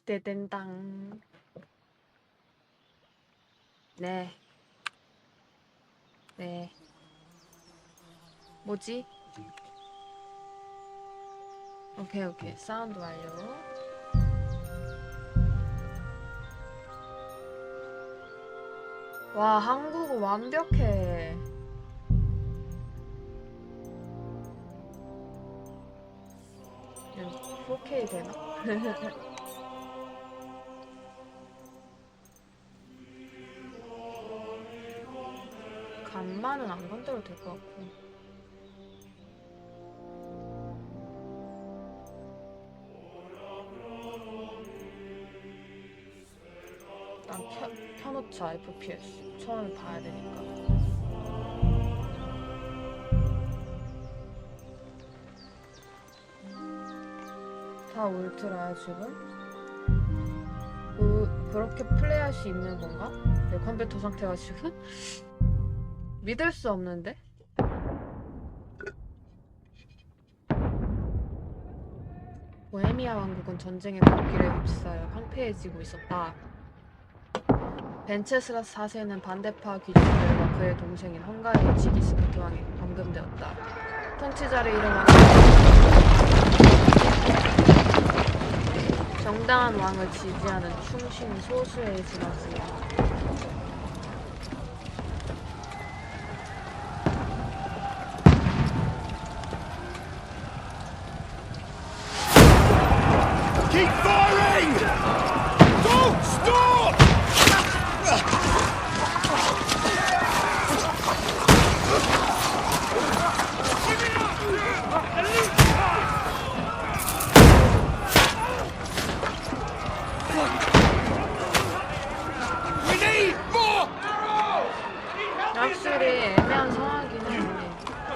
떼된당. 네. 네. 뭐지? 오케이. 사운드 완료. 와, 한국어 완벽해. 그냥 4K 되나? 간만은 안 건드려도 될 것 같고. 일단 켜놓자. FPS 처음에 봐야 되니까. 다 울트라야 지금? 그렇게 플레이할 수 있는 건가? 내 컴퓨터 상태가 지금? 믿을 수 없는데? 보헤미아 왕국은 전쟁의 불길에 휩싸여 황폐해지고 있었다. 벤체스라스 4세는 반대파 귀족들과 그의 동생인 헝가리의 지기스부트 왕에 감금되었다. 통치자를 잃은 정당한 왕을 지지하는 충신 소수의 지나지. Keep firing! Don't stop! We need more arrows! 확실히 애매한 상황이긴 해.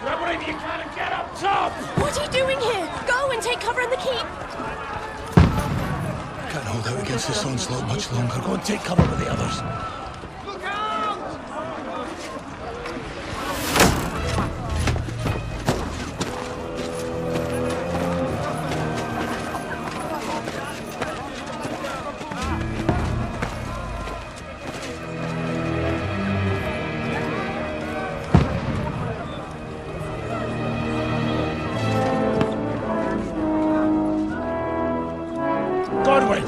Grab whatever you can and get up top! What are you doing here? Go and take cover in the keep. Can't hold out against this onslaught much longer. Go and take cover with the others. Look out! Godwin!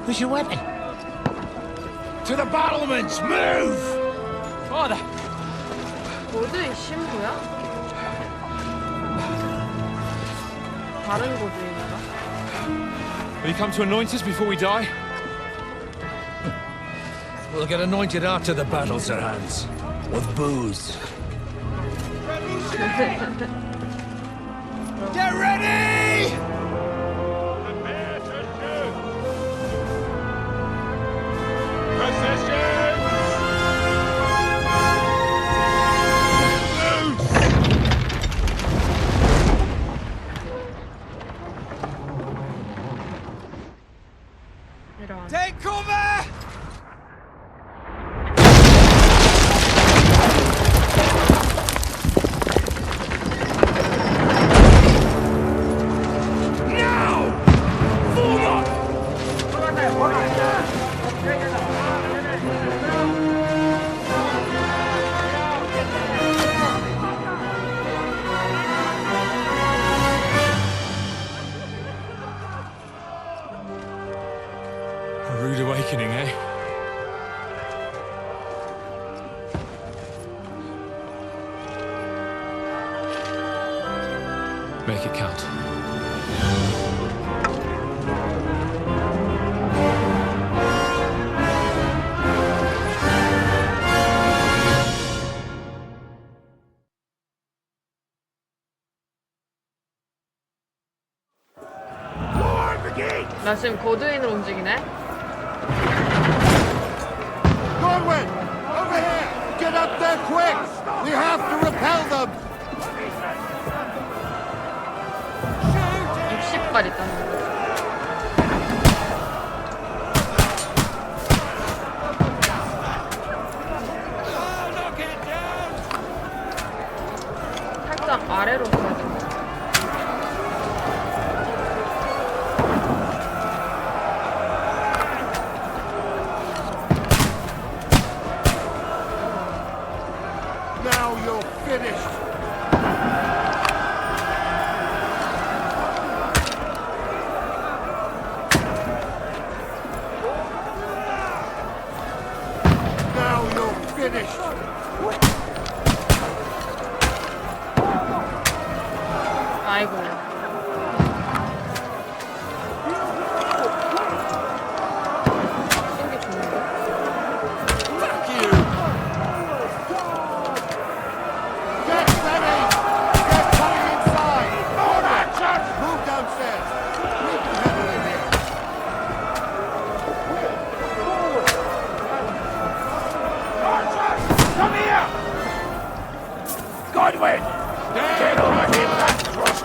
Who's your weapon? To the battlements! Move! Father! 고드의 신부야? 다른 고드인가? Will you come to anoint us before we die? We'll get anointed after the battles are hands. With booze. Get ready! Prepare to shoot! Position! 이런. Take cover! Now! Form up! A rude awakening, eh? Make it count. More brigade! 나 지금 고드인으로 움직이네? Godwin! Over here! Get up there quick! We have to repel them! 60발 있다는 거. 살짝 아래로 가야 된다. finished. Now you're finished. 아이고. 신기 좋은데? Fuck you. Get ready. Get coming inside. Move downstairs. We can handle it here. Come here! Godwin! Get over him, that thrust!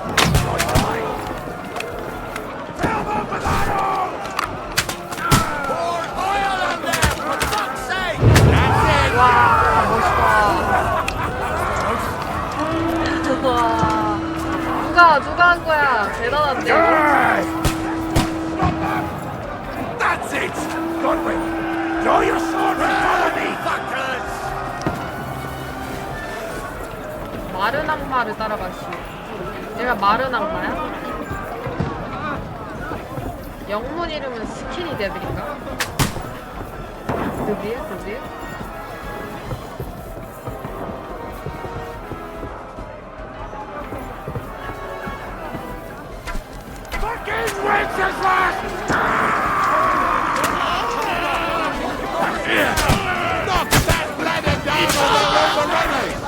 Help over that hole! Pour oil on them, for fuck's sake! 와, 멋있다. 와, 누가 한 거야? 대단한데? That's it! Godwin! Draw your sword and follow me, fuckers! 마른 악마를 따라가시오. 얘가 마른 악마야? 영문 이름은 스키니 데빌인가? 데빌? Fucking Wenceslas! Knock that bladder down on the overrunners!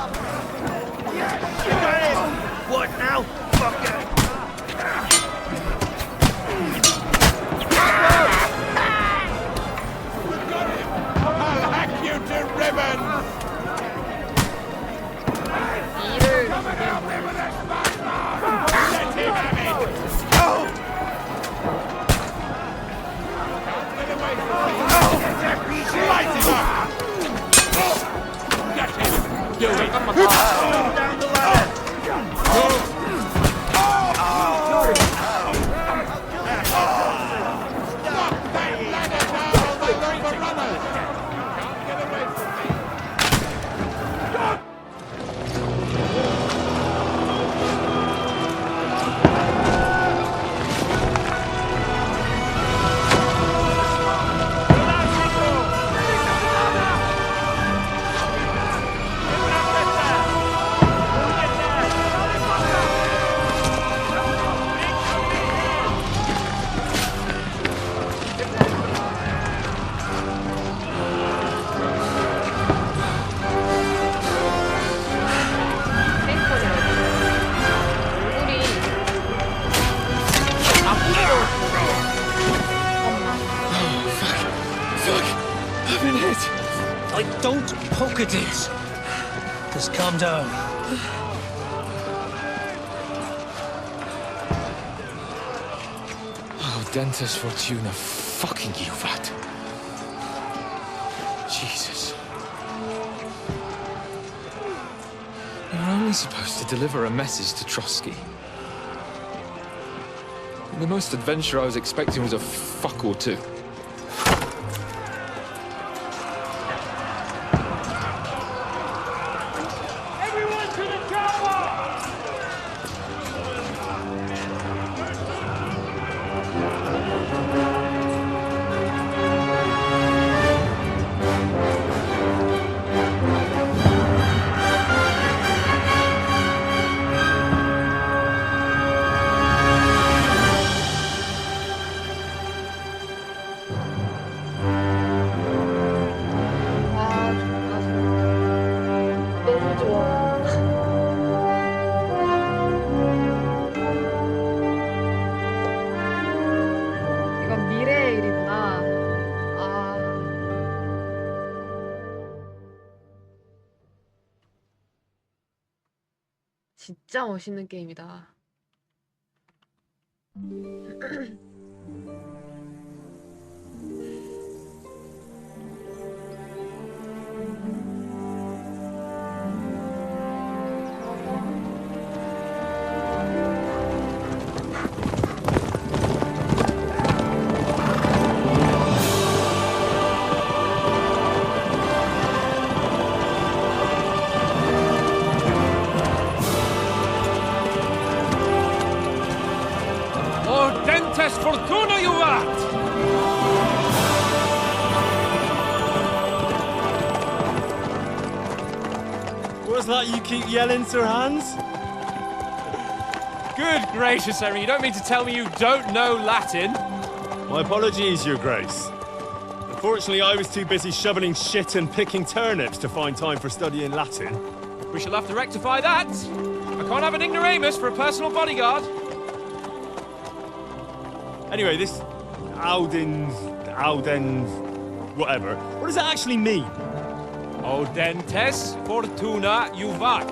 What now, fucker? I'll hack you to ribbons! 이를 Let him have it! Oh! Get away from me! Slice him up! Get him! Do it! 잠깐만 나 Down the ladder! Knock that ladder down on the overrunners! Can't get away from me! I've been hit. Don't poke at it! Just calm down. Oh, Dentes Fortuna, fucking you, vat. Jesus. You're only supposed to deliver a message to Trotsky. The most adventure I was expecting was a fuck or two. 아, 좋다. 너무 좋아. 이건 미래의 일이구나. 아. 진짜 멋있는 게임이다. fortuna juvat! What's that you keep yelling, Sir Hans? Good gracious, Henry, you don't mean to tell me you don't know Latin? My apologies, Your Grace. Unfortunately, I was too busy shoveling shit and picking turnips to find time for studying Latin. We shall have to rectify that. I can't have an ignoramus for a personal bodyguard. Anyway, this Audens, whatever. What does that actually mean? Audentes fortuna juvat.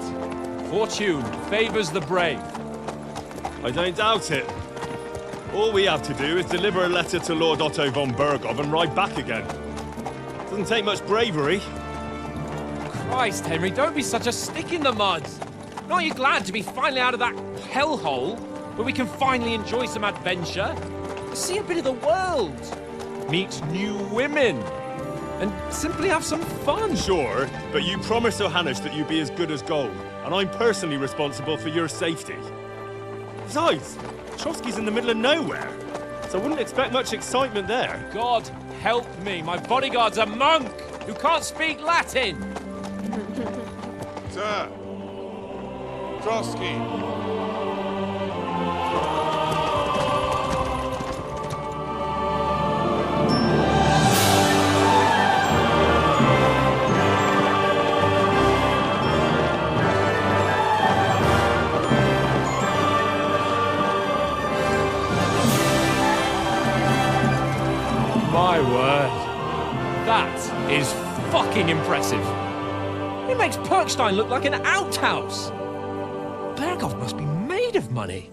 Fortune favors the brave. I don't doubt it. All we have to do is deliver a letter to Lord Otto von Bergov and ride back again. Doesn't take much bravery. Christ, Henry, don't be such a stick in the mud. Aren't you glad to be finally out of that hellhole where we can finally enjoy some adventure? See a bit of the world. Meet new women. And simply have some fun. Sure, but you promised Johannes that you'd be as good as gold, and I'm personally responsible for your safety. Besides, Trotsky's in the middle of nowhere, so I wouldn't expect much excitement there. God help me, my bodyguard's a monk who can't speak Latin. Sir. Trotsky. My word. That is fucking impressive. It makes Perkstein look like an outhouse. Bergov must be made of money.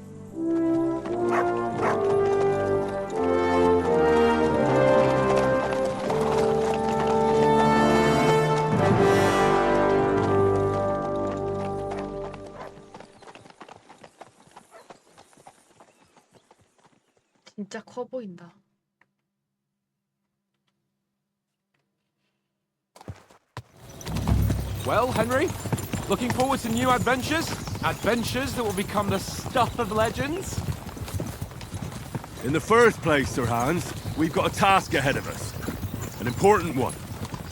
진짜 커 보인다. Well, Henry, looking forward to new adventures? Adventures that will become the stuff of legends? In the first place, Sir Hans, we've got a task ahead of us. An important one.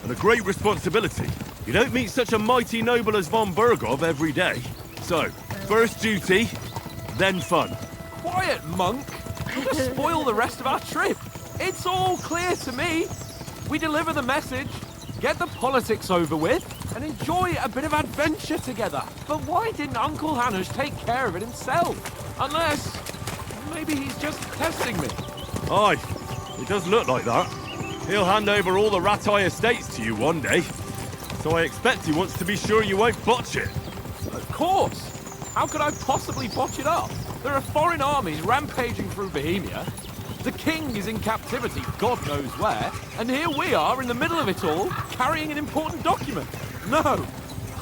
And a great responsibility. You don't meet such a mighty noble as von Bergov every day. So, first duty, then fun. Quiet, monk! You'll just spoil the rest of our trip. It's all clear to me. We deliver the message, get the politics over with, and enjoy a bit of adventure together. But why didn't Uncle Hannes take care of it himself? Unless, maybe he's just testing me. Aye, it does look like that. He'll hand over all the Ratai estates to you one day. So I expect he wants to be sure you won't botch it. Of course. How could I possibly botch it up? There are foreign armies rampaging through Bohemia. The king is in captivity, God knows where. And here we are in the middle of it all, carrying an important document. No,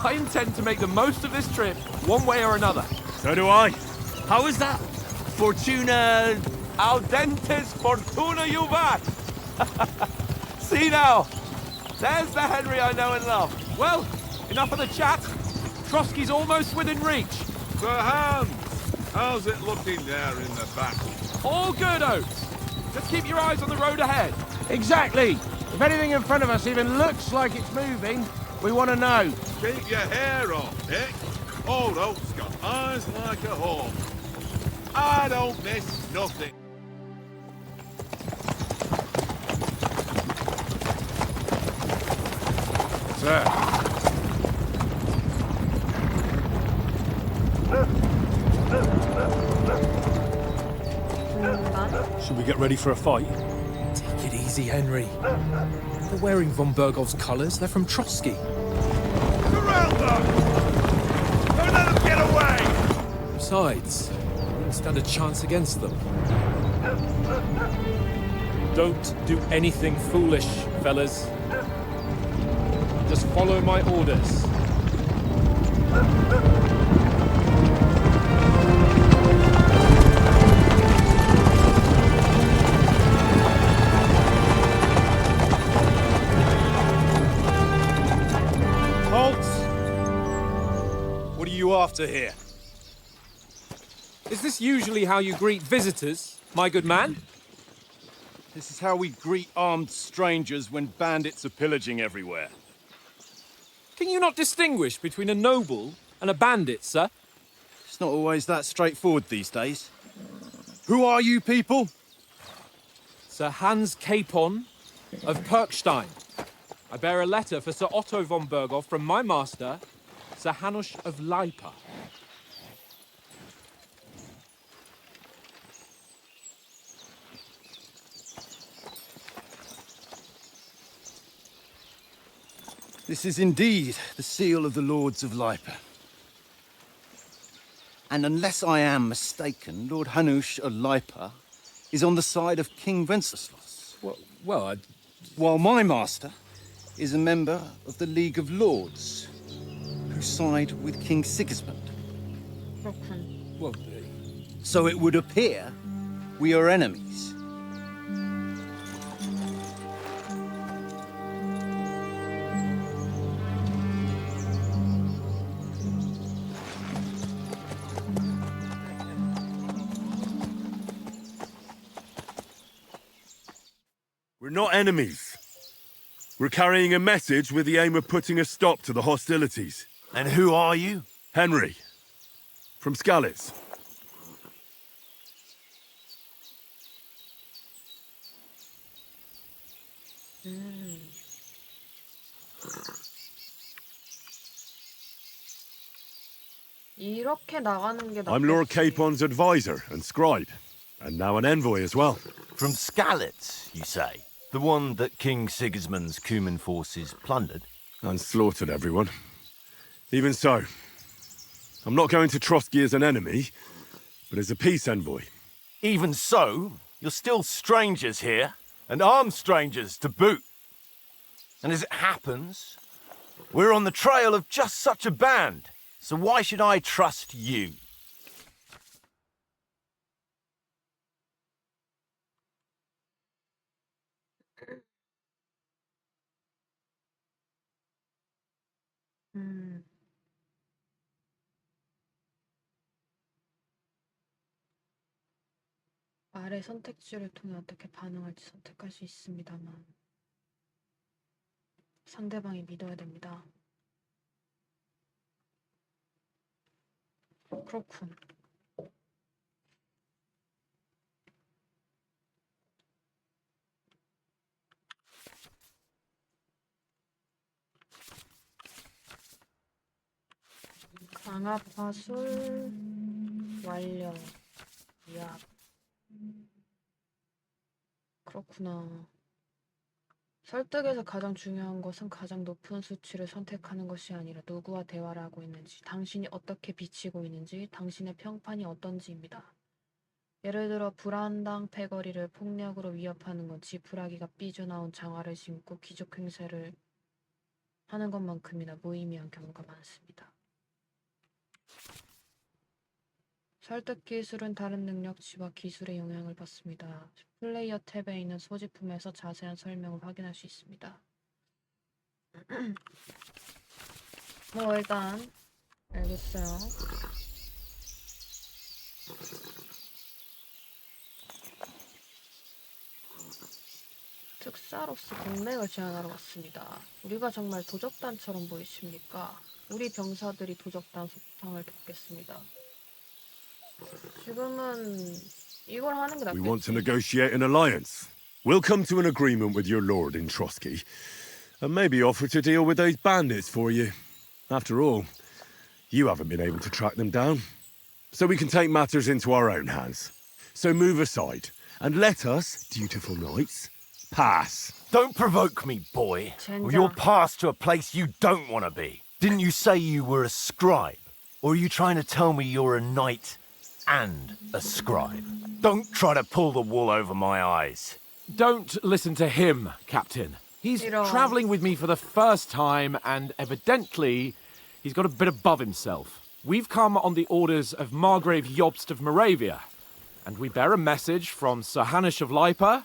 I intend to make the most of this trip, one way or another. So do I. How is that? Fortuna... Audentes fortuna juvat. See now, there's the Henry I know and love. Well, enough of the chat. Trotsky's almost within reach. Sir Hans, how's it looking there in the battle? All good, Oates. Just keep your eyes on the road ahead. Exactly. If anything in front of us even looks like it's moving, we want to know. Keep your hair on, Dick. Old Oak's got eyes like a hawk. I don't miss nothing. Sir. Should we get ready for a fight? Take it easy, Henry. They're wearing von Bergov's colours. They're from Trotsky. Surround them! Don't let them get away! Besides, we wouldn't stand a chance against them. Don't do anything foolish, fellas. Just follow my orders. What are you after here? Is this usually how you greet visitors, my good man? This is how we greet armed strangers when bandits are pillaging everywhere. Can you not distinguish between a noble and a bandit, sir? It's not always that straightforward these days. Who are you people? Sir Hans Capon of Perkstein. I bear a letter for Sir Otto von Berghoff from my master, Sir Hanush of Leipa. This is indeed the seal of the Lords of Leipa. And unless I am mistaken, Lord Hanush of Leipa is on the side of King Wenceslas. Well, While my master is a member of the League of Lords, who side with King Sigismund. 그렇군. well, So it would appear we are enemies. We're not enemies. We're carrying a message with the aim of putting a stop to the hostilities. And who are you? Henry, from Skalitz. 이렇게 나가는 게 I'm Lord 낫겠지. Capon's advisor and scribe, and now an envoy as well. From Skalitz, you say? The one that King Sigismund's Cuman forces plundered? And slaughtered everyone. Even so, I'm not going to Trotsky as an enemy, but as a peace envoy. Even so, you're still strangers here, and armed strangers to boot. And as it happens, we're on the trail of just such a band. So why should I trust you? 음. 아래 선택지를 통해 어떻게 반응할지 선택할 수 있습니다만 상대방이 믿어야 됩니다. 그렇군. 강압 화술 완료. 야. 그렇구나. 설득에서 가장 중요한 것은 가장 높은 수치를 선택하는 것이 아니라 누구와 대화를 하고 있는지, 당신이 어떻게 비치고 있는지, 당신의 평판이 어떤지입니다. 예를 들어 불안당 패거리를 폭력으로 위협하는 건 지푸라기가 삐져나온 장화를 신고 귀족 행세를 하는 것만큼이나 무의미한 경우가 많습니다. 설득 기술은 다른 능력치와 기술의 영향을 받습니다. 플레이어 탭에 있는 소지품에서 자세한 설명을 확인할 수 있습니다. 뭐 일단 알겠어요. 특사로서 공맥을 제안하러 왔습니다. 우리가 정말 도적단처럼 보이십니까? 우리 병사들이 도적단 속탕을 돕겠습니다. 지금은 이걸 하는 게 We want to 낫겠지. negotiate an alliance. We'll come to an agreement with your lord in Trotsky, and maybe offer to deal with those bandits for you. After all, you haven't been able to track them down. So we can take matters into our own hands. So move aside, and let us, dutiful knights, pass. Don't provoke me, boy. Or you'll pass to a place you don't want to be. Didn't you say you were a scribe? Or are you trying to tell me you're a knight and a scribe? Don't try to pull the wool over my eyes. Don't listen to him, Captain. He's 이런. travelling with me for the first time, and evidently, he's got a bit above himself. We've come on the orders of Margrave Jobst of Moravia, and we bear a message from Sir Hanush of Leipa,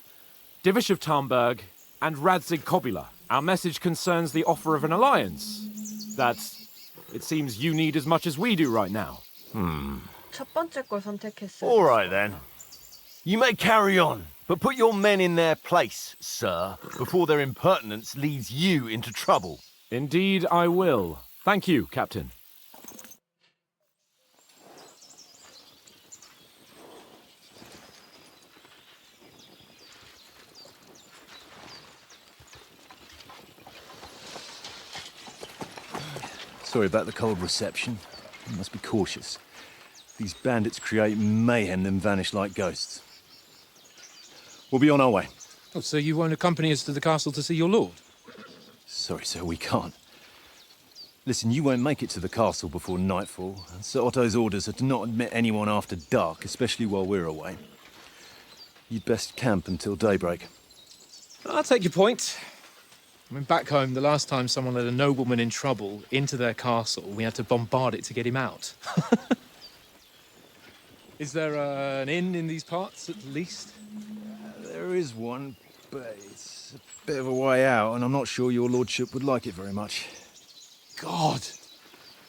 Divish of Tarnberg, and Radzig Kobila. Our message concerns the offer of an alliance that it seems you need as much as we do right now. 첫 번째 걸 선택했어요. All right, then. You may carry on, But put your men in their place, sir, before their impertinence leads you into trouble. Indeed, I will. Thank you, Captain. Sorry about the cold reception. You must be cautious. These bandits create mayhem, then vanish like ghosts. We'll be on our way. Oh, so you won't accompany us to the castle to see your lord? Sorry, sir, we can't. Listen, you won't make it to the castle before nightfall, and Sir Otto's orders are to not admit anyone after dark, especially while we're away. You'd best camp until daybreak. I'll take your point. I mean, back home, the last time someone let a nobleman in trouble into their castle, we had to bombard it to get him out. Is there an inn in these parts, at least? There is one, but it's a bit of a way out, and I'm not sure your lordship would like it very much. God!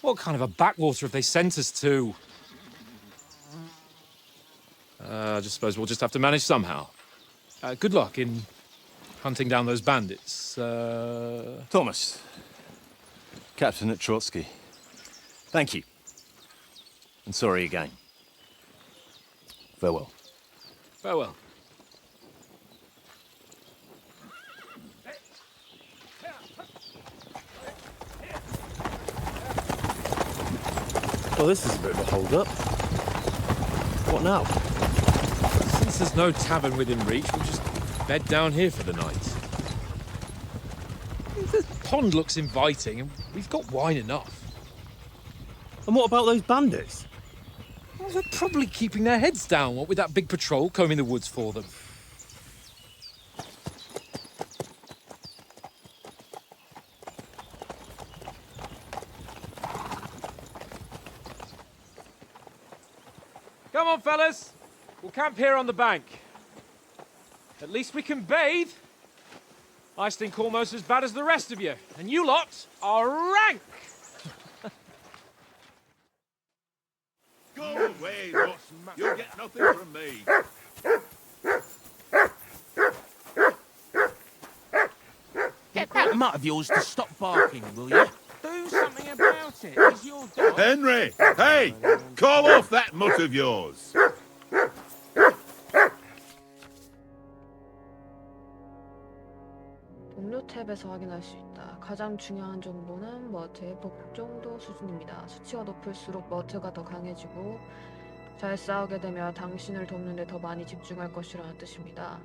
What kind of a backwater have they sent us to? I just suppose we'll just have to manage somehow. Good luck in hunting down those bandits. Thomas, Captain at Trotsky. Thank you. And sorry again. Farewell. Farewell. Well, this is a bit of a hold-up. What now? Since there's no tavern within reach, we'll just bed down here for the night. The pond looks inviting, and we've got wine enough. And what about those bandits? Well, they're probably keeping their heads down, what with that big patrol combing the woods for them. Come on, fellas. We'll camp here on the bank. At least we can bathe. I stink almost as bad as the rest of you, and you lot are rank! Go away, Ross. You'll get nothing from me. Get that mutt of yours to stop barking, will you? Do something about it. He's your dog. Henry! Hey! Call off that mutt of yours! 동료 탭에서 확인할 수 있다. 가장 중요한 정보는 머트의 복종도 수준입니다. 수치가 높을수록 머트가 더 강해지고 잘 싸우게 되며 당신을 돕는 데 더 많이 집중할 것이라는 뜻입니다.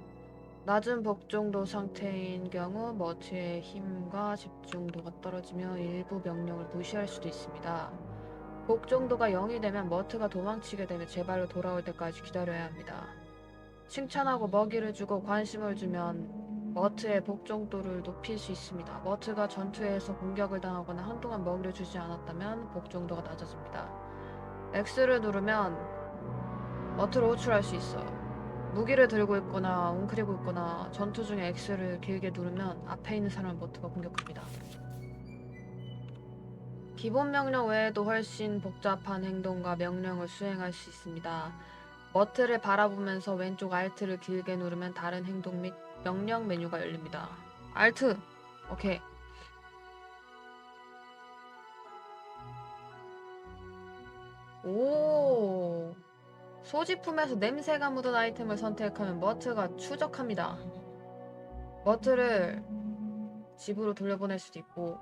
낮은 복종도 상태인 경우 머트의 힘과 집중도가 떨어지며 일부 명령을 무시할 수도 있습니다. 복종도가 0이 되면 머트가 도망치게 되며 제발로 돌아올 때까지 기다려야 합니다. 칭찬하고 먹이를 주고 관심을 주면 머트의 복종도를 높일 수 있습니다. 머트가 전투에서 공격을 당하거나 한동안 먹이를 주지 않았다면 복종도가 낮아집니다. X를 누르면 머트를 호출할 수 있어요. 무기를 들고 있거나 웅크리고 있거나 전투 중에 X를 길게 누르면 앞에 있는 사람을 머트가 공격합니다. 기본 명령 외에도 훨씬 복잡한 행동과 명령을 수행할 수 있습니다. 머트를 바라보면서 왼쪽 Alt를 길게 누르면 다른 행동 및 명령 메뉴가 열립니다. Alt! 오케이. 오. 소지품에서 냄새가 묻은 아이템을 선택하면 머트가 추적합니다. 머트를 집으로 돌려보낼 수도 있고.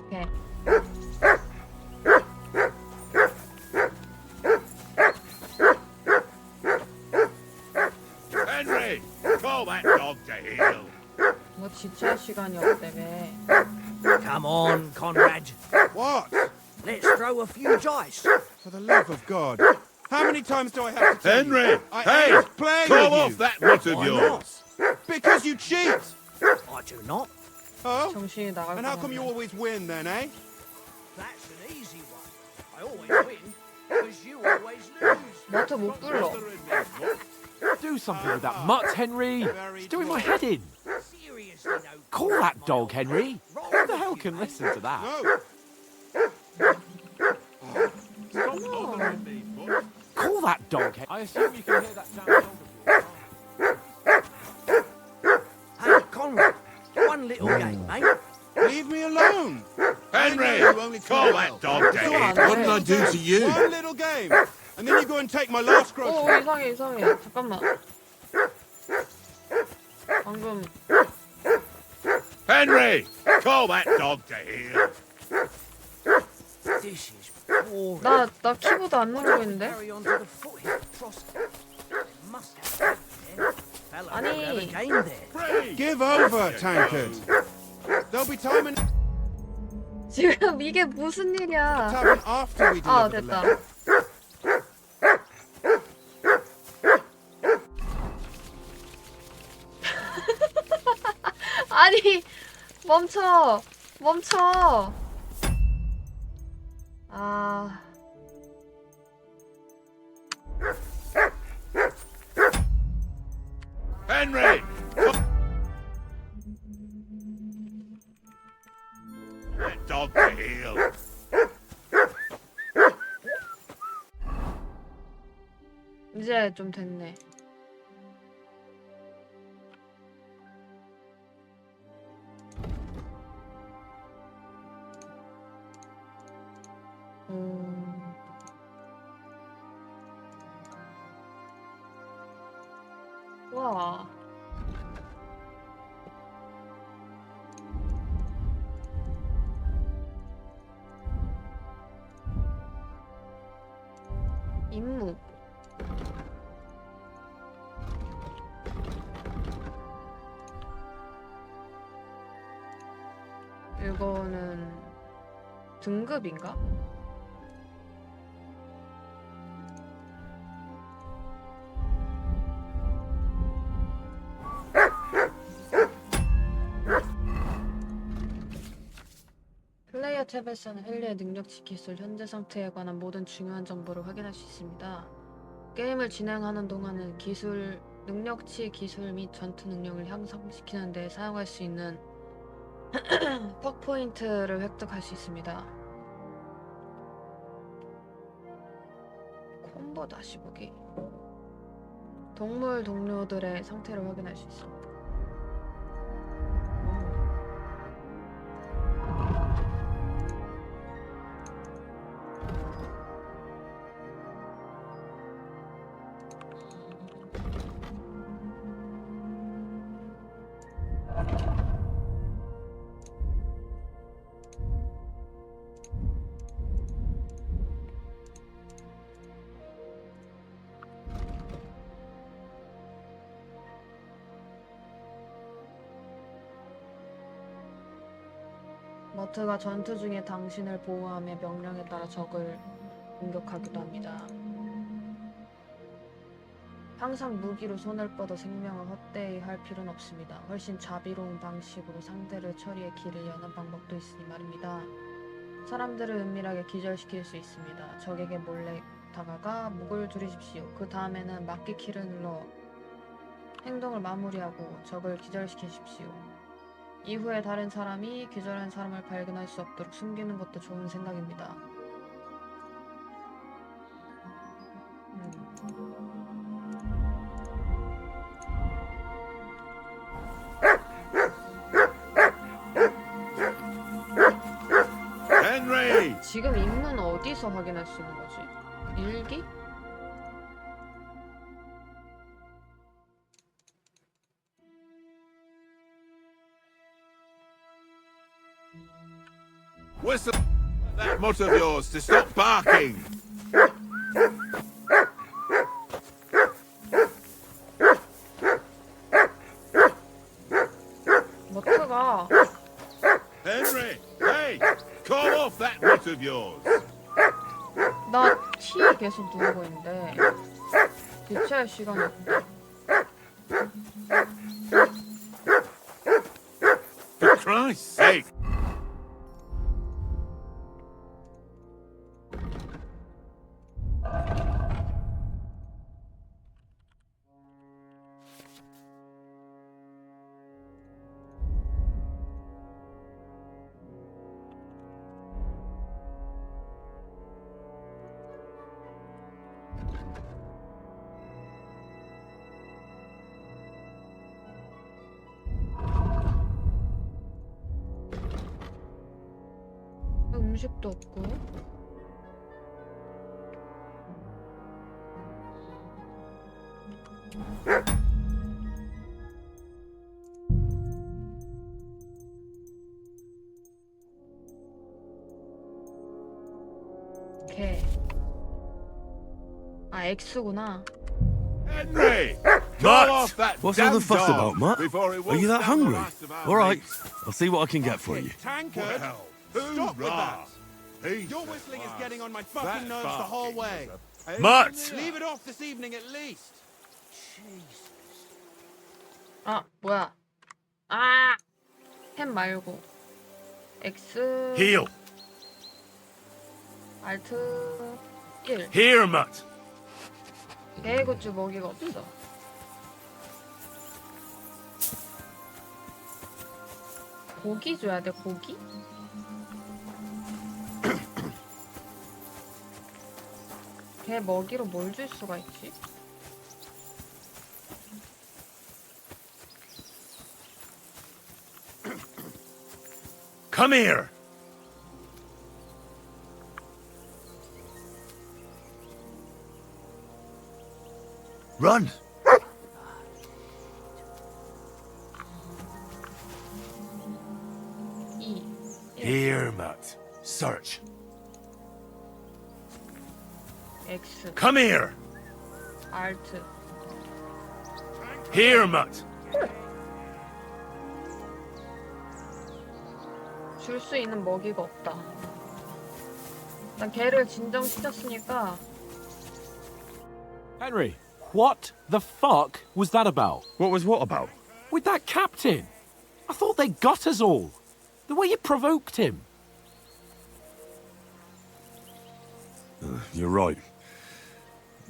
오케이. Henry! Call that dog to heel! 뭐 지체할 시간이 없다며. Come on, Conrad. What? Let's throw a few dice. For the love of God. How many times do I have to tell Henry! you? I Hey! ain't playing Call with off you. that mutt of Why yours! Because you cheat. I do not. Oh? 정신이 나갈 And how come you 뻔했네. always win then, eh? That's an easy one. I always win because you always lose. 머트 못 불러. Do something with that mutt, Henry. It's doing my head in. Seriously, no. Call that dog, Henry. Who the hell can listen to that? No. Stop bothering me, boy. Call that dog. I assume you can hear that damn dog of yours. Hey, Conrad, one little game, mate. Leave me alone. Henry, I know you only call well. that dog to 안 heel. 해. What did I do to you? One little game, and then you go and take my last 오, grocery. 이상해. 잠깐만. 방금 Henry, call that dog to heel. This is boring. 나 키보드 안 누르고 있는데? Carry on to the footy. Cross. They must have it there. Fella 아니. would have a game there. Give over, tankard. There'll be time 지금 이게 무슨 일이야? happen after we 아, deliver the 됐다. letter. 아니, 멈춰. 멈춰. 아. Henry! That dog to heel. 이제 좀 됐네. 와. 임무. 이거는 등급인가? 플레이어 탭에서는 헨리의 능력치 기술, 현재 상태에 관한 모든 중요한 정보를 확인할 수 있습니다. 게임을 진행하는 동안은 기술, 능력치 기술 및 전투 능력을 향상시키는 데 사용할 수 있는 퍽 포인트를 획득할 수 있습니다. 콤보 다시 보기. 동물 동료들의 상태를 확인할 수 있습니다. 머트가 전투 중에 당신을 보호하며 명령에 따라 적을 공격하기도 합니다. 항상 무기로 손을 뻗어 생명을 헛되이 할 필요는 없습니다. 훨씬 자비로운 방식으로 상대를 처리해 길을 여는 방법도 있으니 말입니다. 사람들을 은밀하게 기절시킬 수 있습니다. 적에게 몰래 다가가 목을 조리십시오. 그 다음에는 막기 키를 눌러 행동을 마무리하고 적을 기절시키십시오. 이후에 다른 사람이 기절한 사람을 발견할 수 없도록 숨기는 것도 좋은 생각입니다. Henry! 지금 임무는 어디서 확인할 수 있는 거지? 일기? Whistle that mutt of yours to stop barking. 머트가 Henry! Hey! Call off that mutt of yours. 나 T 계속 누르고 있는데 대체할 시간이 없다. For Christ's sake! 음식도 없고. 개. 아, X구나. Henry! Mutt! What's all the fuss about, Mutt? Are you that hungry? All right, I'll see what I can get for you. Tankard! Stop with that! Your whistling is getting on my fucking nerves the whole way. Mutt! Leave it off this evening at least. 아, 뭐야. 아! 햄 말고. X. Heel! 알트 1. Here, Mutt! 개구주 먹이가 없어. 고기 줘야 돼, 고기? 개 먹이로 뭘 줄 수가 있지? Come here! Run! E. Here, Mutt. Search. X. Come here! 알트. Here, Mutt. 줄 수 있는 먹이가 없다. 난 개를 진정시켰으니까. Henry, what the fuck was that about? What was what about? With that captain? I thought they got us all. The way you provoked him. You're right.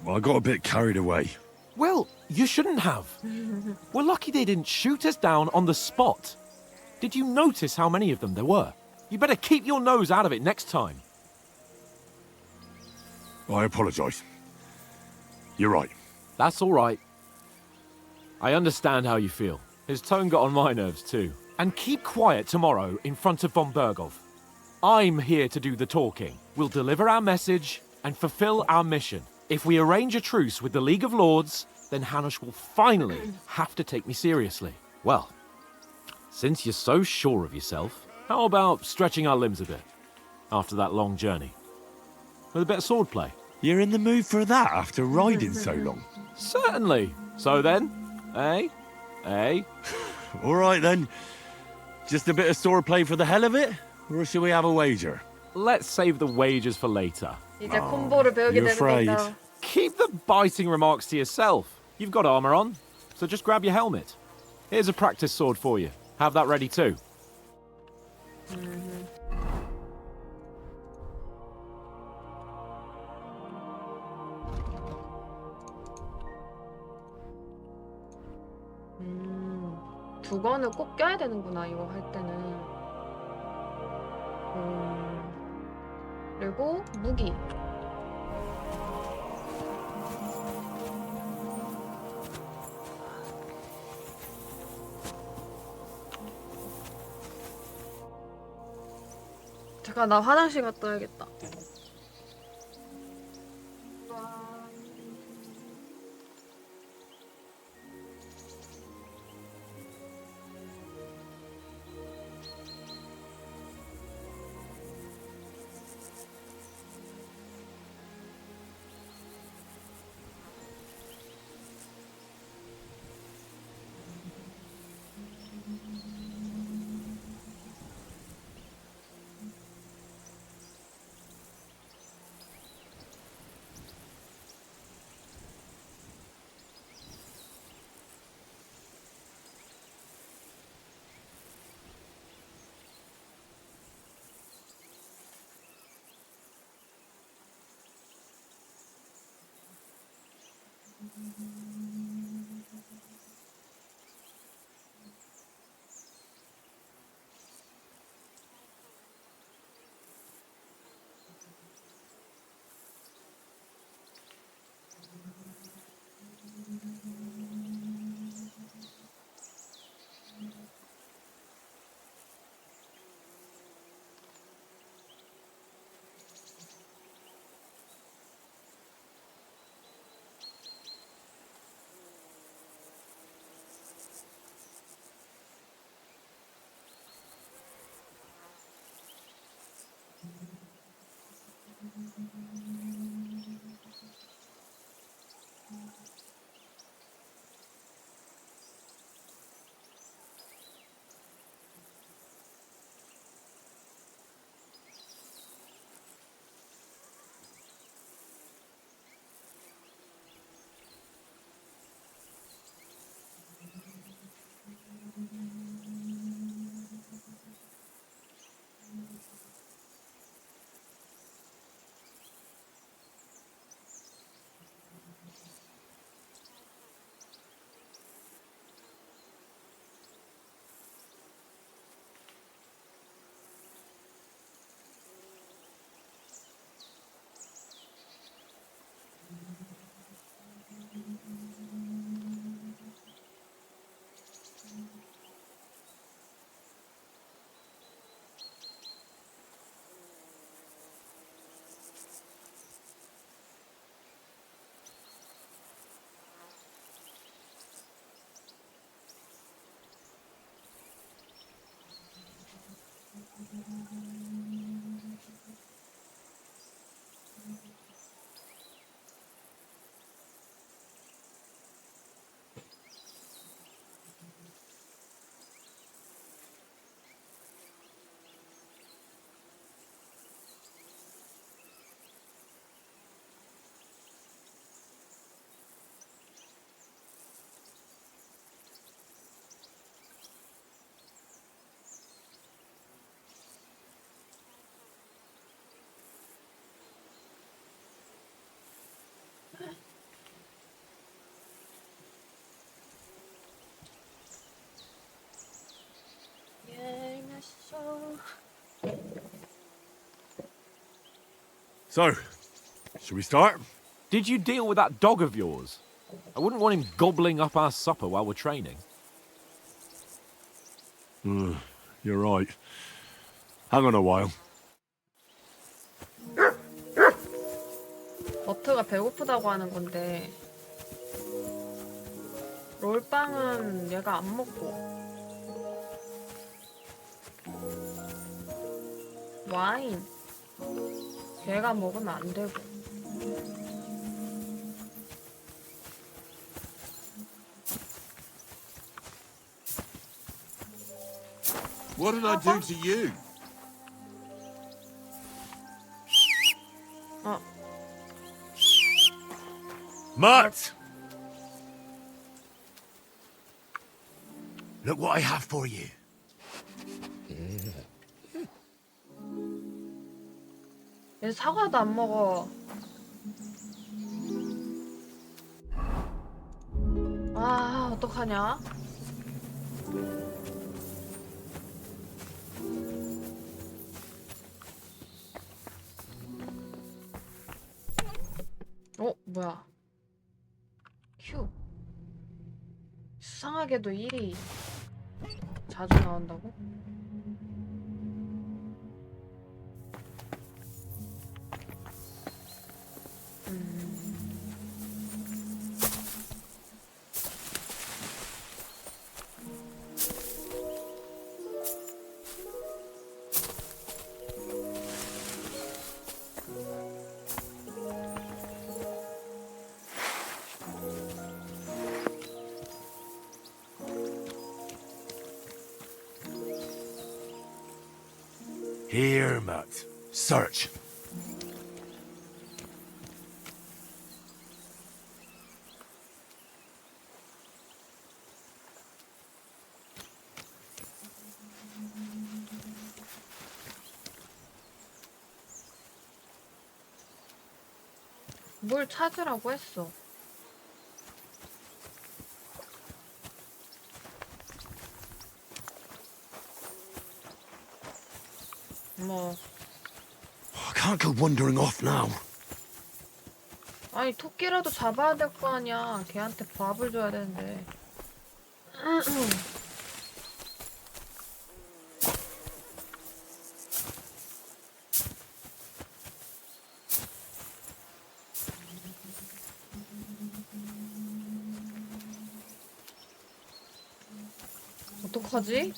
I got a bit carried away. Well, you shouldn't have. We're lucky they didn't shoot us down on the spot. Did you notice how many of them there were? You better keep your nose out of it next time. I apologise. You're right. That's all right. I understand how you feel. His tone got on my nerves too. And keep quiet tomorrow in front of von Bergov. I'm here to do the talking. We'll deliver our message and fulfill our mission. If we arrange a truce with the League of Lords, then Hanush will finally have to take me seriously. Well, since you're so sure of yourself, how about stretching our limbs a bit after that long journey? With a bit of swordplay. You're in the mood for that after riding so long? Certainly. So then, eh? Eh? All right then. Just a bit of swordplay for the hell of it? Or should we have a wager? Let's save the wagers for later. 이제 콤보를 배우게 you're 되는 afraid. 건가? Keep the biting remarks to yourself. You've got armor on, so just grab your helmet. Here's a practice sword for you. Have that ready too. 두건을 꼭 껴야 되는구나, 이거 할 때는. 그리고 무기. 잠깐, 나 화장실 갔다 와야겠다. So, should we start? Did you deal with that dog of yours? I wouldn't want him gobbling up our supper while we're training. You're right. Hang on a while. 버트가 배고프다고 하는 건데 롤빵은 얘가 안 먹고 와인 걔가 먹으면 안 되고 What did I do to you? 어 Mutt! Look what I have for you. 얘 사과도 안 먹어. 아, 어떡하냐? 뭐야? 휴. 수상하게도 일이 자주 나온다고? Here, Mutt. Search. 뭘 찾으라고 했어? 뭐 I can't go wandering off now. 아니 토끼라도 잡아야 될 거 아니야. 걔한테 밥을 줘야 되는데. 어떡하지?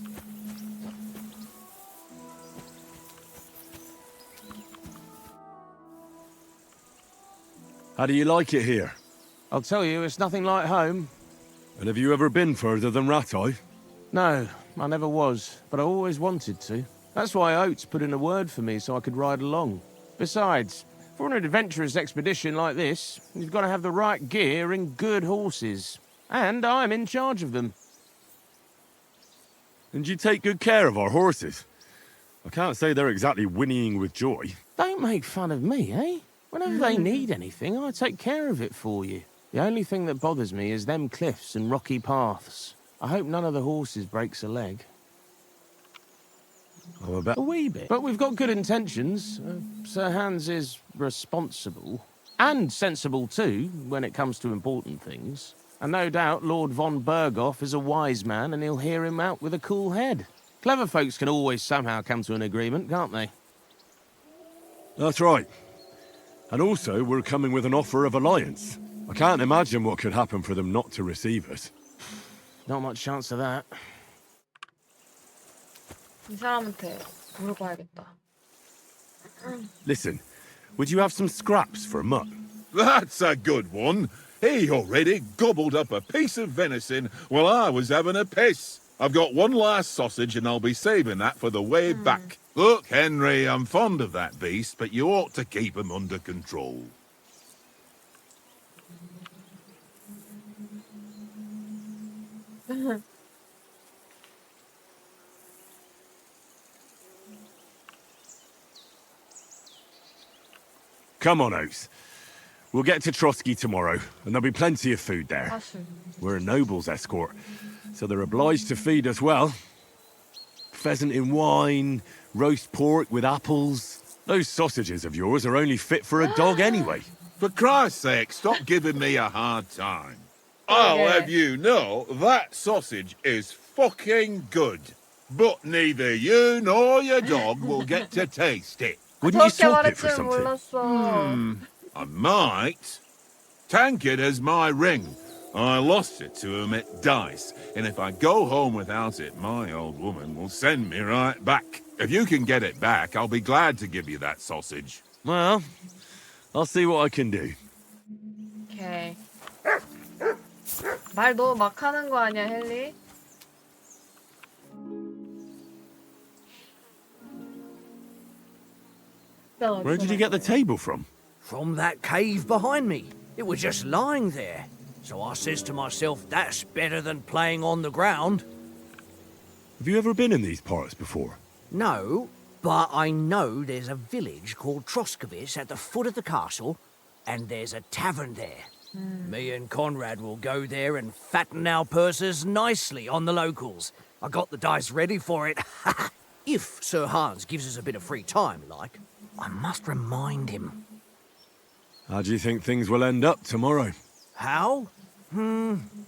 How do you like it here? I'll tell you, it's nothing like home. And have you ever been further than Rattay? No, I never was, but I always wanted to. That's why Oates put in a word for me so I could ride along. Besides, for an adventurous expedition like this, you've got to have the right gear and good horses. And I'm in charge of them. And you take good care of our horses. I can't say they're exactly whinnying with joy. Don't make fun of me, eh? Whenever they need anything, I take care of it for you. The only thing that bothers me is them cliffs and rocky paths. I hope none of the horses breaks a leg. Oh, I bet. A wee bit. But we've got good intentions. Sir Hans is responsible. And sensible too, when it comes to important things. And no doubt Lord von Berghoff is a wise man and he'll hear him out with a cool head. Clever folks can always somehow come to an agreement, can't they? That's right. And also, we're coming with an offer of alliance. I can't imagine what could happen for them not to receive us. Not much chance of that. 이 사람한테 물어봐야겠다. Listen, would you have some scraps for Mutt? That's a good one. He already gobbled up a piece of venison while I was having a piss. I've got one last sausage and I'll be saving that for the way back. Look, Henry, I'm fond of that beast, but you ought to keep him under control. Come on, Oates. We'll get to Trotsky tomorrow, and there'll be plenty of food there. 사실. We're a noble's escort, so they're obliged to feed us well. Pheasant in wine, roast pork with apples. Those sausages of yours are only fit for a dog anyway. For Christ's sake, stop giving me a hard time. I'll Okay. have you know that sausage is fucking good. But neither you nor your dog will get to taste it. Wouldn't you 그렇게 swap 말할 it for 줄 something? 몰랐어. I might. Tankard has my ring. I lost it to him at dice, and if I go home without it, my old woman will send me right back. If you can get it back, I'll be glad to give you that sausage. Well, I'll see what I can do. 오케이. 말 너무 막 하는 거 아니야, 헨리? Where did you get the table from? From that cave behind me. It was just lying there. So I says to myself, that's better than playing on the ground. Have you ever been in these parts before? No, but I know there's a village called Troskovitz at the foot of the castle, and there's a tavern there. Me and Conrad will go there and fatten our purses nicely on the locals. I got the dice ready for it. If Sir Hans gives us a bit of free time, like, I must remind him. How do you think things will end up tomorrow? How? No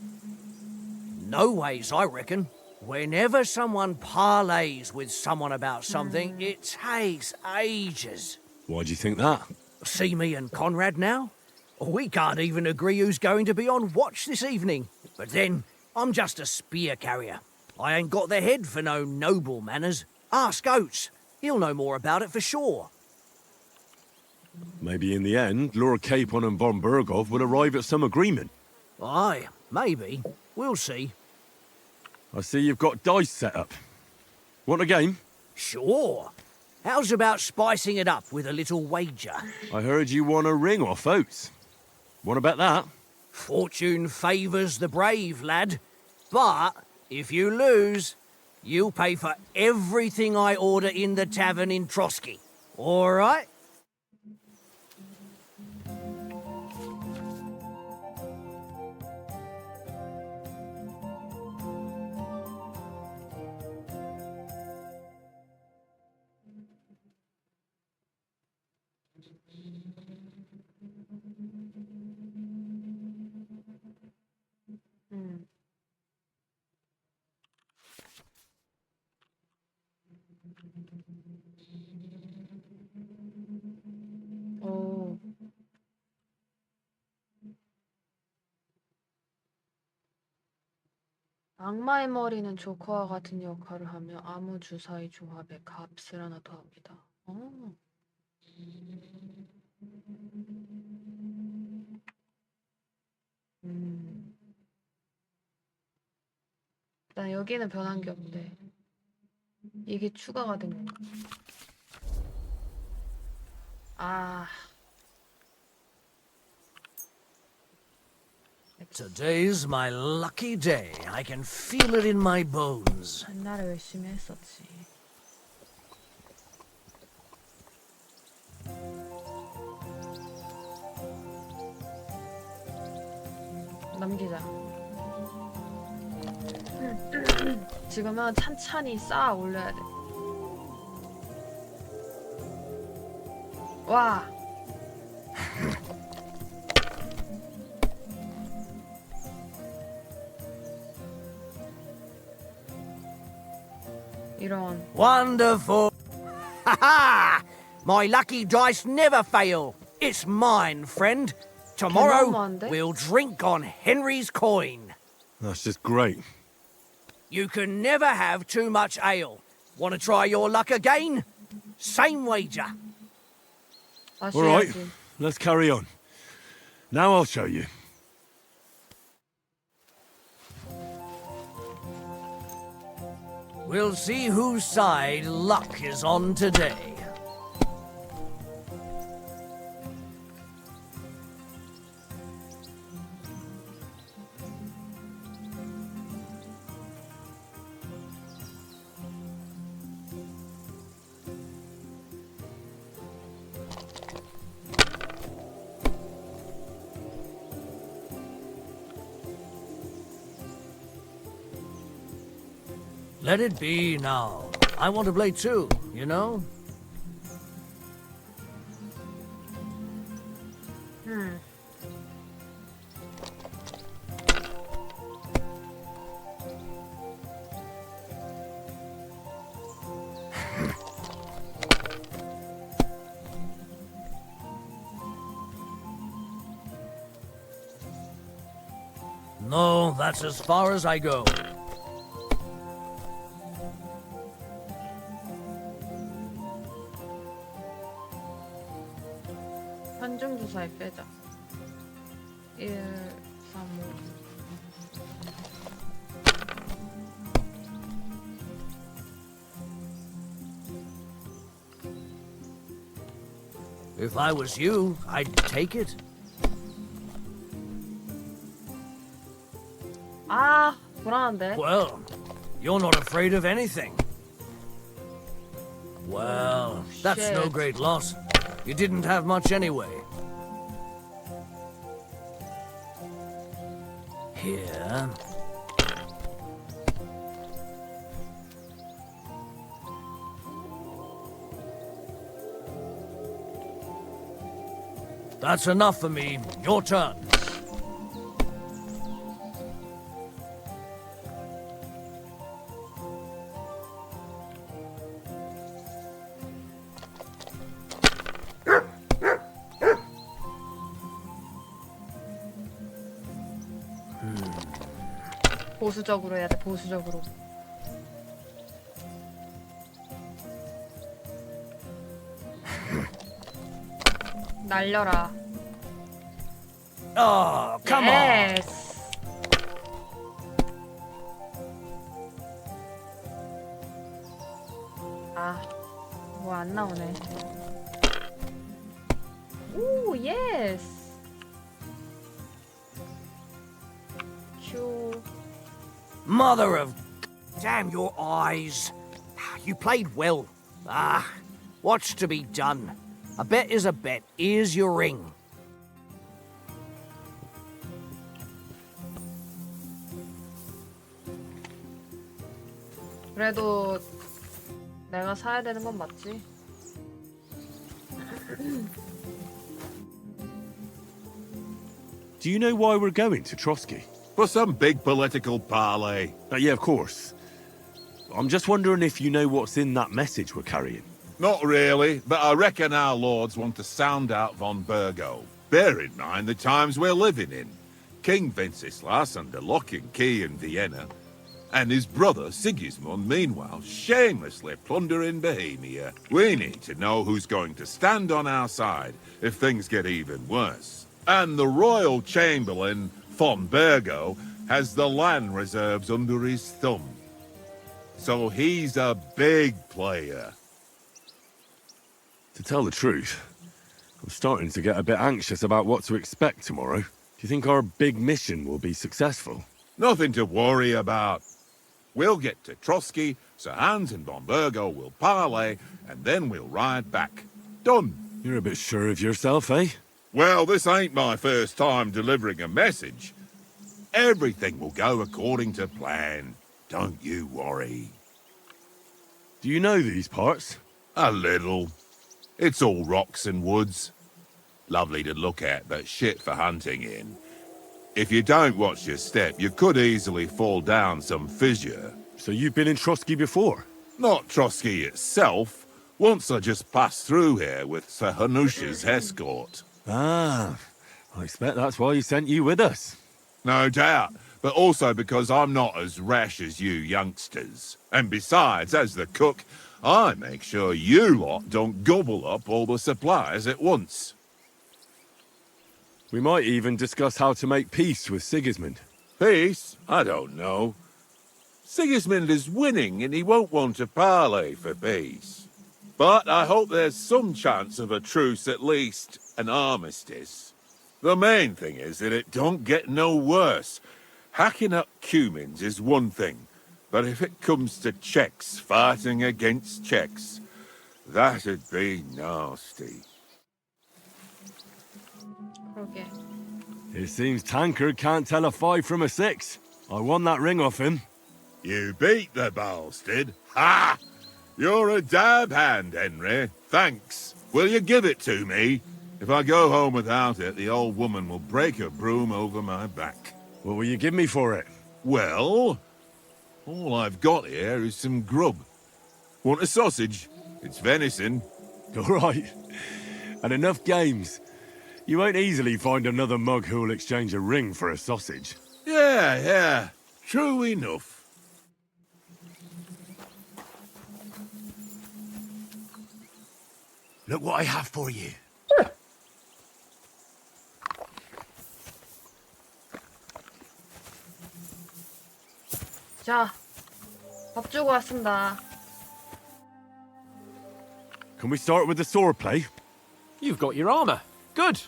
ways, I reckon. Whenever someone parleys with someone about something, it takes ages. Why do you think that? See me and Conrad now? We can't even agree who's going to be on watch this evening. But then, I'm just a spear carrier. I ain't got the head for no noble manners. Ask Oates. He'll know more about it for sure. Maybe in the end, Lord Capon and von Berghoff will arrive at some agreement. Aye, maybe. We'll see. I see you've got dice set up. Want a game? Sure. How's about spicing it up with a little wager? I heard you won a ring off Oates. Want to bet that? Fortune favours the brave, lad. But if you lose, you'll pay for everything I order in the tavern in Trotsky. All right? 오. 악마의 머리는 조커와 같은 역할을 하며 아무 주사위 조합에 값을 하나 더합니다. 어. 일단 여기는 변한 게 없대. 이게 추가가 된 건가? 아. Today's my lucky day. I can feel it in my bones. 옛날에 열심히 했었지. 넘기자. 지금은 찬찬히 쌓아 올려야 돼. 와. 이런. Wonderful. Ha ha! My lucky dice never fail. It's mine, friend. Tomorrow, 개너무한데? we'll drink on Henry's coin. That's just great. You can never have too much ale. Want to try your luck again? Same wager. All right, 마셔야지. let's carry on. Now I'll show you. We'll see whose side luck is on today. Let it be now. I want to play too, you know? That's as far as I go. 한중 주사위 빼자. 1, 3, 5. If I was you, I'd take it. 아, 불안한데. Well, you're not afraid of anything. Well, that's no shit. great loss. You didn't have much anyway. Here. That's enough for me. Your turn. 보수적으로 해야 돼, 보수적으로. 날려라. Oh, come on. Yes. 아, 뭐 안 나오네. 오, 예스. 큐. Mother of... Damn your eyes. You played well. Ah, what's to be done? A bet is a bet. Here's your ring. 그래도 내가 사야 되는 건 맞지? Do you know why we're going to Trotsky? For some big political parley. Yeah, of course. I'm just wondering if you know what's in that message we're carrying. Not really, but I reckon our lords want to sound out von Burgo. Bear in mind the times we're living in. King Wenceslas under lock and key in Vienna, and his brother Sigismund, meanwhile, shamelessly plundering Bohemia. We need to know who's going to stand on our side if things get even worse. And the royal chamberlain, von Burgo, has the land reserves under his thumb. So he's a big player. To tell the truth, I'm starting to get a bit anxious about what to expect tomorrow. Do you think our big mission will be successful? Nothing to worry about. We'll get to Trotsky, Sir Hans and von Burgo will parley, and then we'll ride back. Done. You're a bit sure of yourself, eh? Well, this ain't my first time delivering a message. Everything will go according to plan. Don't you worry. Do you know these parts? A little. It's all rocks and woods. Lovely to look at, but shit for hunting in. If you don't watch your step, you could easily fall down some fissure. So you've been in Trotsky before? Not Trotsky itself. Once I just passed through here with Sir Hanush's escort. Ah, I expect that's why he sent you with us. No doubt, but also because I'm not as rash as you youngsters. And besides, as the cook, I make sure you lot don't gobble up all the supplies at once. We might even discuss how to make peace with Sigismund. Peace? I don't know. Sigismund is winning and he won't want to parley for peace. But I hope there's some chance of a truce, at least an armistice. The main thing is that it don't get no worse. Hacking up Cumins is one thing, but if it comes to Czechs fighting against Czechs, that'd be nasty. 그러게. It seems Tankard can't tell a 5 from a 6. I won that ring off him. You beat the bastard. Ha! You're a dab hand, Henry. Thanks. Will you give it to me? If I go home without it, the old woman will break her broom over my back. What will you give me for it? Well, all I've got here is some grub. Want a sausage? It's venison. All right. And enough games. You won't easily find another mug who'll exchange a ring for a sausage. Yeah. True enough. Look what I have for you. 자, 밥 주고 왔습니다. Can we start with the sword play? You've got your armor. Good.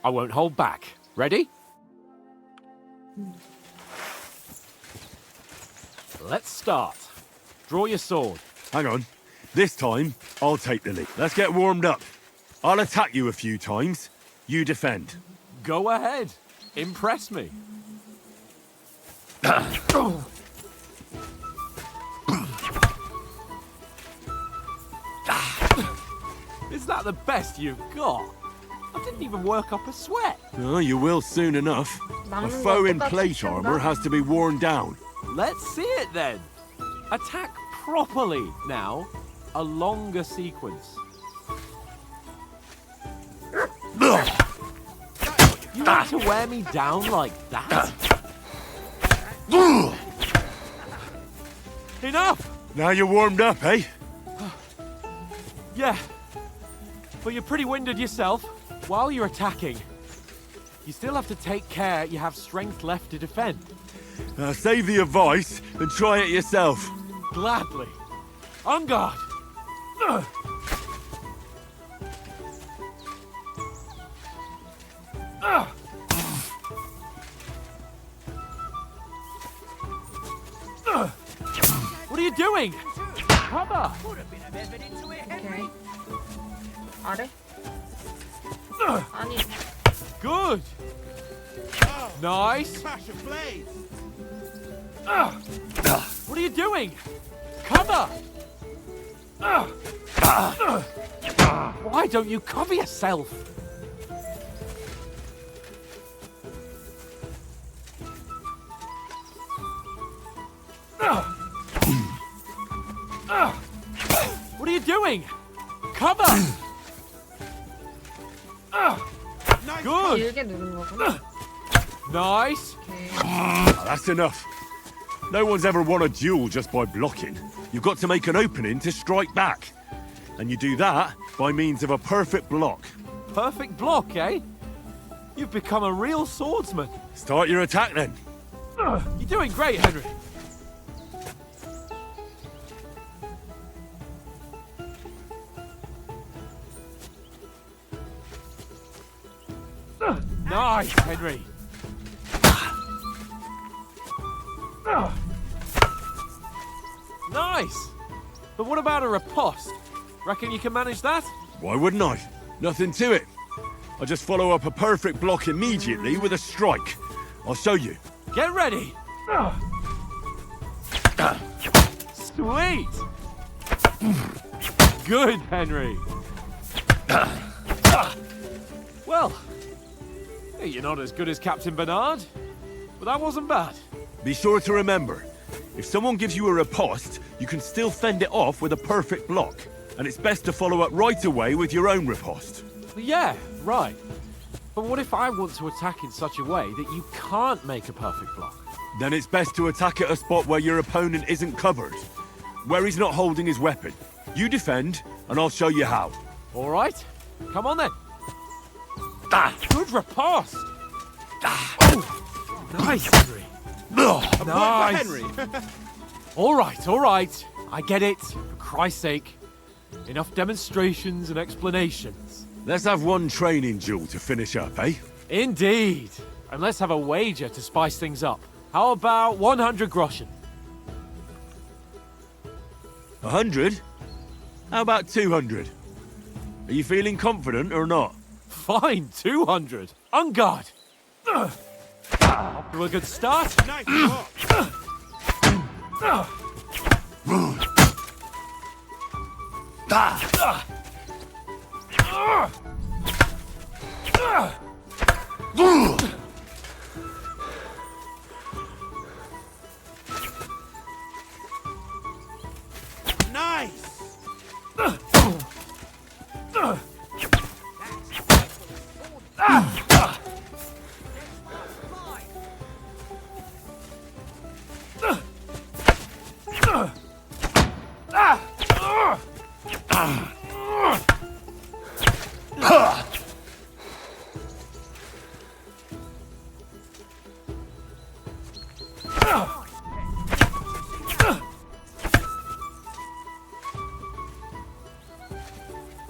I won't hold back. Ready? Let's start. Draw your sword. Hang on. This time, I'll take the lead. Let's get warmed up. I'll attack you a few times. You defend. Go ahead. Impress me. Is that the best you've got? I didn't even work up a sweat. Oh, you will soon enough. A foe in plate armor has to be worn down. Let's see it then. Attack properly now. A longer sequence. You want to wear me down like that? Enough! Now you're warmed up, eh? Yeah. But you're pretty winded yourself. While you're attacking, you still have to take care you have strength left to defend. Save the advice and try it yourself. Gladly. On guard. What are you doing? Cover! 오케이. 아래? 아니. Good. Nice. What are you doing? Cover! Why don't you cover yourself? What are you doing? Cover! Good. 길게 누른 거구나. Nice. That's enough. No one's ever won a duel just by blocking. You've got to make an opening to strike back. And you do that by means of a perfect block. Perfect block, eh? You've become a real swordsman. Start your attack then. You're doing great, Henry. Nice, Henry. Nice. But what about a riposte? Reckon you can manage that? Why wouldn't I? Nothing to it. I just follow up a perfect block immediately with a strike. I'll show you. Get ready. Sweet. Good, Henry. Well, you're not as good as Captain Bernard, but that wasn't bad. Be sure to remember, if someone gives you a riposte, you can still fend it off with a perfect block. And it's best to follow up right away with your own riposte. Yeah, right. But what if I want to attack in such a way that you can't make a perfect block? Then it's best to attack at a spot where your opponent isn't covered, where he's not holding his weapon. You defend, and I'll show you how. All right, come on then. Good riposte. Oh, nice, Henry. Nice. Henry. All right. I get it. For Christ's sake. Enough demonstrations and explanations. Let's have one training duel to finish up, eh? Indeed. And let's have a wager to spice things up. How about 100 groschen? 100? How about 200? Are you feeling confident or not? Fine, 200. On guard. Off to a good start. Nice block. Nice.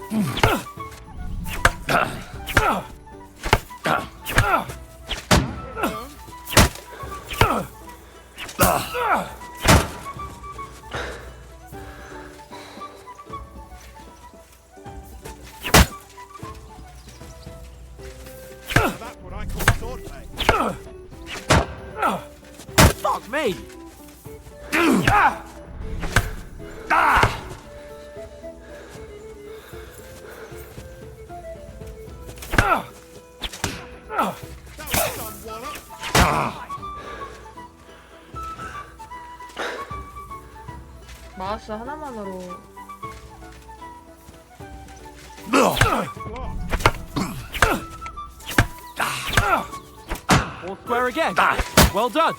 That's what I call swordplay. Fuck me! 마우스 하나만으로 All square again. Well done.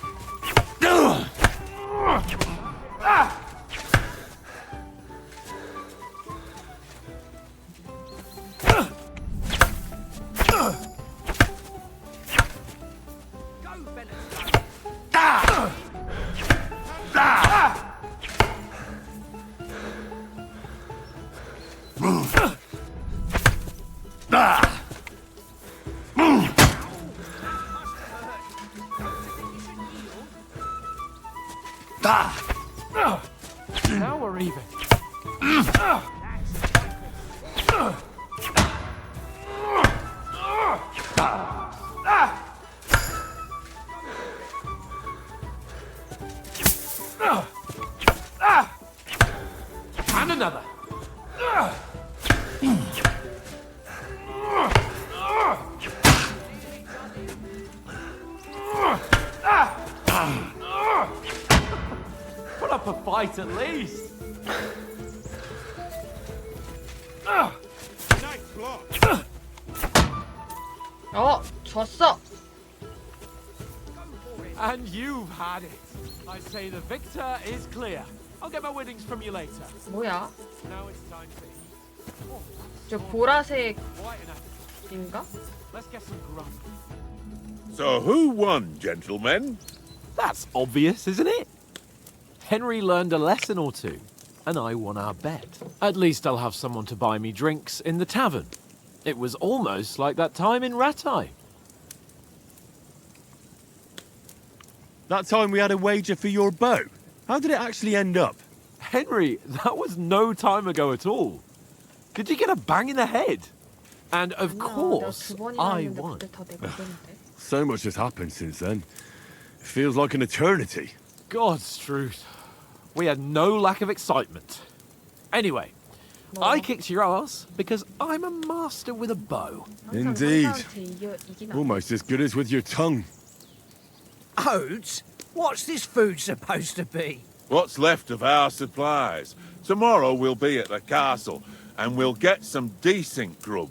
Now we're even. And another. Put up a fight at least. Nice block. 졌어. And you've had it. I say the victor is clear. I'll get my winnings from you later. 뭐야? Now it's time to eat. 저 보라색인가? Quite an appetite. Let's get some grub. So who won, gentlemen? That's obvious, isn't it? Henry learned a lesson or two, and I won our bet. At least I'll have someone to buy me drinks in the tavern. It was almost like that time in Rattay. That time we had a wager for your bow. How did it actually end up? Henry, that was no time ago at all. Did you get a bang in the head? And of course, I won. So much has happened since then. It feels like an eternity. God's truth. We had no lack of excitement. Anyway, I kicked your ass because I'm a master with a bow. Indeed. Almost as good as with your tongue. Oats? What's this food supposed to be? What's left of our supplies. Tomorrow we'll be at the castle, and we'll get some decent grub.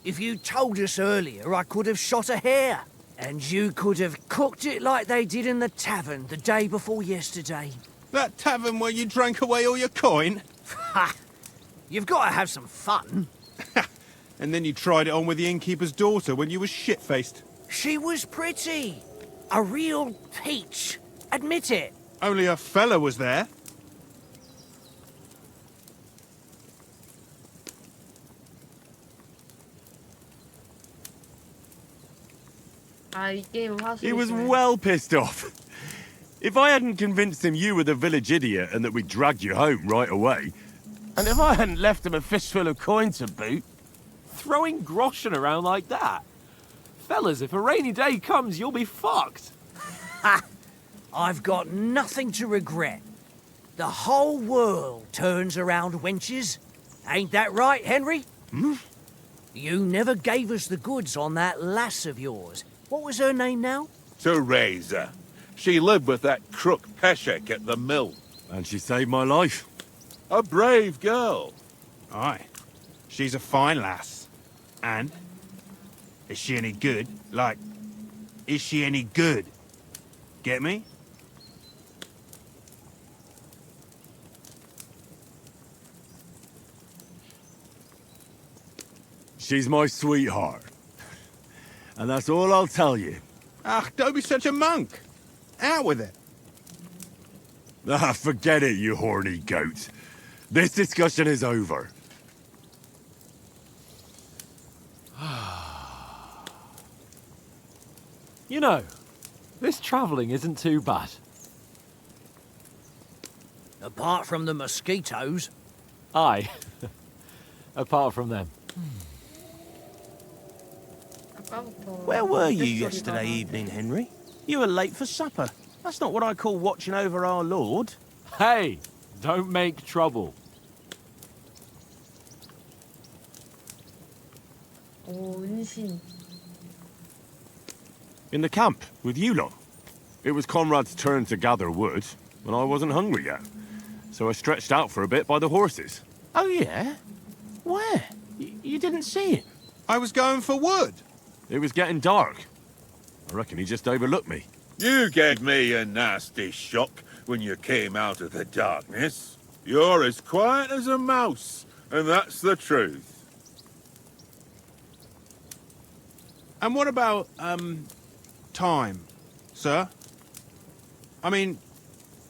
If you told us earlier, I could have shot a hare. And you could have cooked it like they did in the tavern the day before yesterday. That tavern where you drank away all your coin? Ha! You've got to have some fun. And then you tried it on with the innkeeper's daughter when you were shit-faced. She was pretty. A real peach. Admit it. Only a fella was there. 이 게임은 화술이지. He was well pissed off. If I hadn't convinced him you were the village idiot and that we dragged you home right away, And if I hadn't left him a fistful of coin to boot, Throwing groschen around like that. Fellas, if a rainy day comes, you'll be fucked. Ha! I've got nothing to regret. The whole world turns around wenches. Ain't that right, Henry? Hmm? You never gave us the goods on that lass of yours. What was her name now? Teresa. She lived with that crook Peshek at the mill. And she saved my life. A brave girl. Aye. She's a fine lass. And? Is she any good? Like, is she any good? Get me? She's my sweetheart. And that's all I'll tell you. Ah, don't be such a monk. Out with it. Ah, forget it, you horny goat. This discussion is over. You know, this travelling isn't too bad. Apart from the mosquitoes. Aye. Apart from them. 아까부터 Where were you 뱃소리가 yesterday 나는데. evening, Henry? You were late for supper. That's not what I call watching over our Lord. Hey, don't make trouble. 오, 은신. In the camp, with you lot. It was Conrad's turn to gather wood, and I wasn't hungry yet. So I stretched out for a bit by the horses. Oh, yeah? Where? You didn't see him? I was going for wood. It was getting dark. I reckon he just overlooked me. You gave me a nasty shock when you came out of the darkness. You're as quiet as a mouse, and that's the truth. And what about, time, sir? I mean,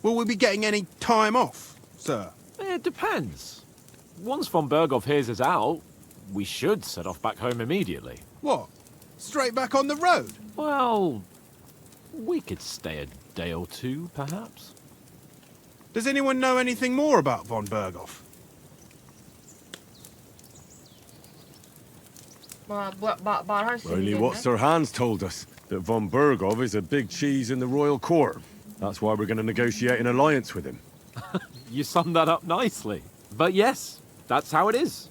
will we be getting any time off, sir? It depends. Once von Berghoff hears us out, we should set off back home immediately. What? Straight back on the road? Well, we could stay a day or two, perhaps. Does anyone know anything more about von Berghoff? 말할 수 Only 있겠네? what Sir Hans told us, that von Berghoff is a big cheese in the royal court. That's why we're going to negotiate an alliance with him. You summed that up nicely. But yes, that's how it is.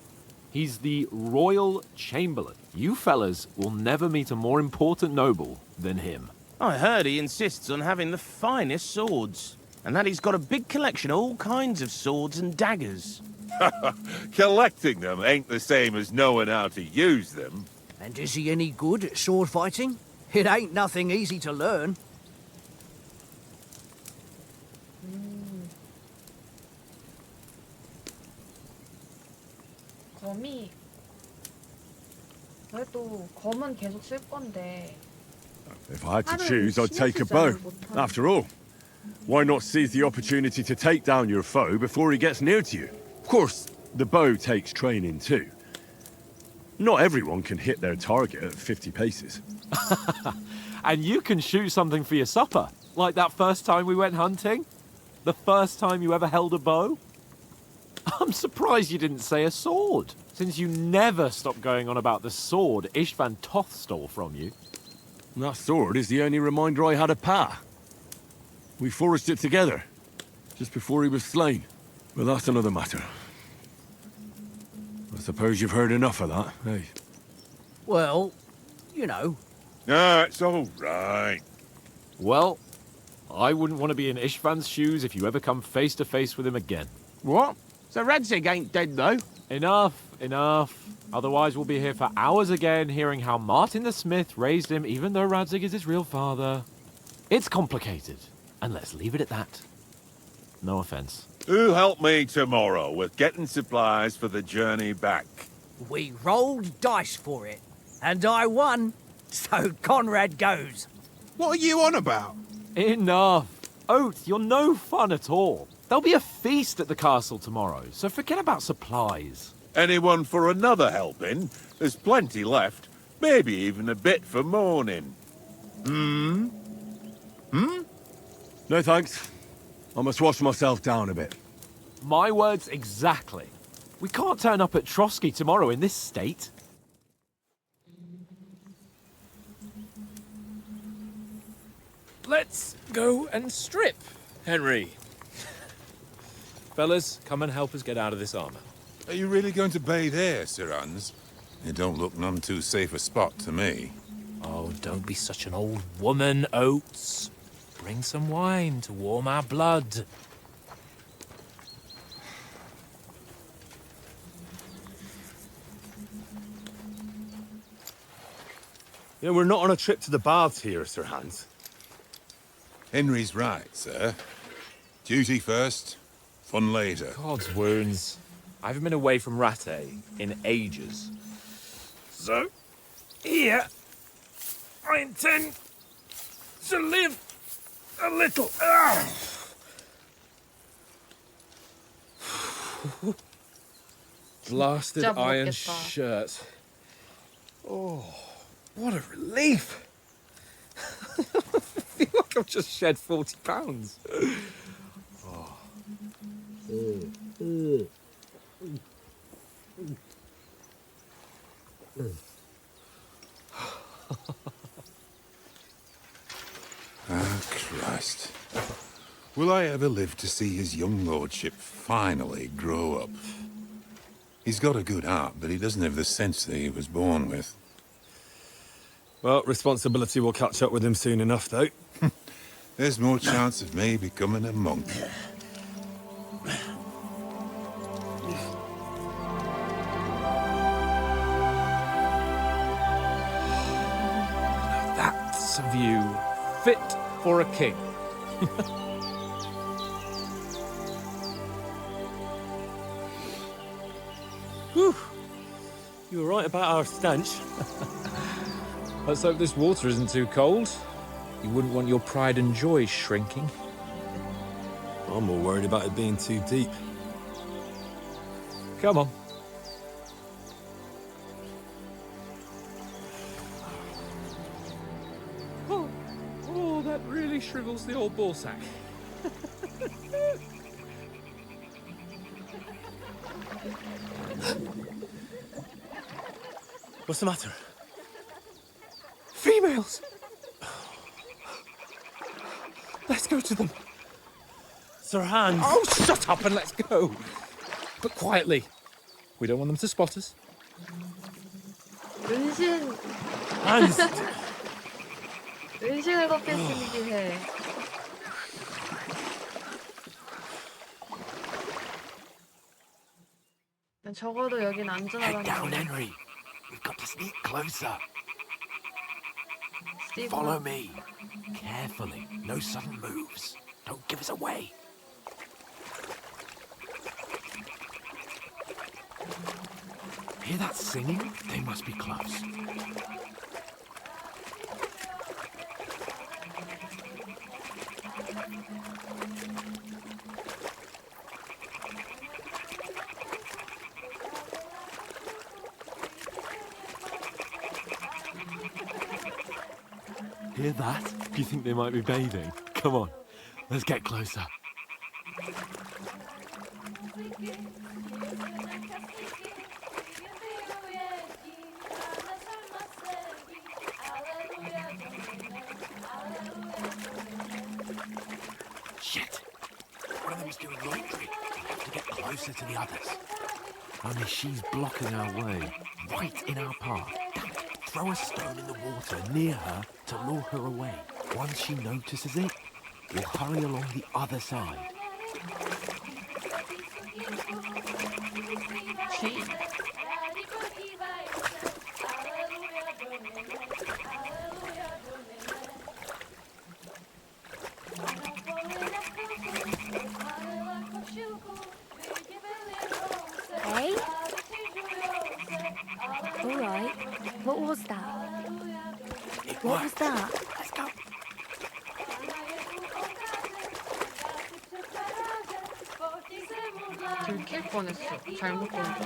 He's the Royal Chamberlain. You fellas will never meet a more important noble than him. I heard he insists on having the finest swords, and that he's got a big collection of all kinds of swords and daggers. Collecting them ain't the same as knowing how to use them. And is he any good at sword fighting? It ain't nothing easy to learn. 검이 그래도 검은 계속 쓸 건데 If I had to 하루에 choose, I'd take a bow. After all, why not seize the opportunity to take down your foe before he gets near to you? Of course, the bow takes training too. Not everyone can hit their target at 50 paces. And you can shoot something for your supper, like that first time we went hunting. The first time you ever held a bow. I'm surprised you didn't say a sword, since you never stop going on about the sword Istvan Toth stole from you. That sword is the only reminder I had of Pa. We forged it together, just before he was slain. But that's another matter. I suppose you've heard enough of that, eh? Well, you know. No, it's all right. Well, I wouldn't want to be in Istvan's shoes if you ever come face to face with him again. What? So Radzig ain't dead, though? Enough, enough. Otherwise we'll be here for hours again hearing how Martin the Smith raised him even though Radzig is his real father. It's complicated, and let's leave it at that. No offense. Who'll help me tomorrow with getting supplies for the journey back? We rolled dice for it, and I won, so Conrad goes. What are you on about? Enough. Oath, you're no fun at all. There'll be a feast at the castle tomorrow, so forget about supplies. Anyone for another helping? There's plenty left. Maybe even a bit for morning. No thanks. I must wash myself down a bit. My words exactly. We can't turn up at Trotsky tomorrow in this state. Let's go and strip, Henry. Fellas, come and help us get out of this armor. Are you really going to bathe here, Sir Hans? It don't look none too safe a spot to me. Oh, don't be such an old woman, Oates. Bring some wine to warm our blood. You know, we're not on a trip to the baths here, Sir Hans. Henry's right, sir. Duty first, fun later. God's wounds. I haven't been away from Rattay in ages. So, here, I intend to live a little. Blasted 진짜 iron 무겁겠다. shirt. Oh, what a relief! I feel like I've just shed 40 pounds. Oh. Ah, Christ. Will I ever live to see his young lordship finally grow up? He's got a good heart, but he doesn't have the sense that he was born with. Well, responsibility will catch up with him soon enough, though. There's more chance of me becoming a monk. That's a view fit for a king. Whew. You were right about our stench. Let's hope this water isn't too cold. You wouldn't want your pride and joy shrinking. I'm more worried about it being too deep. Come on. Oh, that really shrivels the old ball sack. What's the matter? Females! Let's go to them. Sir Hans! Oh, shut up and let's go. But quietly. We don't want them to spot us. 은신, Hans! 은신을 걷겠습니다 해. 적어도 여긴 Head 안전하다는 down, 거. Henry. We've got to sneak closer. 스티브. Follow me. Carefully. No sudden moves. Don't give us away. Hear that singing? They must be close. Hear that? Do you think they might be bathing? Come on, let's get closer. Shit! One of them's doing laundry. We'll have to get closer to the others. Only she's blocking our way. Right in our path. Throw a stone in the water near her to lure her away. Once she notices it, we'll hurry along the other side. She. Hey? All right. What was that? What was that? Let's go. 들킬 뻔했어. 잘못 건져.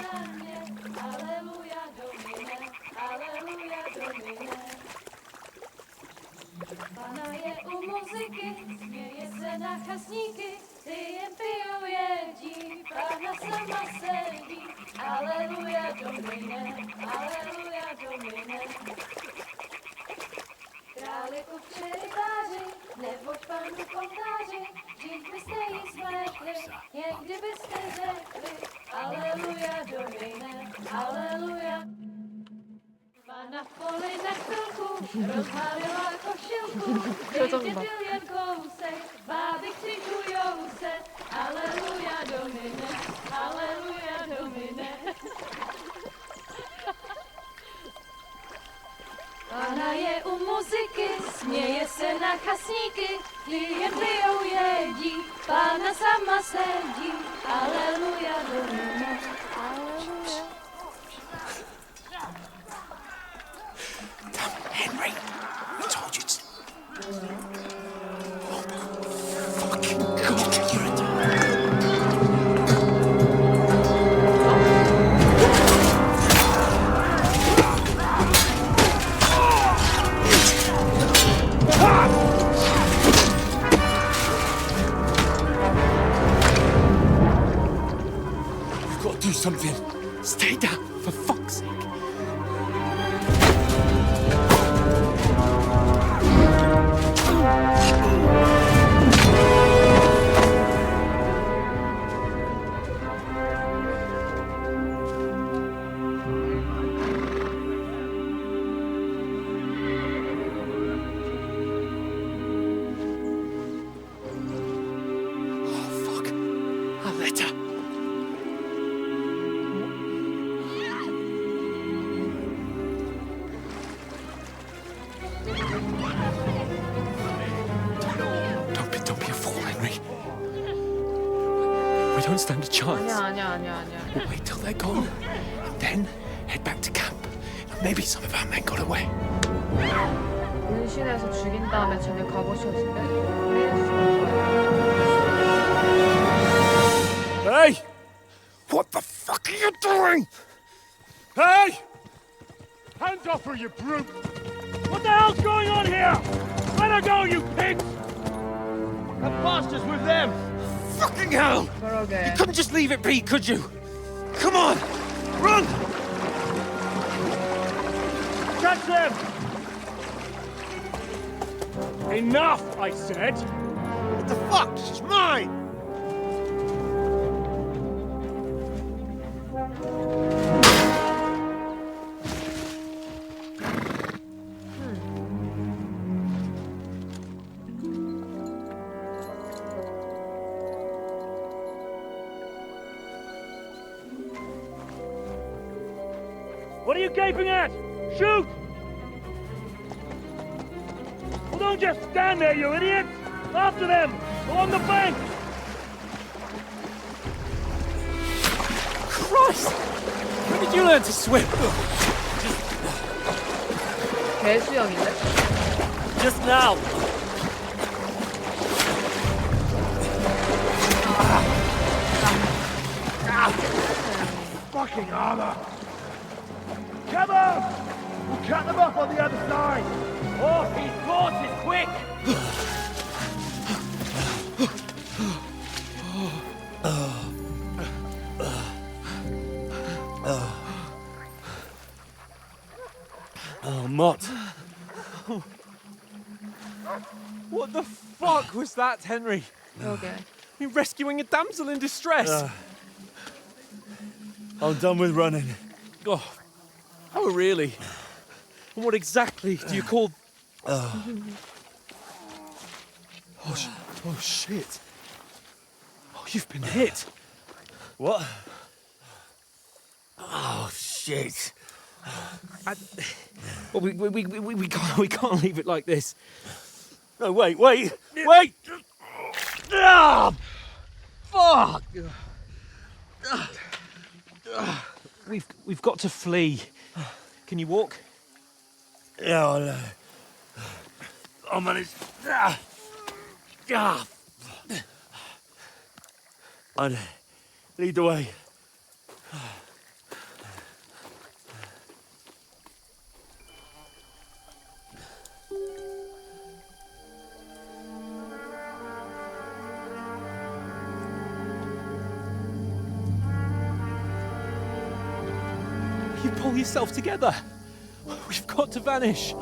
Pana je u muzyky, směje se na chasníky, ty jen pijou jedí, Pana sama sedí. Aleluja, Domine, aleluja, Domine. Králiku přiritáři, neboť Panu kontáři, vždyť byste jí smekli, jen kdybyste řekli, aleluja, Domine, aleluja. Pana v poli na chvilku rozhálila košilku, teď byl jen kousek, báby křižujou se, aleluja, Domine, aleluja, Domine. Pana je u muziky, směje se na chasníky, ty jen pijou jedí, Pána sama sedí, aleluja, Domine, aleluja. Henry, I told you to... gotta do something. Stay down, for fuck's sake. Don't stand a chance. 아니야. We'll wait till they're gone, and then head back to camp. Maybe some of our men got away. 은신해서 죽인 다음에 쟤네 갑옷이었을 때? Hey! What the fuck are you doing? Hey! Hands off her, you brute! What the hell's going on here? Let her go, you pigs! The bastards with them! Fucking hell! 그러게. You couldn't just leave it be, could you? Come on! Run! Catch them! Enough, I said! What the fuck? She's mine! What are you gaping at? Shoot! Well, don't just stand there, you idiots! After them! Along the bank! Christ! When did you learn to swim? 개수영인데? Just now! Fucking armor! Come on! We'll cut them off on the other side! Oh, these horses, quick! Oh, Mott. What the fuck was that, Henry? 그러게. You're rescuing a damsel in distress. I'm done with running. Oh, really? And what exactly do you call... Oh, shit. Oh, you've been hit. What? Oh, shit. Well, we can't leave it like this. No, wait! Ah! Fuck! We've got to flee. Can you walk? Yeah, I'll manage. I'd lead the way. You pull yourself together. We've got to vanish.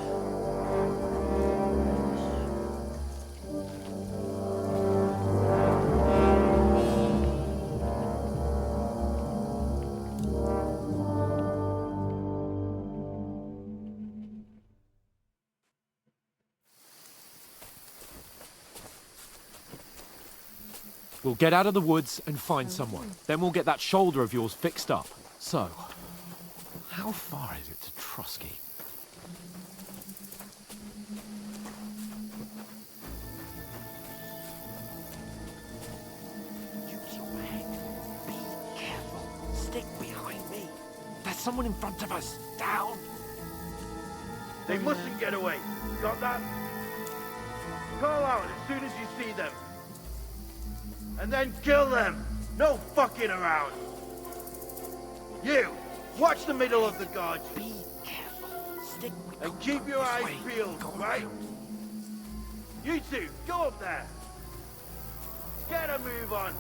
We'll get out of the woods and find someone. Then we'll get that shoulder of yours fixed up. So, how far is it to Trotsky? Use your head. Be careful. Stick behind me. There's someone in front of us. Down. They mustn't get away. Got that? Call out as soon as you see them. And then kill them. No fucking around. You, watch the middle of the gorge. Be careful. Stick with And keep your eyes peeled, right? You two, go up there. Get a move on.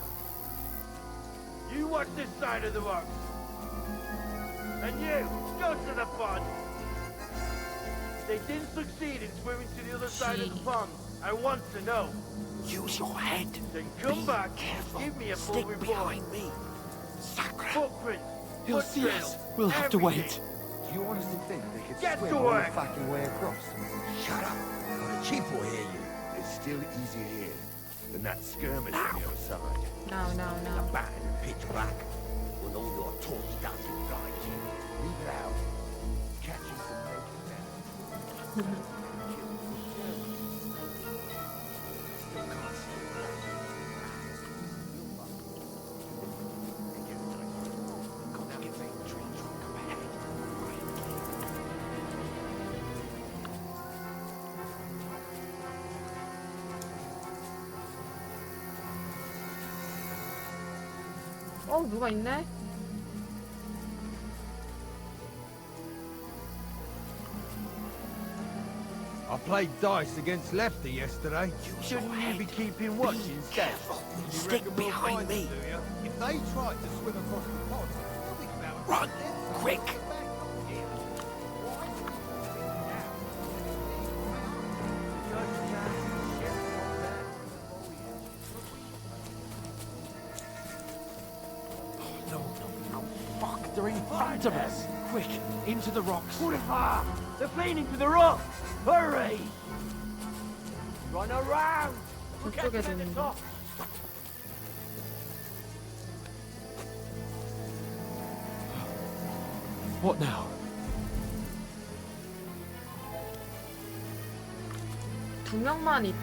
You watch this side of the rocks. And you, go to the pond. If they didn't succeed in swimming to the other side of the pond, I want to know. Use your head. Then come back and give me a full report. Behind me. Footprints. He'll foot see trails, us. We'll have to everything. wait. Do you honestly think they could Get swim to all work. the fucking way across? Shut up. The chief will hear you. It's still easier here than that skirmish on the other side. No. Bang, pitch black, with all your talky dusty guys. Leave it out. Catch you some naked men. 누가 있네? I played dice against Lefty yesterday. Shouldn't you be keeping watch instead? Stick behind me. If they tried to swim across the pond, they'll be about Run, quick. Fuck, they're in front of us. Quick, into the rocks. They're fleeing to the rocks. Hurry! Run around. We'll catch them at the top. What now? 두 명만 있.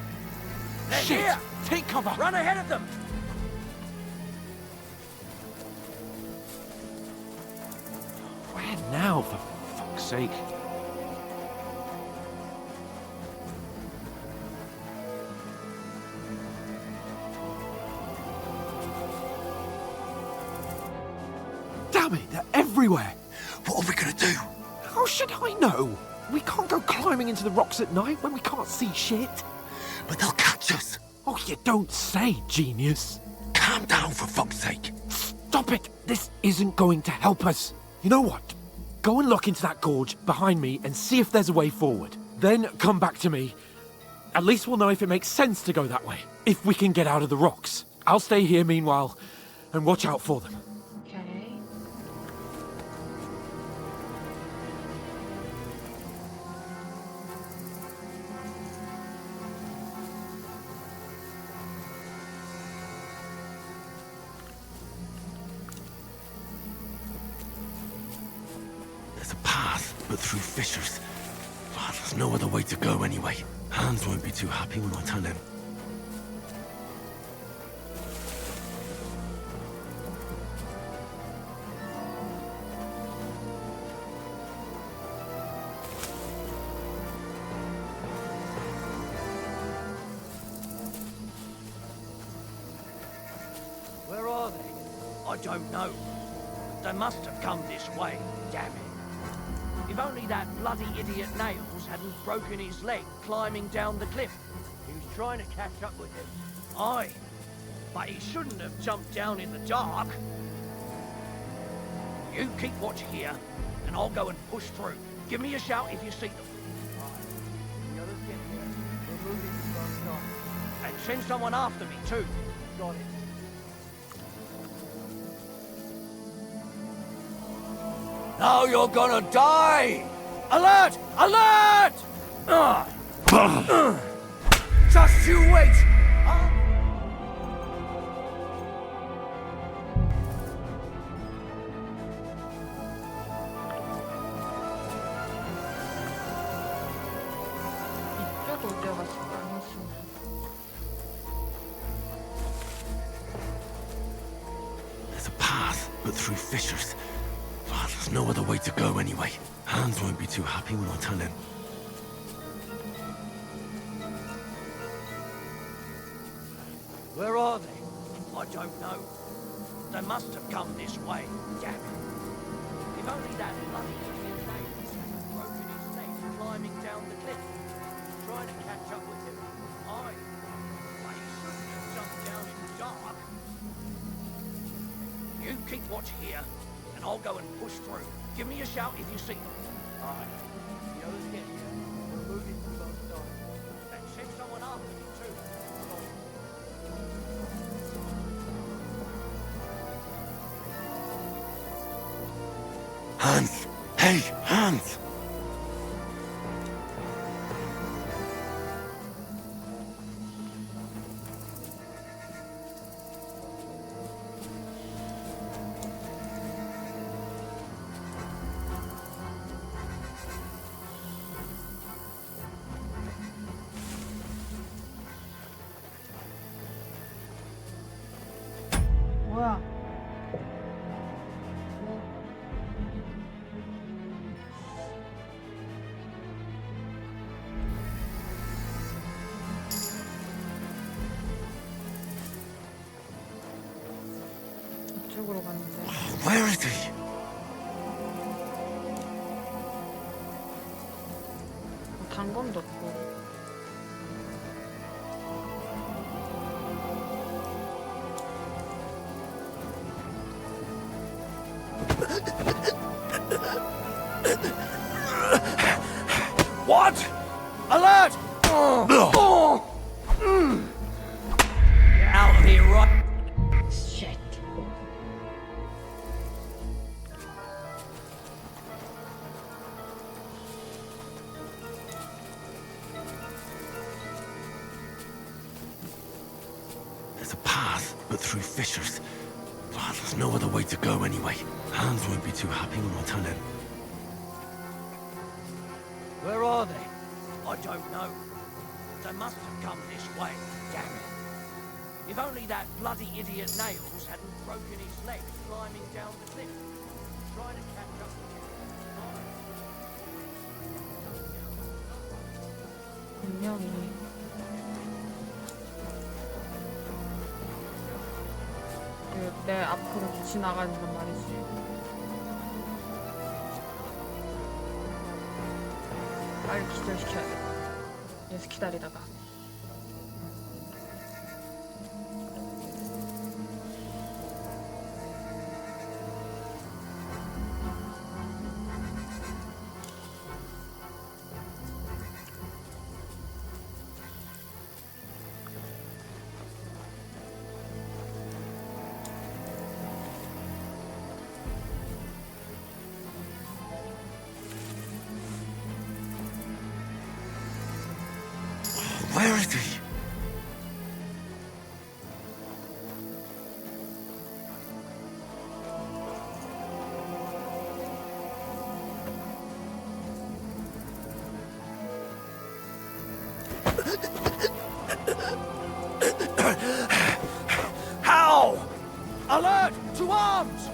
They're Shit! here. Take cover! Run ahead of them. Where now, for fuck's sake? Damn it, they're everywhere! What are we gonna do? How should I know? We can't go climbing into the rocks at night when we can't see shit. But they'll catch us. Oh, you don't say, genius. Calm down, for fuck's sake. Stop it! This isn't going to help us. You know what? Go and look into that gorge behind me and see if there's a way forward. Then come back to me. At least we'll know if it makes sense to go that way. If we can get out of the rocks. I'll stay here meanwhile and watch out for them. Okay. There's a path, but through fissures. Oh, there's no other way to go anyway. Hans won't be too happy when I tell him. Where are they? I don't know. They must have come this way, damn it. If only that bloody idiot Nails hadn't broken his leg climbing down the cliff. He was trying to catch up with him. Aye, but he shouldn't have jumped down in the dark. You keep watch here, and I'll go and push through. Give me a shout if you see them. The others get here. We're moving from north. And send someone after me, too. Got it. Now you're gonna die! Alert! Alert! Just you wait! 이쪽으로 뛰어갔을 거 아니었으면. There's a path, but through fissures. Oh, there's no other way to go anyway. Hans won't be too happy when I tell him. Where are they? I don't know. They must have come this way, damn it. If only that bloody idiot Nails hadn't broken his leg climbing down the cliff. He was trying to catch up with him. Aye, but he shouldn't have jumped down in the dark. You keep watch here, and I'll go and push through. Give me a shout if you see them. Aye. The others get here. We're moving from both sides. And send someone after me too. Hans! Hey, Hans! 뭐야? 이쪽으로 갔는데. Where is he? 단검도 없고. What? Alert! Get out of here, right? Shit. There's a path, but through fissures. Oh, there's no other way to go anyway. Hans won't be too happy when I turn in. Where are they? I don't know. They must have come this way. Damn it. If only that bloody idiot Nails hadn't broken his leg climbing down the cliff. Trying to catch up with him. 분명히. 내 앞으로 지나가는단 말이지. 빨리 기절시켜야 돼. 여기서 기다리다가. Where is he? How? Alert! To arms!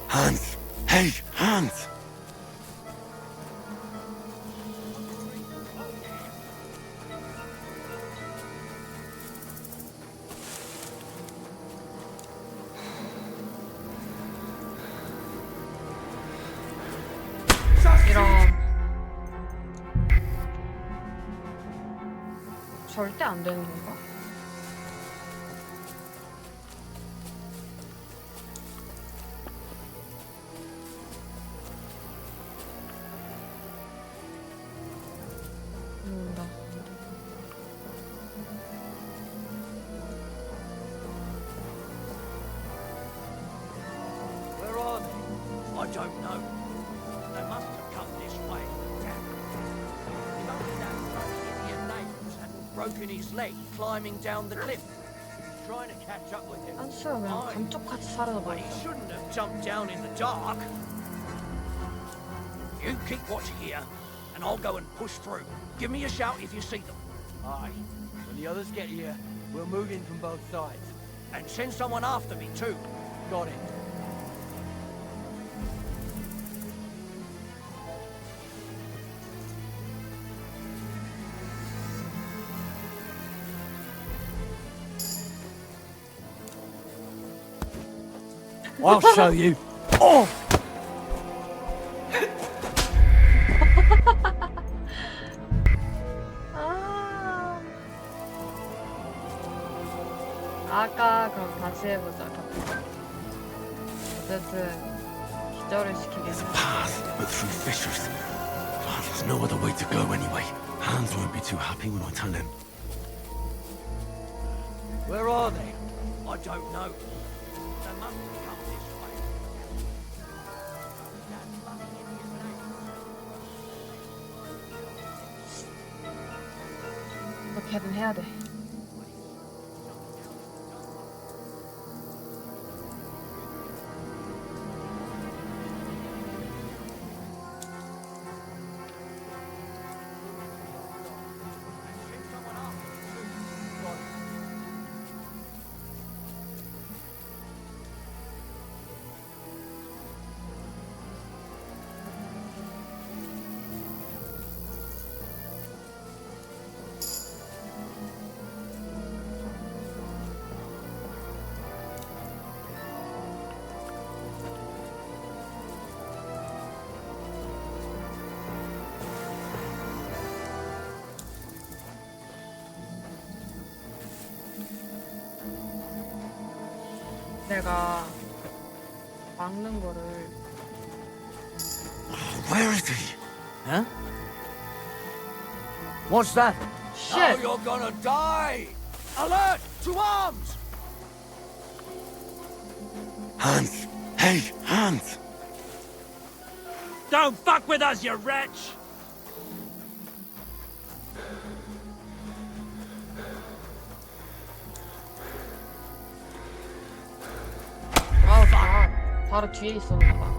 Hans! Hey, Hans! 이런. 절대 안 되는 건가? 온다. Where are they? I don't know. They must have come this way. Damn. If only that bloody idiot Nails hadn't broken his leg climbing down the cliff. He's trying to catch up with him. 빤스가 그냥 Aye. 감쪽같이 But 사라져버렸어. he shouldn't have jumped down in the dark. You keep watch here, and I'll go and push through. Give me a shout if you see them. Aye. When the others get here, we'll move in from both sides. And send someone after me too. Got it. I'll show you. Oh! 아. 아까 그럼 다시 해보자. 어쨌든 기절을 시키긴 There's a path, but through fissures. Oh, there's no other way to go anyway. Hans won't be too happy when I tell him. Where are they? I don't know. They must have come this way. 어떻게든 해야 돼. 내가 막는 거를. Where is he? Huh? What's that? Shit! Now you're gonna die! Alert! To arms! Hans! Hey, Hans! Don't fuck with us, you wretch! 바로 뒤에 있었나 봐.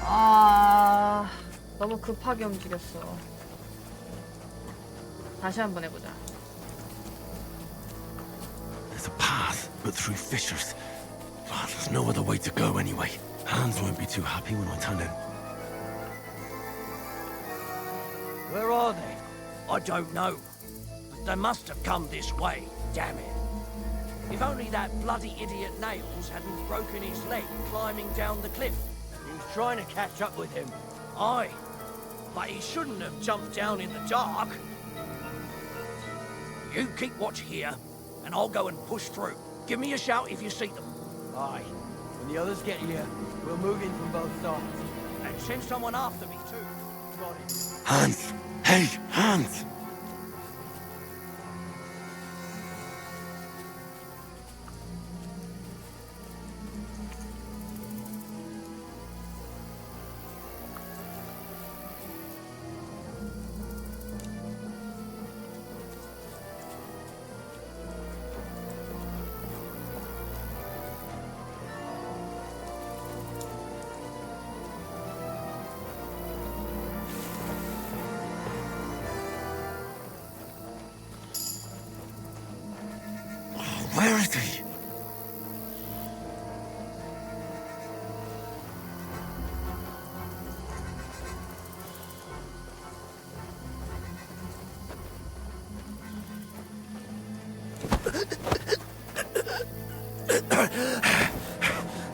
아, 너무 급하게 움직였어. 다시 한번 해보자. There's a path, but through fissures. Oh, there's no other way to go anyway. Hans won't be too happy when I tell him. Where are they? I don't know. But they must have come this way. Damn it. If only that bloody idiot Nails hadn't broken his leg climbing down the cliff. He was trying to catch up with him. Aye. But he shouldn't have jumped down in the dark. You keep watch here, and I'll go and push through. Give me a shout if you see them. Aye. When the others get here, we'll move in from both sides. And send someone after me too. Got it. Hans! Hey, Hans! Where is he?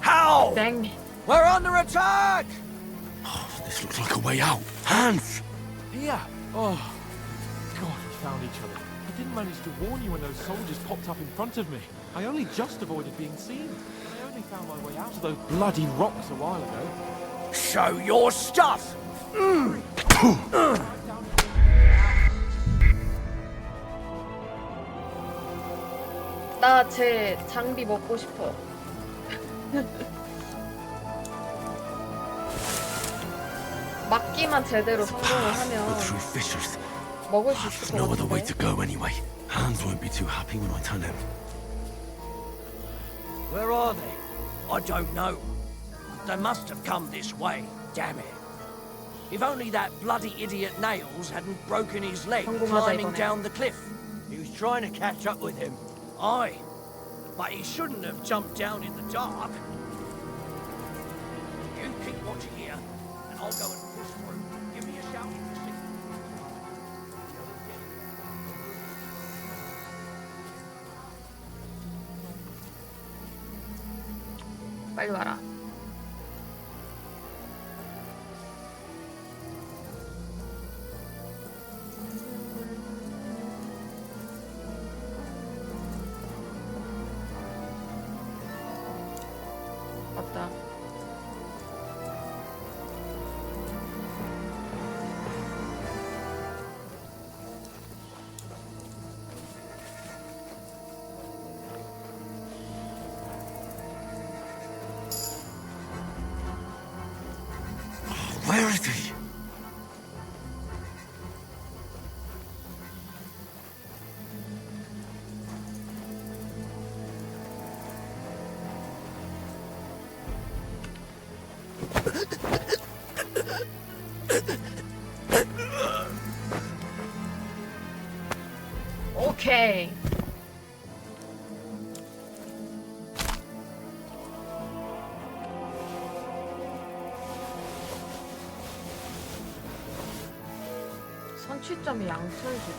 How? Dang me. We're under attack! Oh, this looks like a way out. Hans! Here! Oh, God, we found each other. I didn't manage to warn you when those soldiers popped up in front of me. I only just avoided being seen. I only found my way out of those bloody rocks a while ago. Show your stuff! 나 제 장비 먹고 싶어. 막기만 제대로 성공을 하면 먹을 수 있을 No 것 other way to 같은데. go anyway. Hans won't be too happy when I tell him. Where are they? I don't know. They must have come this way. Damn it. If only that bloody idiot Nails hadn't broken his leg climbing down the cliff. He was trying to catch up with him. Aye. But he shouldn't have jumped down in the dark. You keep watch here, and I'll go and push through. Give me a shout if you see. 빨리 와라. Where is he? 오케이. 선취점이 양털 지표.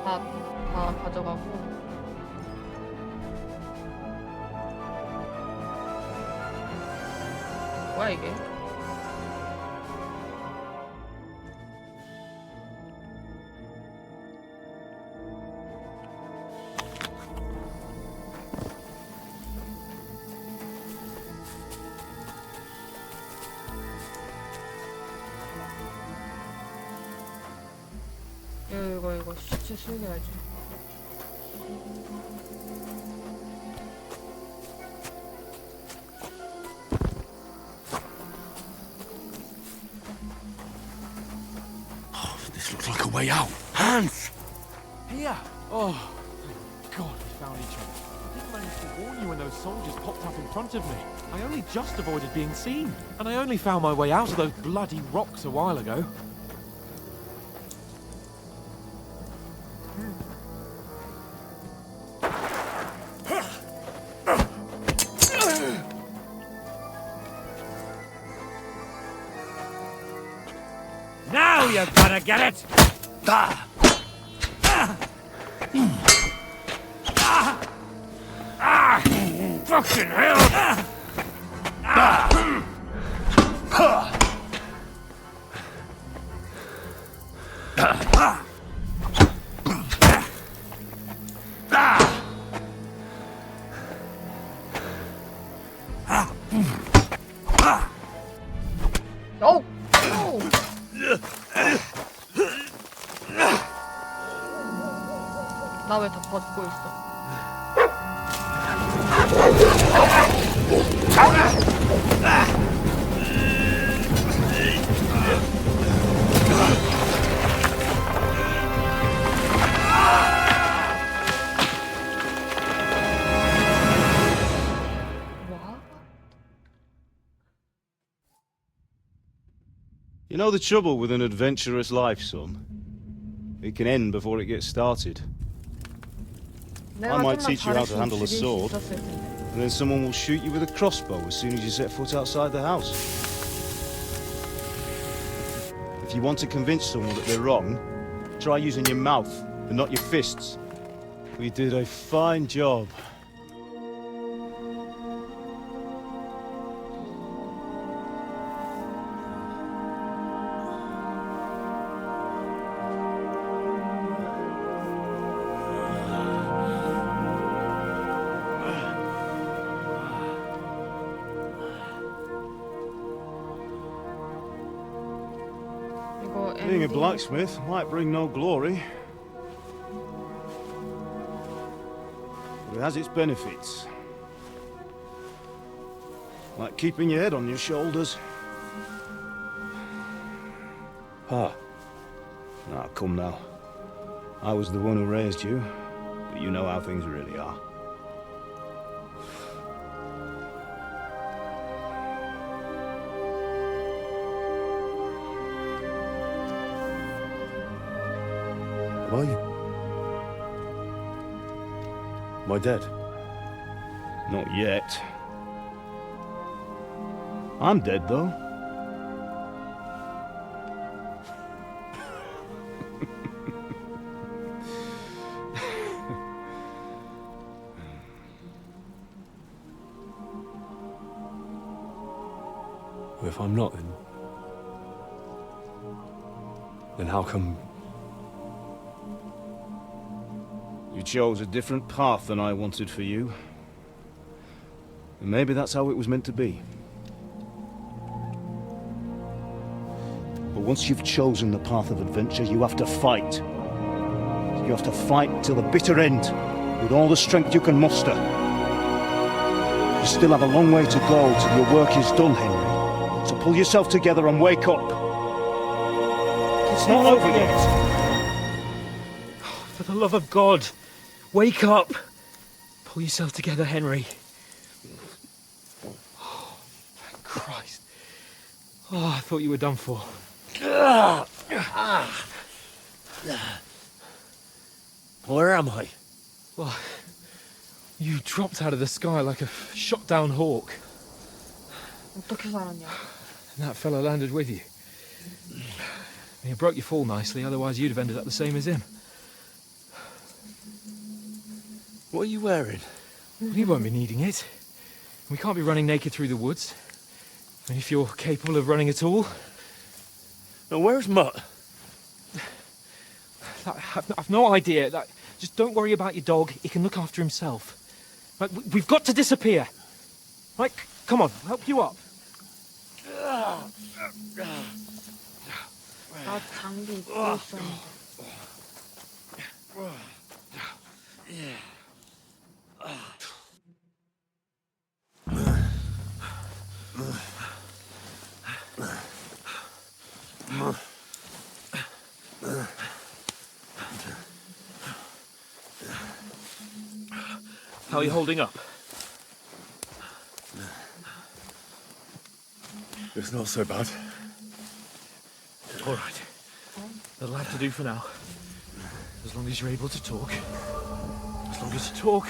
다 가져가고. 뭐야 이게? 이거 시체 숨겨야지. This looks like a way out. Hans! Here! Oh, thank God we found each other. I didn't manage to warn you when those soldiers popped up in front of me. I only just avoided being seen. And I only found my way out of those bloody rocks a while ago. Now you're gonna get it! Fucking hell! 오! 나 왜 다 벗고 있어? You know the trouble with an adventurous life, son? It can end before it gets started. I might teach you how to handle a sword, and then someone will shoot you with a crossbow as soon as you set foot outside the house. If you want to convince someone that they're wrong, try using your mouth and not your fists. We did a fine job. Being a blacksmith might bring no glory, but it has its benefits. Like keeping your head on your shoulders. Pa. Ah, come now. I was the one who raised you, but you know how things really are. Am I dead? Not yet. I'm dead, though. Well, if I'm not, then how come... You chose a different path than I wanted for you. And maybe that's how it was meant to be. But once you've chosen the path of adventure, you have to fight. You have to fight till the bitter end, with all the strength you can muster. You still have a long way to go till your work is done, Henry. So pull yourself together and wake up. It's not over yet. For the love of God, wake up! Pull yourself together, Henry. Oh, thank Christ. Oh, I thought you were done for. Where am I? Well, you dropped out of the sky like a shot-down hawk. 어떻게 살았냐? And that fella landed with you. You broke your fall nicely, otherwise you'd have ended up the same as him. What are you wearing? Well, you won't be needing it. We can't be running naked through the woods. And if you're capable of running at all... Now, where's Mutt? I've no idea. Just don't worry about your dog. He can look after himself. Right, we've got to disappear. Right, come on, I'll help you up. 나 장비 입고 있었는데. How are you holding up? It's not so bad. All right. That'll have to do for now. As long as you're able to talk. As long as you talk,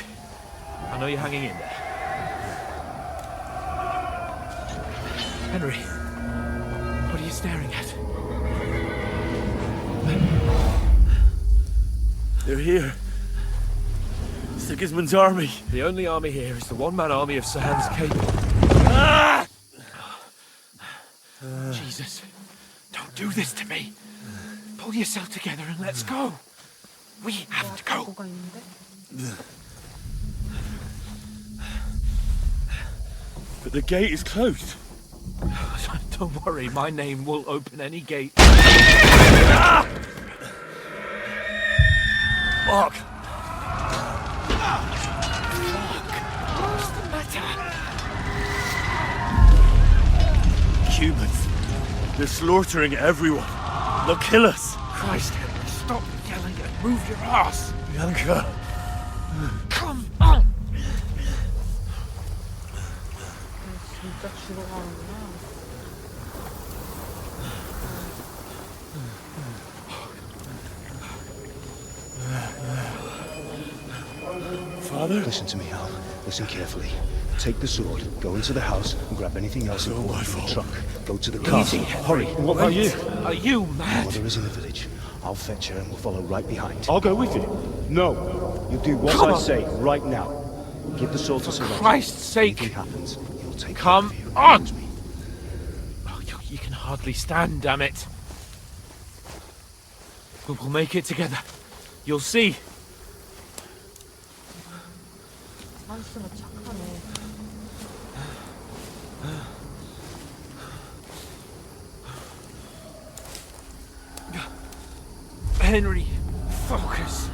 I know you're hanging in there. Henry, what are you staring at? They're here. Sigismund's army. The only army here is the one-man army of Sahans Cable. Jesus, don't do this to me. Pull yourself together and let's go. We have to go. 뭐가 있는데? But the gate is closed. Don't worry, my name will open any gate. Fuck. What's the matter? Humans. They're slaughtering everyone. They'll kill us. Christ, Henry, stop yelling and move your ass. Bianca. Come on. 진짜 죽어가는구나. Father? Listen to me, Al. Listen carefully. Take the sword, go into the house, and grab anything else important from the truck. Go to the castle. Hurry. What about you? Are you My mad? mother is in the village. I'll fetch her and we'll follow right behind. I'll go with you. No. You do what Come I on. say right now. Give the sword to For Sir Christ's sake. Anything happens, he'll take Come care of you. on. Oh, you can hardly stand, damn it. But we'll make it together. You'll see. 한스가 착하네. Henry, focus.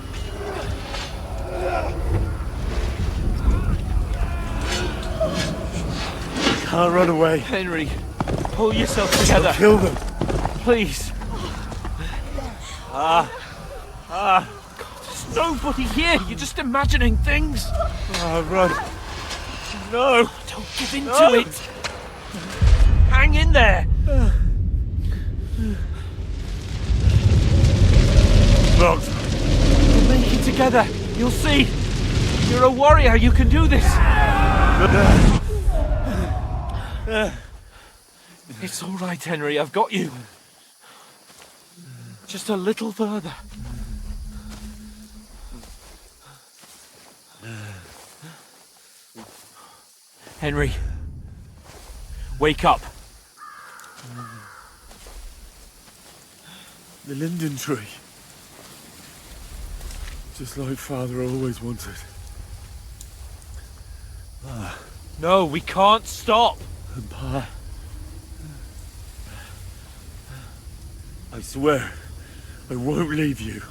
Can't run away. Henry, pull yourself together. I'll kill them. Please. There's nobody here. You're just imagining things. Run. No. Don't give in to it. Hang in there. Locked. We'll make it together. You'll see. You're a warrior. You can do this. It's all right, Henry. I've got you. Just a little further. Henry, wake up. The linden tree. Just like Father always wanted. No, we can't stop. And Pa. I swear, I won't leave you.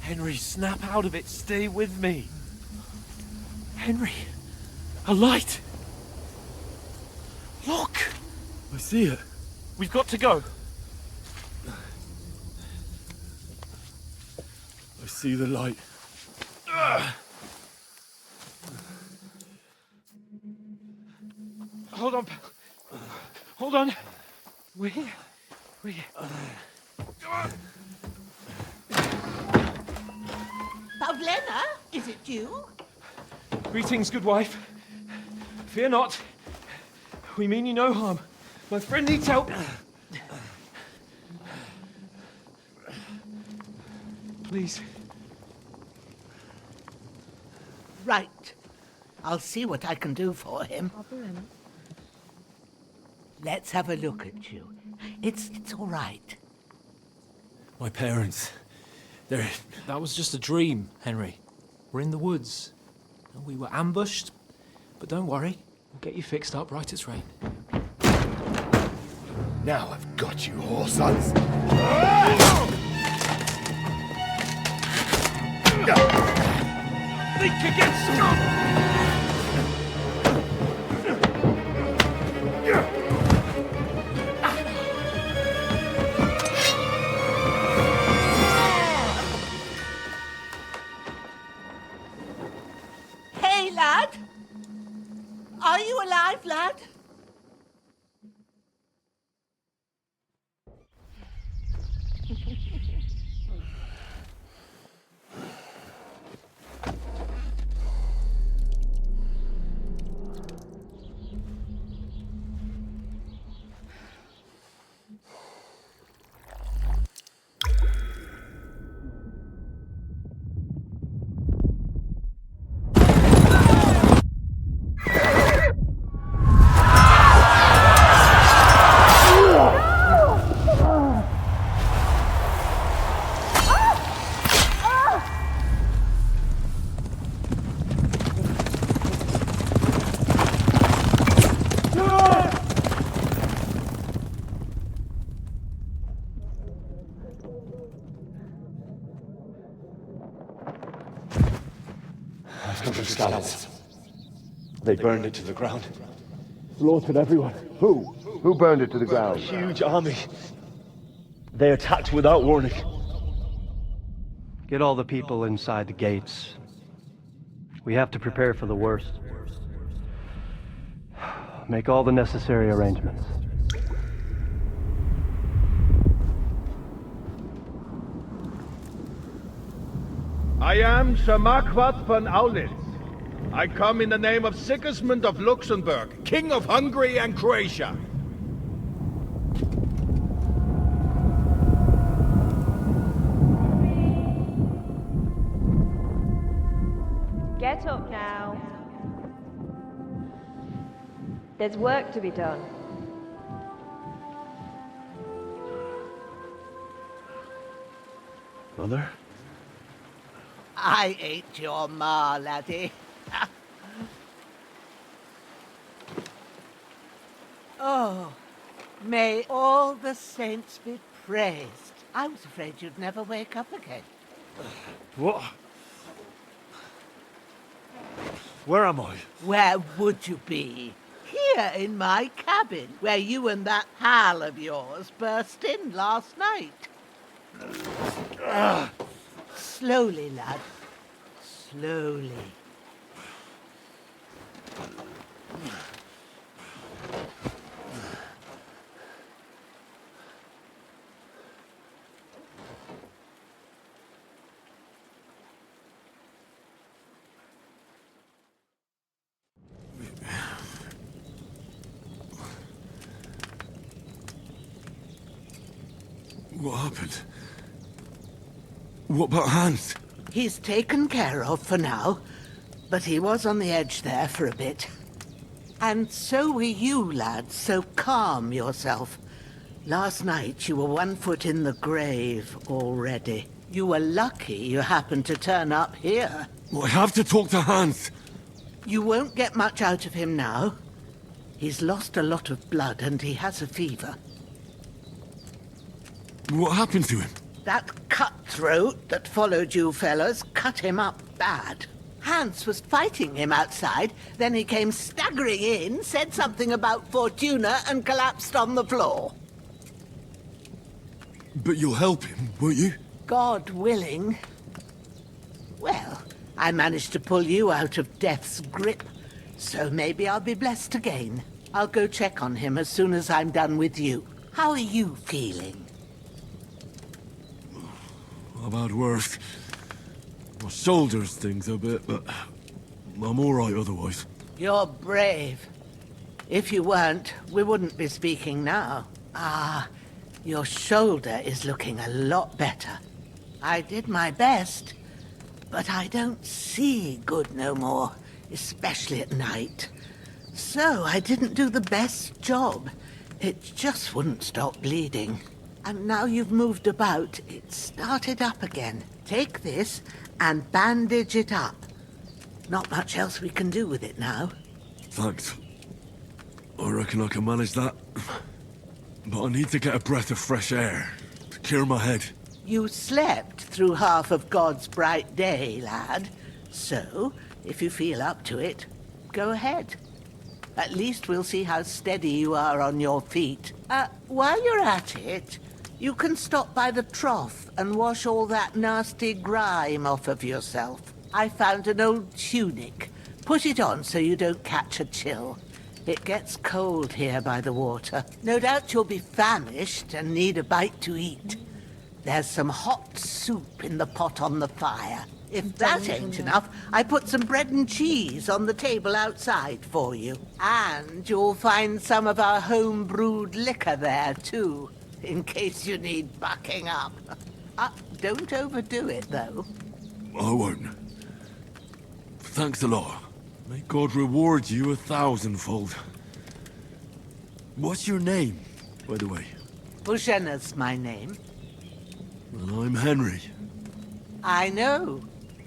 Henry, snap out of it. Stay with me. Henry, a light. Look! I see it. We've got to go. I see the light. Hold on. Hold on. We. Pavlena, is it you? Greetings, good wife. Fear not. We mean you no harm. My friend needs help. Please. Right. I'll see what I can do for him. Let's have a look at you. It's all right. My parents. They're... That was just a dream, Henry. We're in the woods. We were ambushed, but don't worry. We'll get you fixed up right as rain. Now I've got you, whoresons. Think against God! Hey, lad! Are you alive, lad? Scallops. They burned it to the ground. Slaughtered everyone. Who? Who burned it to the ground? A huge army. They attacked without warning. Get all the people inside the gates. We have to prepare for the worst. Make all the necessary arrangements. I am Sir Marquardt von Aulitz. I come in the name of Sigismund of Luxembourg, King of Hungary and Croatia. Get up now. There's work to be done. Mother? I ain't your ma, laddie. Oh, may all the saints be praised. I was afraid you'd never wake up again. What? Where am I? Where would you be? Here in my cabin, where you and that pal of yours burst in last night. Slowly, lad. Slowly. What happened? What about Hans? He's taken care of for now, but he was on the edge there for a bit. And so were you, lad, so calm yourself. Last night you were 1 foot in the grave already. You were lucky you happened to turn up here. Well, I have to talk to Hans. You won't get much out of him now. He's lost a lot of blood and he has a fever. What happened to him? That cutthroat that followed you fellas cut him up bad. Hans was fighting him outside, then he came staggering in, said something about Fortuna, and collapsed on the floor. But you'll help him, won't you? God willing. Well, I managed to pull you out of death's grip, so maybe I'll be blessed again. I'll go check on him as soon as I'm done with you. How are you feeling? I've had worse. My shoulders stings a bit, but I'm all right otherwise. You're brave. If you weren't, we wouldn't be speaking now. Ah, your shoulder is looking a lot better. I did my best, but I don't see good no more, especially at night. So I didn't do the best job. It just wouldn't stop bleeding. And now you've moved about, it started up again. Take this and bandage it up. Not much else we can do with it now. Thanks. I reckon I can manage that. But I need to get a breath of fresh air to clear my head. You slept through half of God's bright day, lad. So, if you feel up to it, go ahead. At least we'll see how steady you are on your feet. While you're at it, you can stop by the trough and wash all that nasty grime off of yourself. I found an old tunic. Put it on so you don't catch a chill. It gets cold here by the water. No doubt you'll be famished and need a bite to eat. There's some hot soup in the pot on the fire. If that ain't enough, I put some bread and cheese on the table outside for you. And you'll find some of our home-brewed liquor there, too, in case you need bucking up. Don't overdo it, though. I won't. Thanks a lot. May God reward you 1,000-fold. What's your name, by the way? Bushena's my name. And I'm Henry. I know.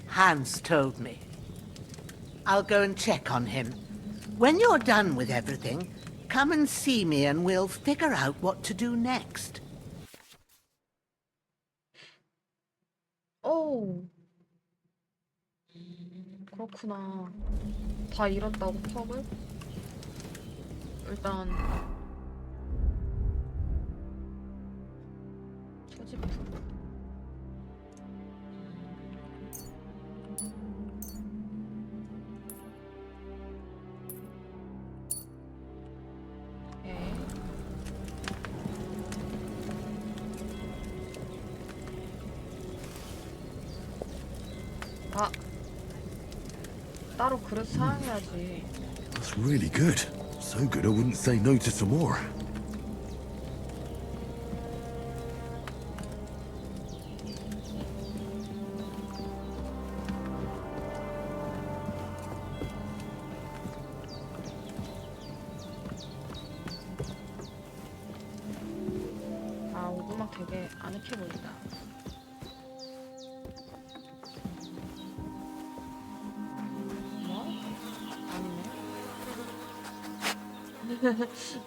Hans told me. I'll go and check on him. When you're done with everything, come and see me and we'll figure out what to do next. 오. 그렇구나. 다 잃었다고 퍽을? 일단 소지품. 아, 따로 그릇 사용해야지. That's really good. So good I wouldn't say no to some more. 아, 오두막 되게 아늑해 보인다.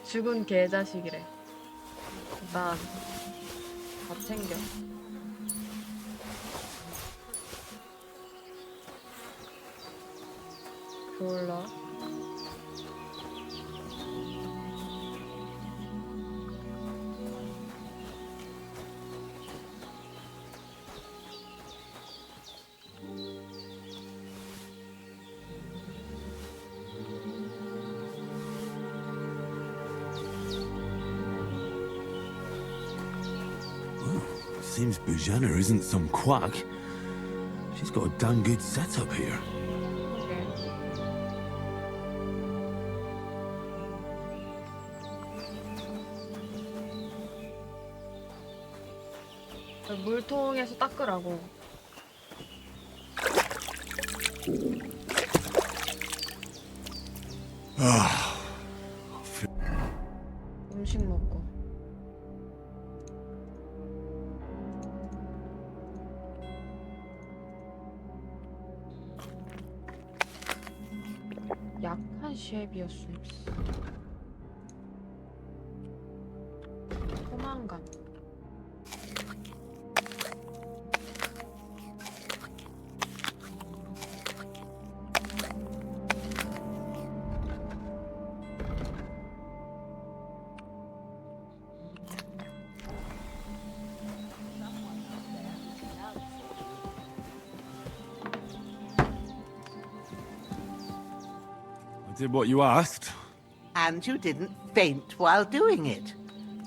죽은 개자식이래. 일단 다 챙겨. 졸라. Seems Bujana isn't some quack. She's got a damn good setup here. 물통에서 닦으라고. 음식 먹고. 약한 쉐비였어. 포만감. did what you asked. And you didn't faint while doing it.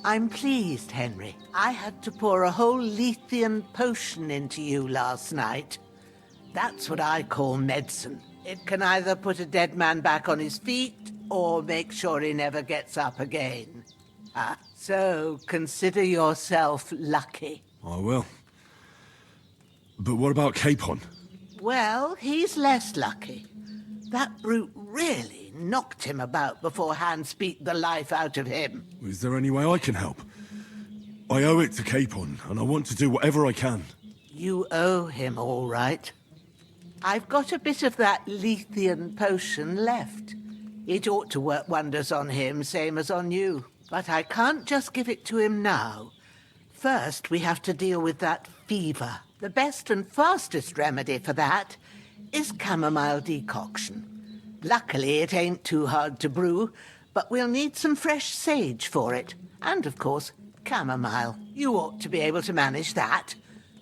I'm pleased, Henry. I had to pour a whole Lethean potion into you last night. That's what I call medicine. It can either put a dead man back on his feet or make sure he never gets up again. So consider yourself lucky. I will. But what about Capon? Well, he's less lucky. That brute really knocked him about before Hans beat the life out of him. Is there any way I can help? I owe it to Capon, and I want to do whatever I can. You owe him, all right. I've got a bit of that Lethean potion left. It ought to work wonders on him, same as on you. But I can't just give it to him now. First, we have to deal with that fever. The best and fastest remedy for that is chamomile decoction. Luckily, it ain't too hard to brew, but we'll need some fresh sage for it. And, of course, chamomile. You ought to be able to manage that.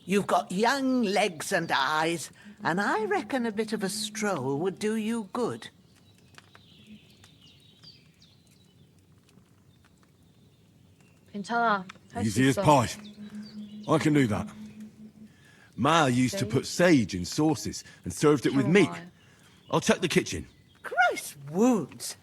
You've got young legs and eyes, and I reckon a bit of a stroll would do you good. 괜찮아. 할 수 Easy as 있어. pie. I can do that. Ma used to put sage in sauces and served it with meat. I'll check the kitchen. Christ wounds!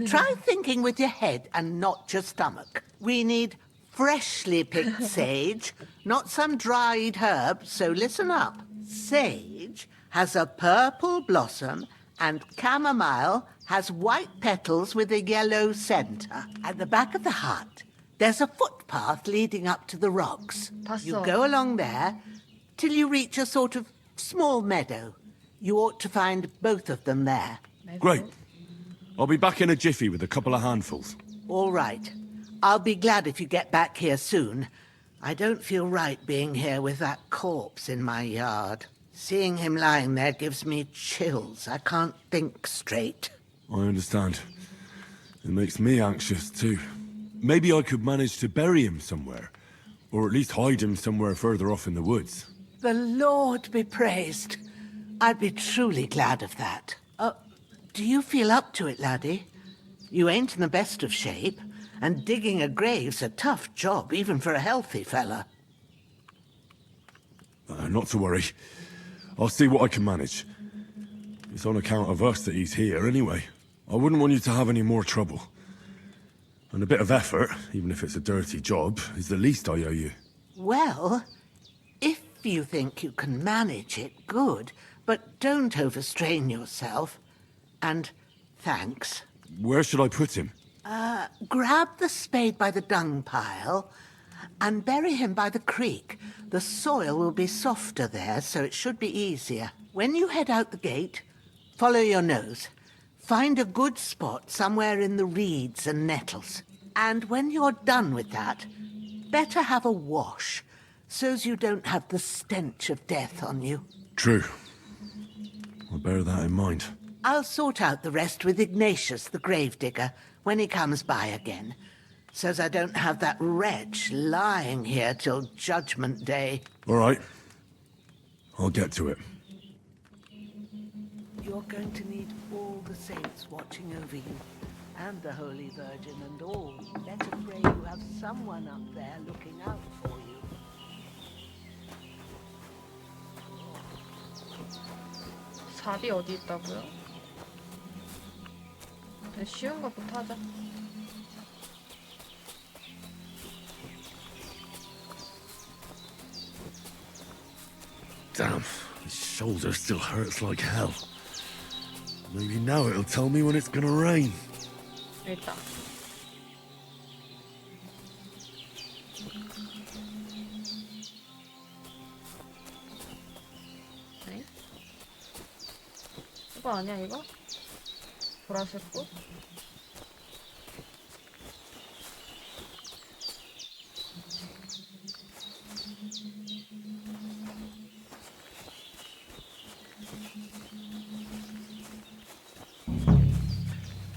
Try thinking with your head and not your stomach. We need freshly picked sage, not some dried herb, so listen up. Sage has a purple blossom and chamomile has white petals with a yellow center. At the back of the hut, there's a footpath leading up to the rocks. You go along there till you reach a sort of small meadow. You ought to find both of them there. Great. I'll be back in a jiffy with a couple of handfuls. All right. I'll be glad if you get back here soon. I don't feel right being here with that corpse in my yard. Seeing him lying there gives me chills. I can't think straight. I understand. It makes me anxious too. Maybe I could manage to bury him somewhere. Or at least hide him somewhere further off in the woods. The Lord be praised. I'd be truly glad of that. Do you feel up to it, laddie? You ain't in the best of shape, and digging a grave's a tough job, even for a healthy fella. Not to worry. I'll see what I can manage. It's on account of us that he's here anyway. I wouldn't want you to have any more trouble. And a bit of effort, even if it's a dirty job, is the least I owe you. Well, if you think you can manage it, good, but don't overstrain yourself. And thanks. Where should I put him? Grab the spade by the dung pile and bury him by the creek. The soil will be softer there, so it should be easier. When you head out the gate, follow your nose. Find a good spot somewhere in the reeds and nettles. And when you're done with that, better have a wash, so's you don't have the stench of death on you. True. I'll bear that in mind. I'll sort out the rest with Ignatius, the gravedigger, when he comes by again, so's I don't have that wretch lying here till Judgment Day. All right. I'll get to it. You're going to need all the saints watching over you, and the Holy Virgin and all. Better pray you have someone up there looking out for you. 답이 어디 있다고요? 그냥 쉬운 것부터 하자. Damn, his shoulder still hurts like hell. Maybe now it'll tell me when it's gonna rain. 일단. 네? 이거 아니야 이거? 보라색 꽃?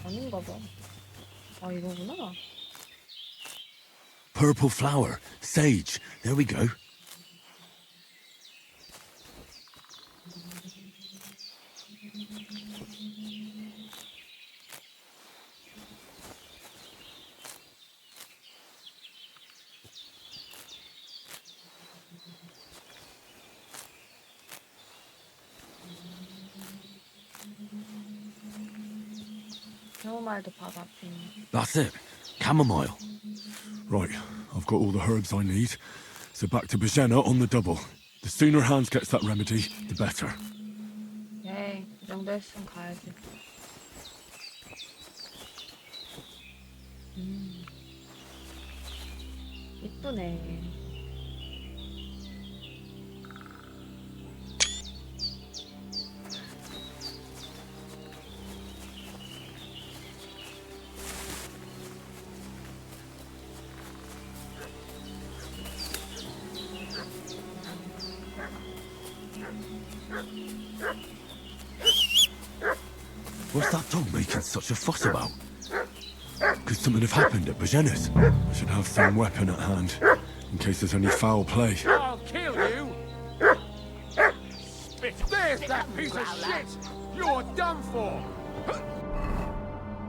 아닌가 봐. 아 이거구나. Purple flower, sage. There we go. 캐모마일도 바로 앞에 있네. That's it. Chamomile. Right, I've got all the herbs I need. So back to Bajena on the double. The sooner Hans gets that remedy, the better. 에이, 이 정도 했으면 가야지. 이쁘네. What's that dog making such a fuss about? Could something have happened at Bajena's? I should have some weapon at hand, in case there's any foul play. I'll kill you! Spit! There's that piece of shit! You're done for!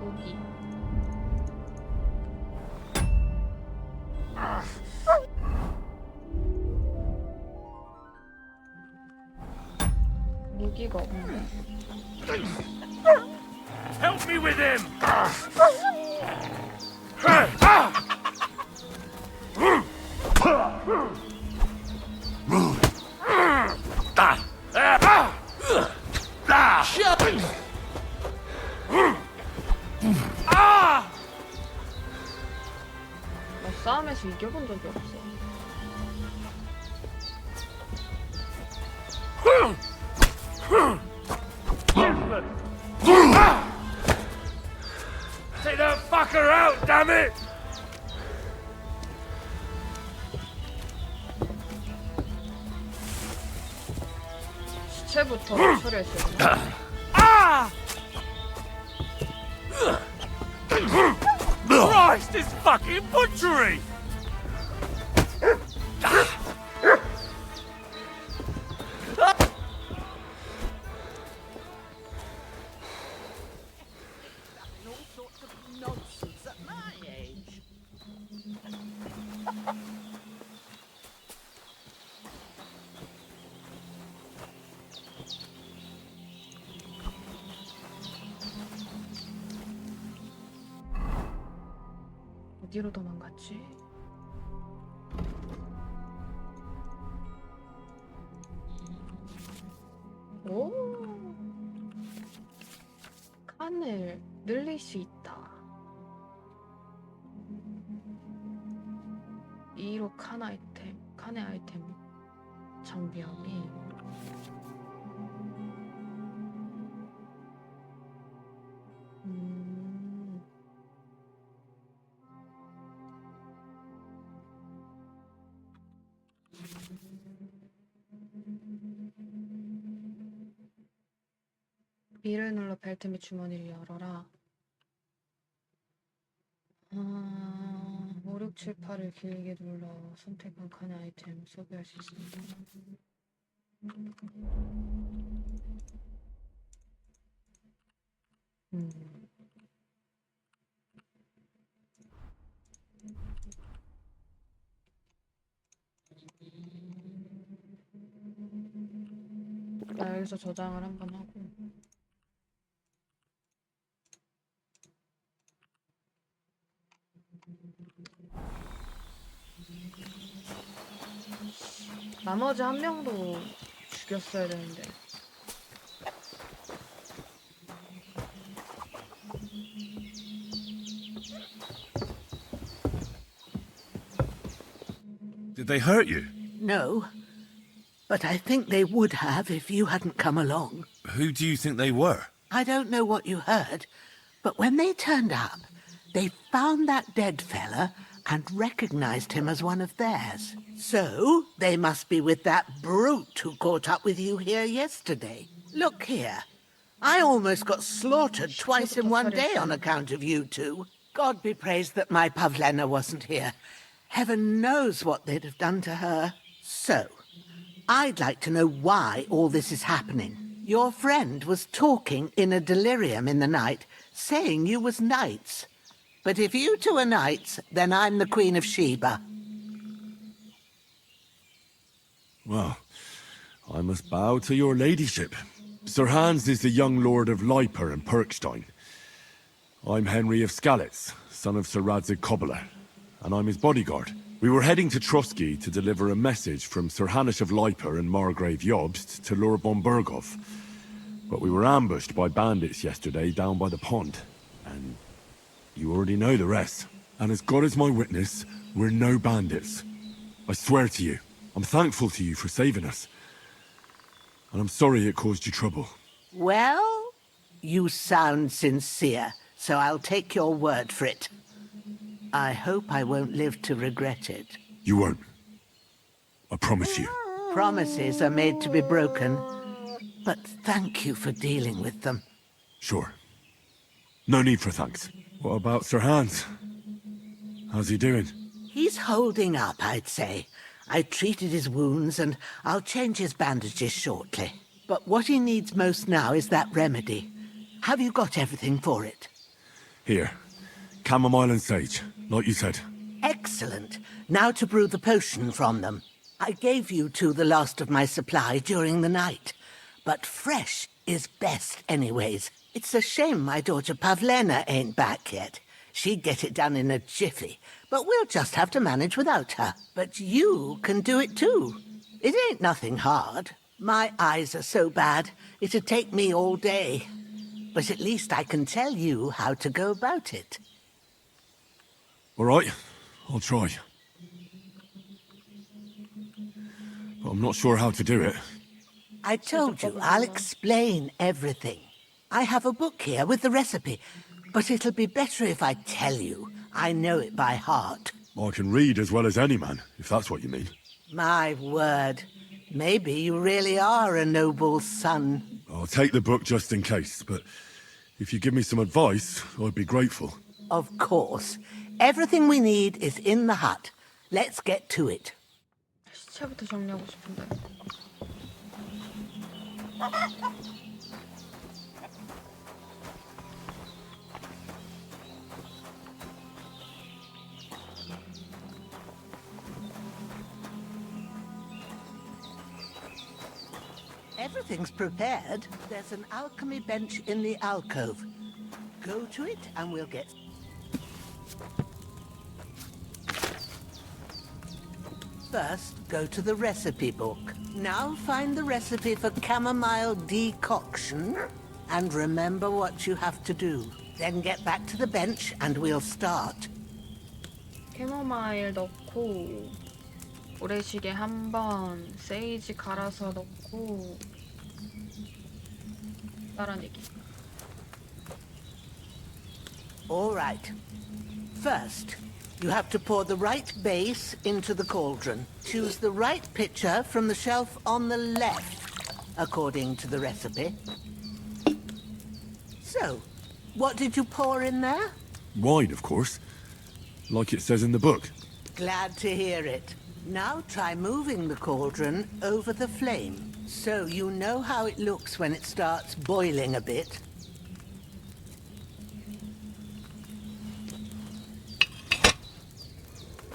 고기. 무기가 없네. Help me with him! 나 싸움에서 이겨본 적이 없어. Take that fucker out, damn it! 시체부터 처리했어요. Christ, this fucking butchery! 어디로 도망갔지? 오, 칸을 늘릴 수 있다. 2로 칸의 아이템 장비하기. B를 눌러 벨트 및 주머니를 열어라. 5, 6, 7, 8을 길게 눌러 선택한 칸의 아이템 소비할 수 있습니다. 나 여기서 저장을 한번 하고. 나머지 한 명도 죽였어야 되는데. Did they hurt you? No, but I think they would have if you hadn't come along. Who do you think they were? I don't know what you heard, but when they turned up, they found that dead fella and recognized him as one of theirs. So, they must be with that brute who caught up with you here yesterday. Look here. I almost got slaughtered twice in one day on account of you two. God be praised that my Pavlena wasn't here. Heaven knows what they'd have done to her. So, I'd like to know why all this is happening. Your friend was talking in a delirium in the night, saying you was knights. But if you two are knights, then I'm the Queen of Sheba. Well, I must bow to your ladyship. Sir Hans is the young lord of Leiper and Perkstein. I'm Henry of Skalitz, son of Sir Radzig Cobbler, and I'm his bodyguard. We were heading to Trotsky to deliver a message from Sir Hanish of Leiper and Margrave Jobst to Lord von Burgov. But we were ambushed by bandits yesterday down by the pond, and you already know the rest. And as God is my witness, we're no bandits. I swear to you, I'm thankful to you for saving us. And I'm sorry it caused you trouble. Well, you sound sincere, so I'll take your word for it. I hope I won't live to regret it. You won't. I promise you. Promises are made to be broken, but thank you for dealing with them. Sure. No need for thanks. What about Sir Hans? How's he doing? He's holding up, I'd say. I treated his wounds and I'll change his bandages shortly. But what he needs most now is that remedy. Have you got everything for it? Here. Chamomile and sage, like you said. Excellent. Now to brew the potion from them. I gave you two the last of my supply during the night. But fresh is best anyways. It's a shame my daughter Pavlena ain't back yet. She'd get it done in a jiffy, but we'll just have to manage without her. But you can do it too. It ain't nothing hard. My eyes are so bad, it'd take me all day. But at least I can tell you how to go about it. All right, I'll try. But I'm not sure how to do it. I told you, I'll explain everything. I have a book here with the recipe, but it'll be better if I tell you. I know it by heart. I can read as well as any man, if that's what you mean. My word. Maybe you really are a noble son. I'll take the book just in case, but if you give me some advice, I'd be grateful. Of course. Everything we need is in the hut. Let's get to it. 시체부터 정리하고 싶은데. Everything's prepared. There's an alchemy bench in the alcove. Go to it and we'll get... First, go to the recipe book. Now find the recipe for chamomile decoction and remember what you have to do. Then get back to the bench and we'll start. 캐모마일 넣고 모래시계 한 번, 세이지 갈아서 넣고 다른 얘기. All right. First, you have to pour the right base into the cauldron. Choose the right pitcher from the shelf on the left, according to the recipe. So, what did you pour in there? Wine, of course. Like it says in the book. Glad to hear it. Now try moving the cauldron over the flame, so you know how it looks when it starts boiling a bit.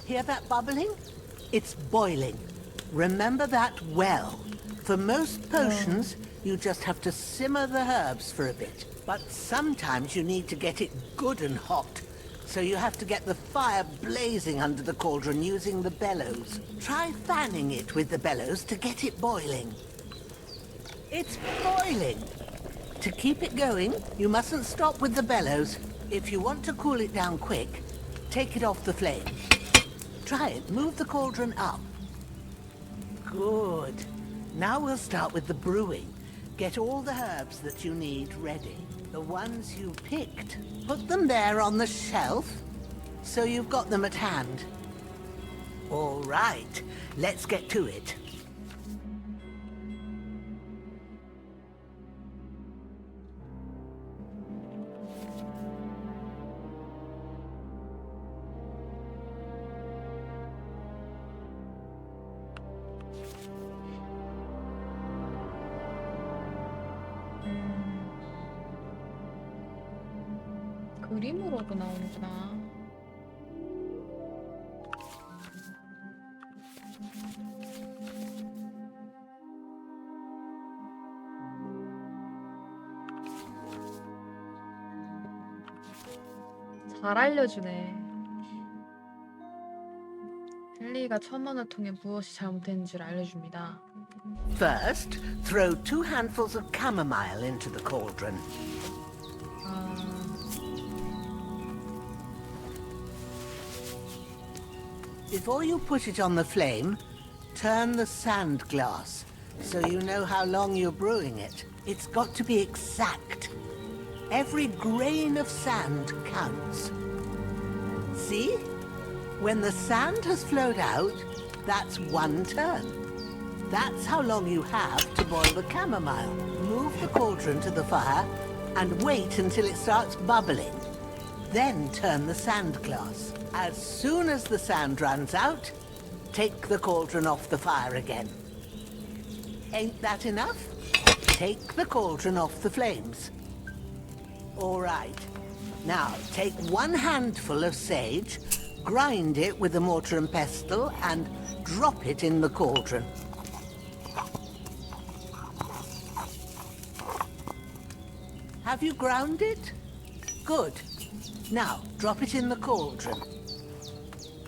Hear that bubbling? It's boiling. Remember that well. For most potions, you just have to simmer the herbs for a bit. But sometimes you need to get it good and hot. So you have to get the fire blazing under the cauldron using the bellows. Try fanning it with the bellows to get it boiling. It's boiling. To keep it going, you mustn't stop with the bellows. If you want to cool it down quick, take it off the flame. Try it. Move the cauldron up. Good. Now we'll start with the brewing. Get all the herbs that you need ready. The ones you picked. Put them there on the shelf, so you've got them at hand. All right, let's get to it. 그림으로도 나오는구나. 잘 알려주네. 헨리가 첨언을 통해 무엇이 잘못됐는지를 알려줍니다. First, throw 2 handfuls of chamomile into the cauldron. Before you put it on the flame, turn the sand glass so you know how long you're brewing it. It's got to be exact. Every grain of sand counts. See? When the sand has flowed out, that's 1 turn. That's how long you have to boil the chamomile. Move the cauldron to the fire and wait until it starts bubbling. Then turn the sand glass. As soon as the sand runs out, take the cauldron off the fire again. Ain't that enough? Take the cauldron off the flames. All right. Now, take 1 handful of sage, grind it with a mortar and pestle, and drop it in the cauldron. Have you ground it? Good. Now, drop it in the cauldron.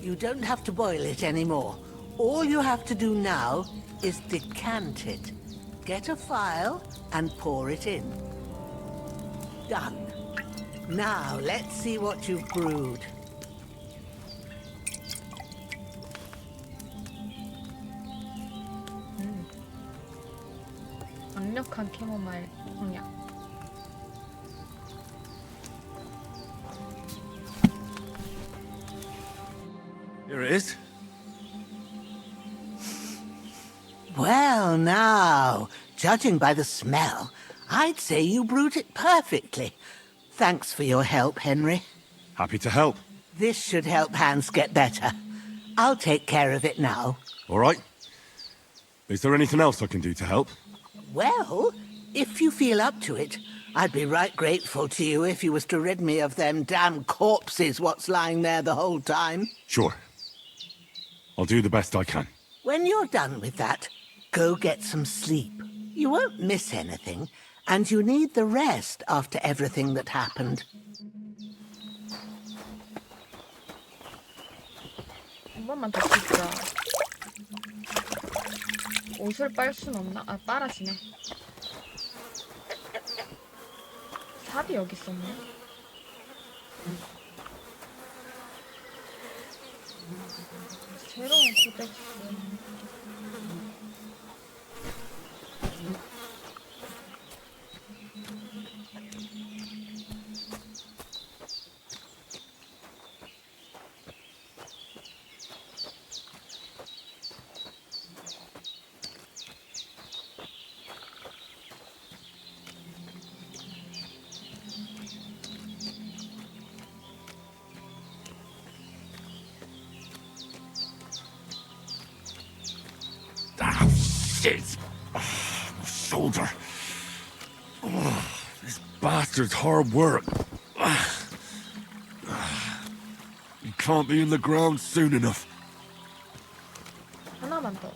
You don't have to boil it anymore. All you have to do now is decant it. Get a phial and pour it in. Done. Now, let's see what you've brewed. 강력한 캐모마일 향약. Here it is. Well, now, judging by the smell, I'd say you brewed it perfectly. Thanks for your help, Henry. Happy to help. This should help Hans get better. I'll take care of it now. All right. Is there anything else I can do to help? Well, if you feel up to it, I'd be right grateful to you if you was to rid me of them damn corpses what's lying there the whole time. Sure. I'll do the best I can. When you're done with that, go get some sleep. You won't miss anything, and you need the rest after everything that happened. 한 번만 더 찍자. 옷을 빨 순 없나? 아, 빨아지네. 삽이 여기 있었네. 새로운 코덱스. Ah, shit! My shoulder. This bastard's hard work. You can't be in the ground soon enough. 하나만 더.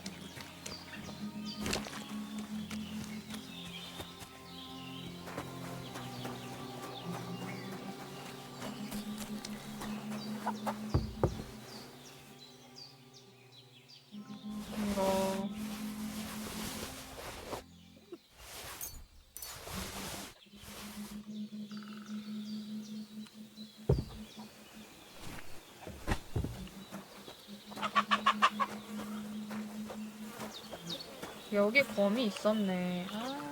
이거 여기 검이 있었네. 아.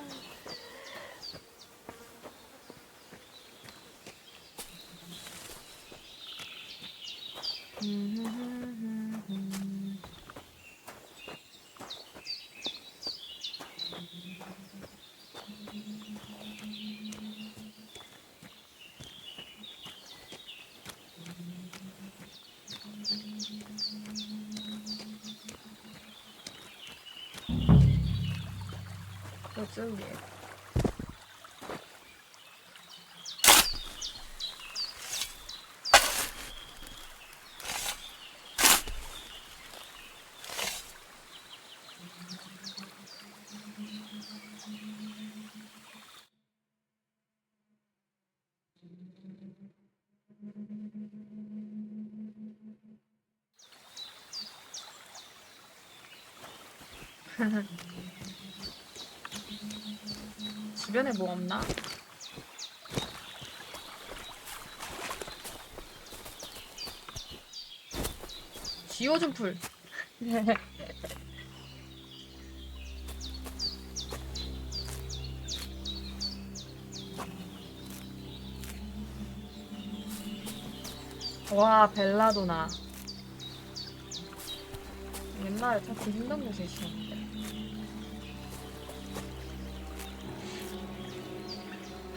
저쪽에. 주변에 뭐 없나? 지워준 풀. 와, 벨라도나. 옛날에 찾기 힘든 곳에 있었는데.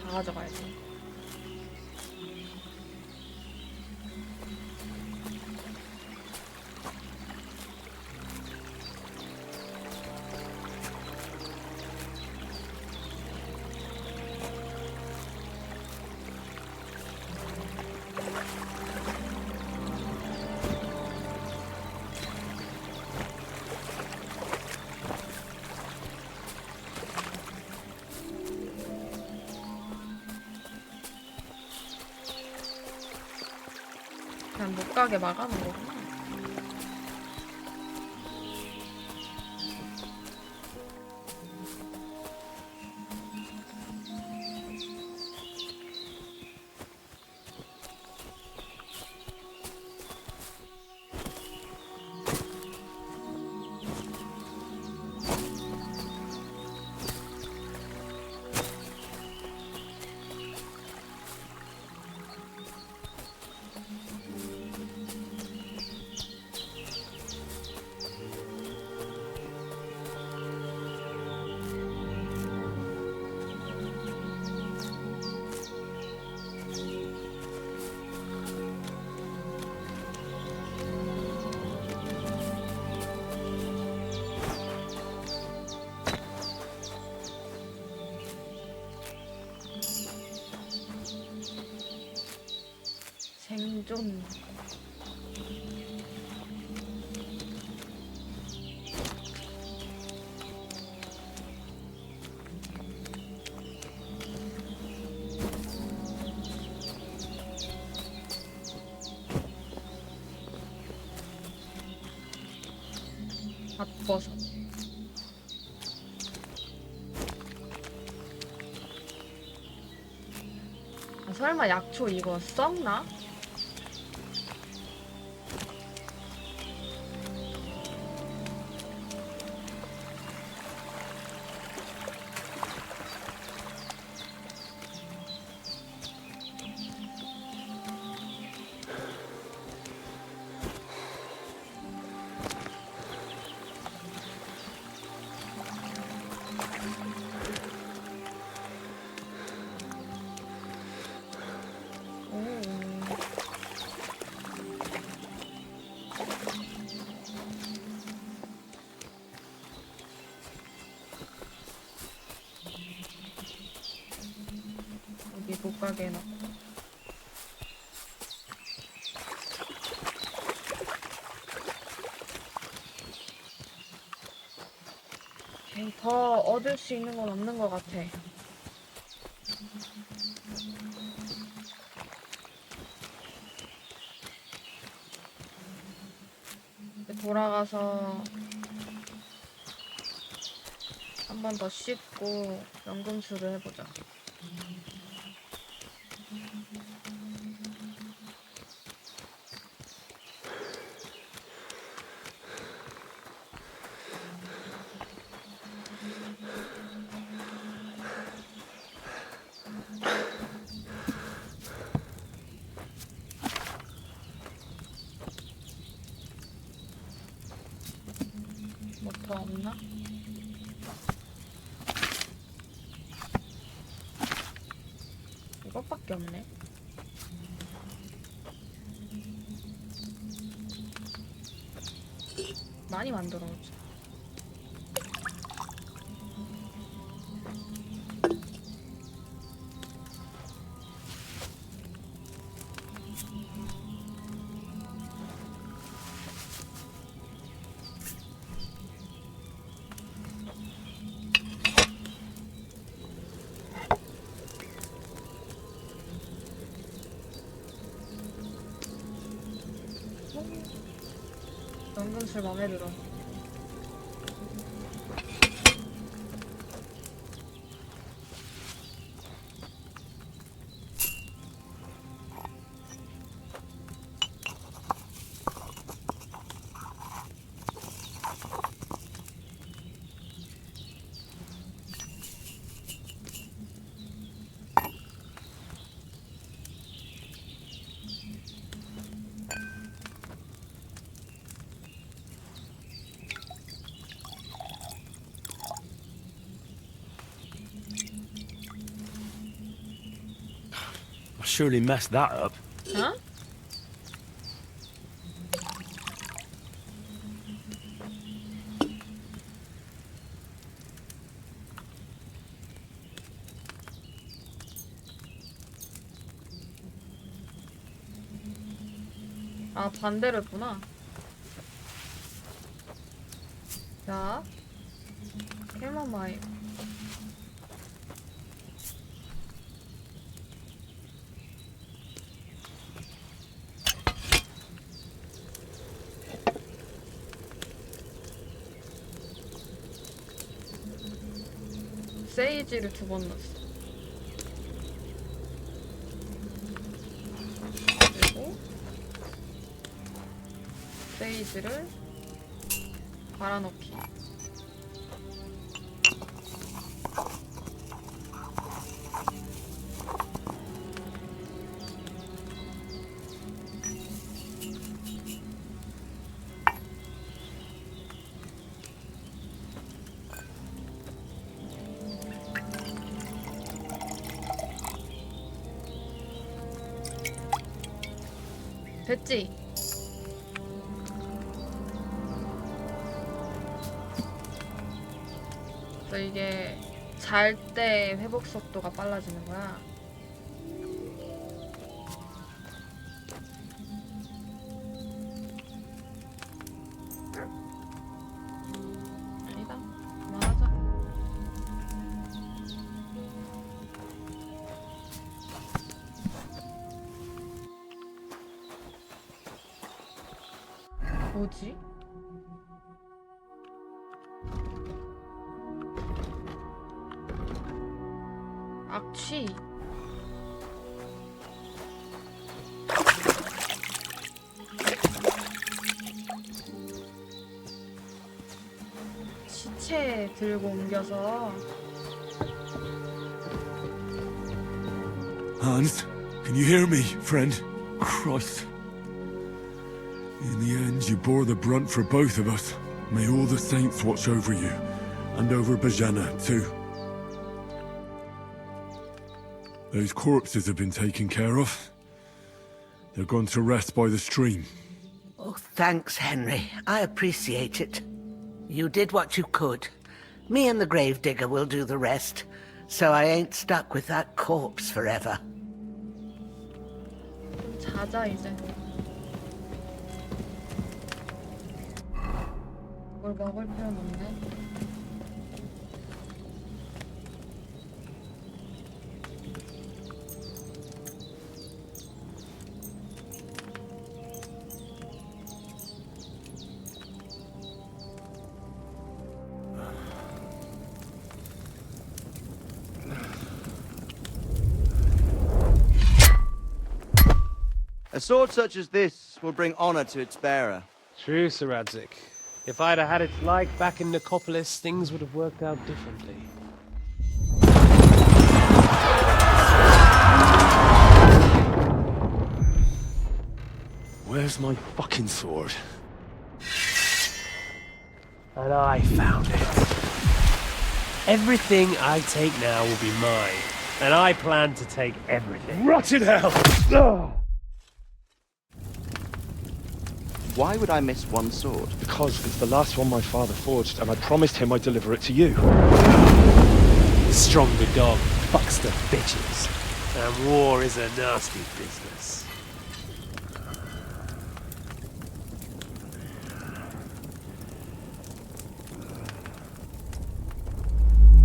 다 가져가야지. 그냥 못 가게 막아놓은 거구나. 생존. 밭버섯. 아, 설마 약초 이거 썩나? 여기 못 가게 해놓고. 더 얻을 수 있는 건 없는 것 같아. 돌아가서 한 번 더 씻고 연금술을 해보자. 뭐 더 없나? 이것밖에 없네. 많이 만들어오자. 연금술 맘에 들어. surely messed that up. Huh? 아, 반대로 했구나. 자, 캐모마일. 세이지를 2번 넣었어. 그리고 세이지를 갈아넣기. 됐지? 그래서 이게 잘 때 회복 속도가 빨라지는 거야. 아니다. 그만하자. 뭐지? 악취. 시체 들고 옮겨서. Hans, can you hear me, friend? Christ. In the end, you bore the brunt for both of us. May all the saints watch over you, and over Bajana, too. Those corpses have been taken care of. They're gone to rest by the stream. Oh, thanks, Henry. I appreciate it. You did what you could. Me and the gravedigger will do the rest, so I ain't stuck with that corpse forever. 자자 이제. 뭘 먹을 필요는 없네. A sword such as this will bring honor to its bearer. True, Sir Radzik. If I'd have had its like back in Nicopolis, things would have worked out differently. Where's my fucking sword? And I found it. Everything I take now will be mine, and I plan to take everything. Rotted hell! Ugh. Why would I miss one sword? Because it's the last one my father forged, and I promised him I'd deliver it to you. Stronger dog fucks the bitches, and war is a nasty business.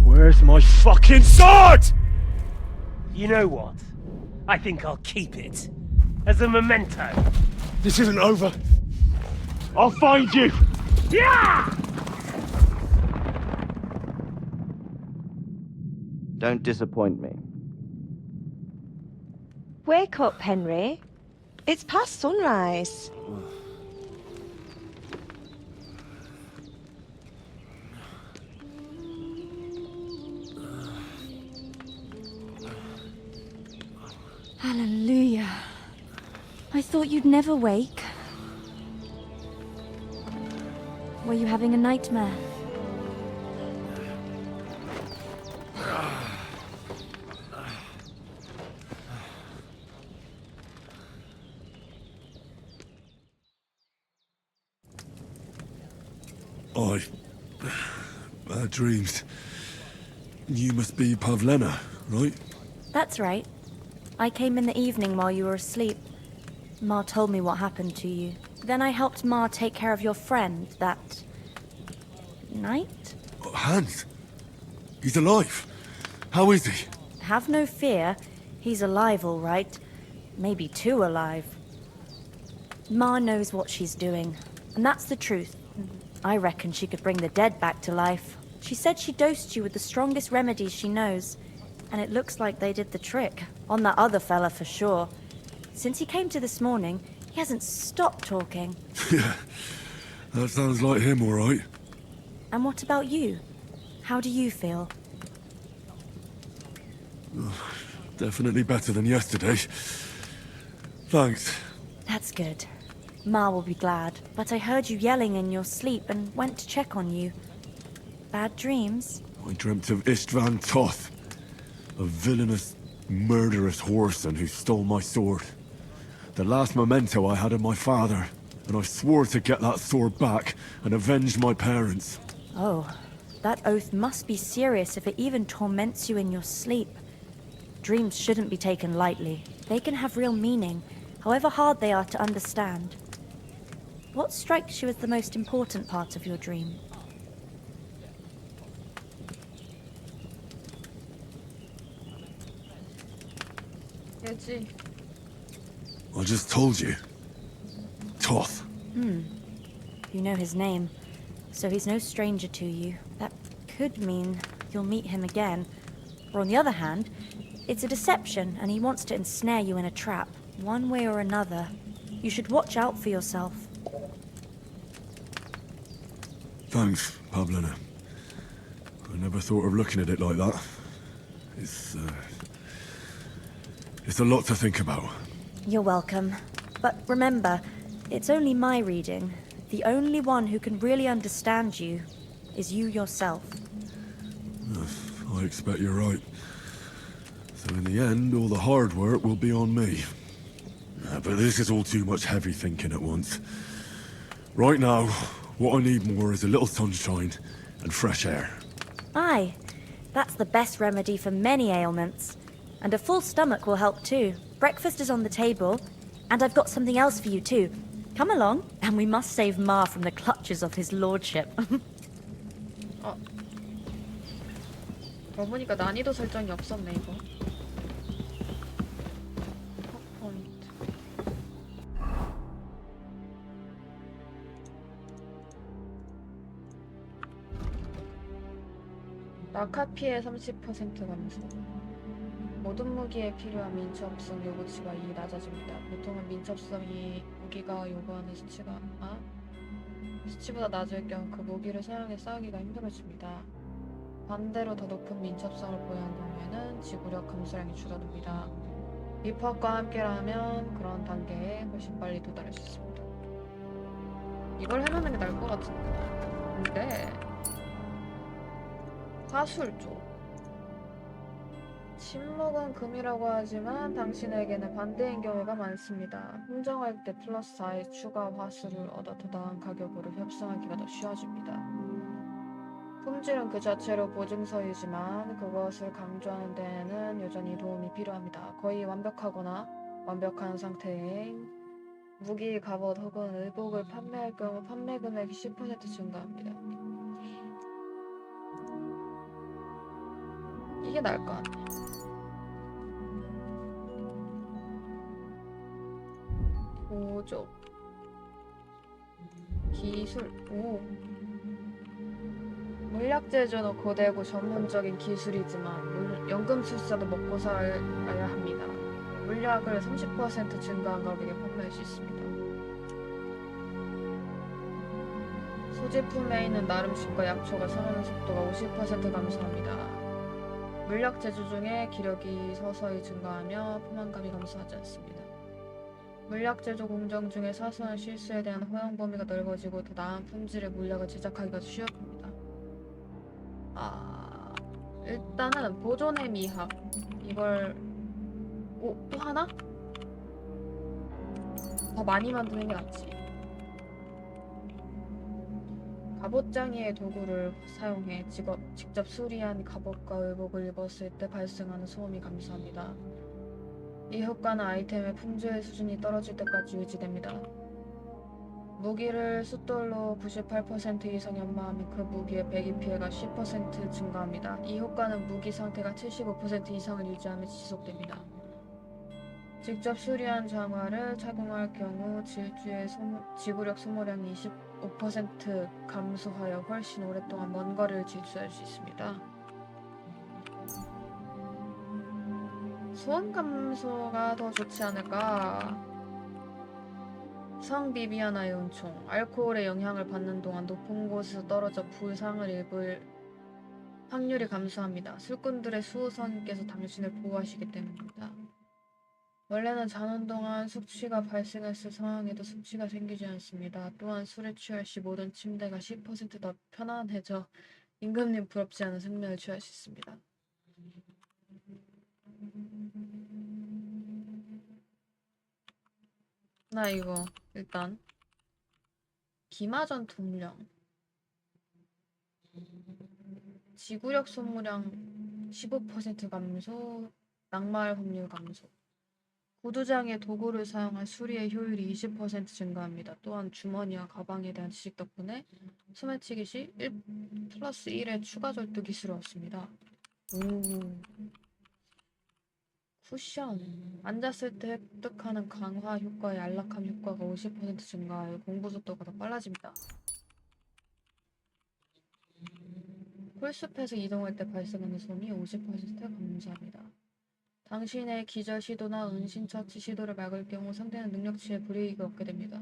Where's my fucking sword? You know what? I think I'll keep it. As a memento. This isn't over. I'll find you! Yeah! Don't disappoint me. Wake up, Henry. It's past sunrise. Hallelujah. I thought you'd never wake. Were you having a nightmare? Hi. Bad dreams. You must be Pavlena, right? That's right. I came in the evening while you were asleep. Ma told me what happened to you. Then I helped Ma take care of your friend that night? Hans? He's alive. How is he? Have no fear. He's alive, all right. Maybe too alive. Ma knows what she's doing, and that's the truth. I reckon she could bring the dead back to life. She said she dosed you with the strongest remedies she knows, and it looks like they did the trick. On that other fella for sure. Since he came to this morning, he hasn't stopped talking. Yeah, that sounds like him, all right. And what about you? How do you feel? Definitely better than yesterday. Thanks. That's good. Ma will be glad, but I heard you yelling in your sleep and went to check on you. Bad dreams? I dreamt of Istvan Toth, a villainous, murderous whoreson who stole my sword. The last memento I had of my father, and I swore to get that sword back and avenge my parents. Oh, that oath must be serious if it even torments you in your sleep. Dreams shouldn't be taken lightly. They can have real meaning, however hard they are to understand. What strikes you as the most important part of your dream? 예지. I just told you. Toth. You know his name, so he's no stranger to you. That could mean you'll meet him again. Or on the other hand, it's a deception and he wants to ensnare you in a trap, one way or another. You should watch out for yourself. Thanks, Pavlena. I never thought of looking at it like that. It's a lot to think about. You're welcome. But remember, it's only my reading. The only one who can really understand you is you yourself. I expect you're right. So in the end, all the hard work will be on me. But this is all too much heavy thinking at once. Right now, what I need more is a little sunshine and fresh air. Aye, that's the best remedy for many ailments. And a full stomach will help too. Breakfast is on the table, and I've got something else for you too. Come along, and we must save Ma from the clutches of his lordship. 그러고 보니까 난이도 설정이 없었네 이거. 포인트. 낙하 피해 30% 감소. 모든 무기에 필요한 민첩성 요구치가 2 낮아집니다. 보통은 민첩성이 무기가 요구하는 수치보다 낮을 경우 그 무기를 사용해 싸우기가 힘들어집니다. 반대로 더 높은 민첩성을 보유한 경우에는 지구력 감소량이 줄어듭니다. 미포학과 함께라면 그런 단계에 훨씬 빨리 도달할 수 있습니다. 이걸 해놓는 게 나을 것 같은데 화술 쪽 침묵은 금이라고 하지만 당신에게는 반대인 경우가 많습니다. 흥정할 때 플러스 4의 추가 화술을 얻어 더 나은 가격으로 협상하기가 더 쉬워집니다. 품질은 그 자체로 보증서이지만 그것을 강조하는 데에는 여전히 도움이 필요합니다. 거의 완벽하거나 완벽한 상태의 무기, 갑옷 혹은 의복을 판매할 경우 판매 금액이 10% 증가합니다. 이게 나을 것 같네. 보조 기술 오 물약 제조는 고되고 전문적인 기술이지만 연금술사도 먹고 살아야 합니다. 물약을 30% 증가한 가격에 판매할 수 있습니다. 소지품에 있는 나름식과 약초가 상하는 속도가 50% 감소합니다. 물약 제조 중에 기력이 서서히 증가하며 포만감이 감소하지 않습니다. 물약 제조 공정 중에 사소한 실수에 대한 허용 범위가 넓어지고 더 나은 품질의 물약을 제작하기가 쉬워집니다. 일단은 보존의 미학 이걸 또 하나? 더 많이 만드는 게 낫지. 갑옷장이의 도구를 사용해 직접 수리한 갑옷과 의복을 입었을 때 발생하는 소음이 감소합니다. 이 효과는 아이템의 품질 수준이 떨어질 때까지 유지됩니다. 무기를 숫돌로 98% 이상 연마하면 그 무기의 배기 피해가 10% 증가합니다. 이 효과는 무기 상태가 75% 이상을 유지하며 지속됩니다. 직접 수리한 장화를 착용할 경우 질주의 지구력 소모량이 25% 감소하여 훨씬 오랫동안 먼 거리를 질주할 수 있습니다. 소음 감소가 더 좋지 않을까? 성비비아나의 은총. 알코올의 영향을 받는 동안 높은 곳에서 떨어져 부상을 입을 확률이 감소합니다. 술꾼들의 수호선께서 당신을 보호하시기 때문입니다. 원래는 자는 동안 숙취가 발생했을 상황에도 숙취가 생기지 않습니다. 또한 술에 취할 시 모든 침대가 10% 더 편안해져 임금님 부럽지 않은 생명을 취할 수 있습니다. 나 이거 일단 기마전 통령 지구력 소모량 15% 감소, 낙마할 확률 감소. 구두장의 도구를 사용한 수리의 효율이 20% 증가합니다. 또한 주머니와 가방에 대한 지식 덕분에 소매치기 시 1+1의 추가 절도 기술을 얻습니다. 쿠션. 앉았을 때 획득하는 강화 효과의 안락함 효과가 50% 증가하여 공부 속도가 더 빨라집니다. 풀숲에서 이동할 때 발생하는 소음이 50% 감소합니다. 당신의 기절 시도나 은신 처치 시도를 막을 경우 상대는 능력치에 불이익을 얻게 됩니다.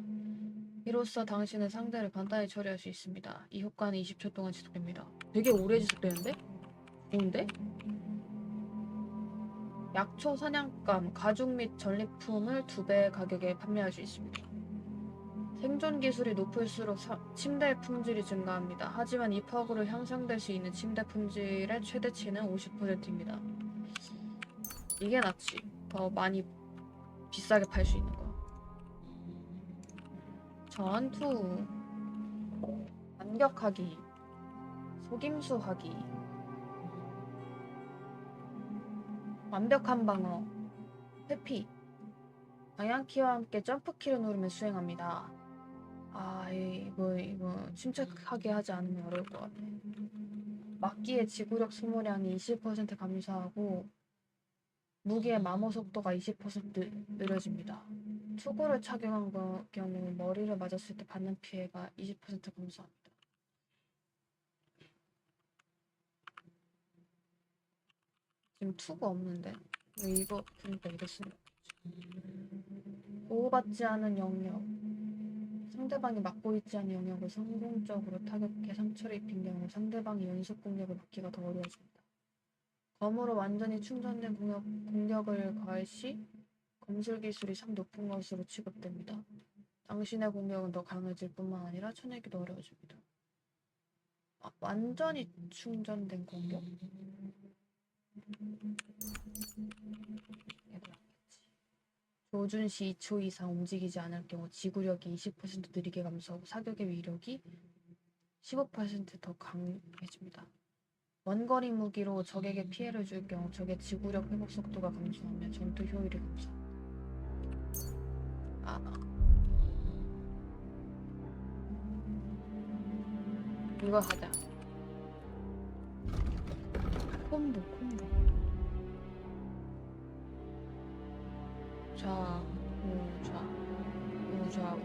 이로써 당신은 상대를 간단히 처리할 수 있습니다. 이 효과는 20초 동안 지속됩니다. 되게 오래 지속되는데? 좋은데? 약초 사냥감, 가죽 및 전리품을 2배 가격에 판매할 수 있습니다. 생존 기술이 높을수록 침대의 품질이 증가합니다. 하지만 이 퍼그로 향상될 수 있는 침대 품질의 최대치는 50%입니다. 이게 낫지. 더 많이 비싸게 팔 수 있는 거. 전투. 완벽하기. 속임수하기. 완벽한 방어. 회피. 방향키와 함께 점프키를 누르면 수행합니다. 아, 이거 침착하게 하지 않으면 어려울 것 같아. 막기의 지구력 소모량이 20% 감소하고 무기의 마모 속도가 20% 느려집니다. 투구를 착용한 경우 머리를 맞았을 때 받는 피해가 20% 감소합니다. 지금 투구 없는데 왜 이거 그러니까 이거 쓰는 거지. 보호받지 않은 영역. 상대방이 막고 있지 않은 영역을 성공적으로 타격해 상처를 입힌 경우 상대방이 연속 공격을 받기가 더 어려워집니다. 검으로 완전히 충전된 공격을 가할 시 검술 기술이 상 높은 것으로 취급됩니다. 당신의 공격은 더 강해질 뿐만 아니라 쳐내기도 어려워집니다. 아, 완전히 충전된 공격? 조준 시 2초 이상 움직이지 않을 경우 지구력이 20% 느리게 감소하고 사격의 위력이 15% 더 강해집니다. 원거리 무기로 적에게 피해를 줄 경우 적의 지구력 회복 속도가 감소하며 전투 효율이 감소. 이거 하자. 콤보. 우좌우.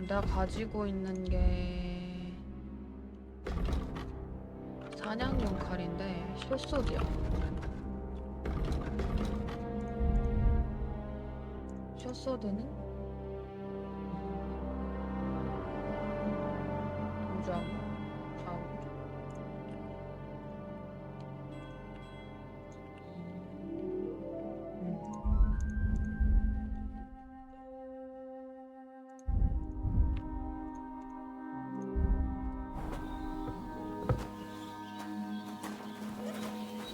나 가지고 있는 게 사냥용 칼인데 숏소드야. 숏소드는 우좌우.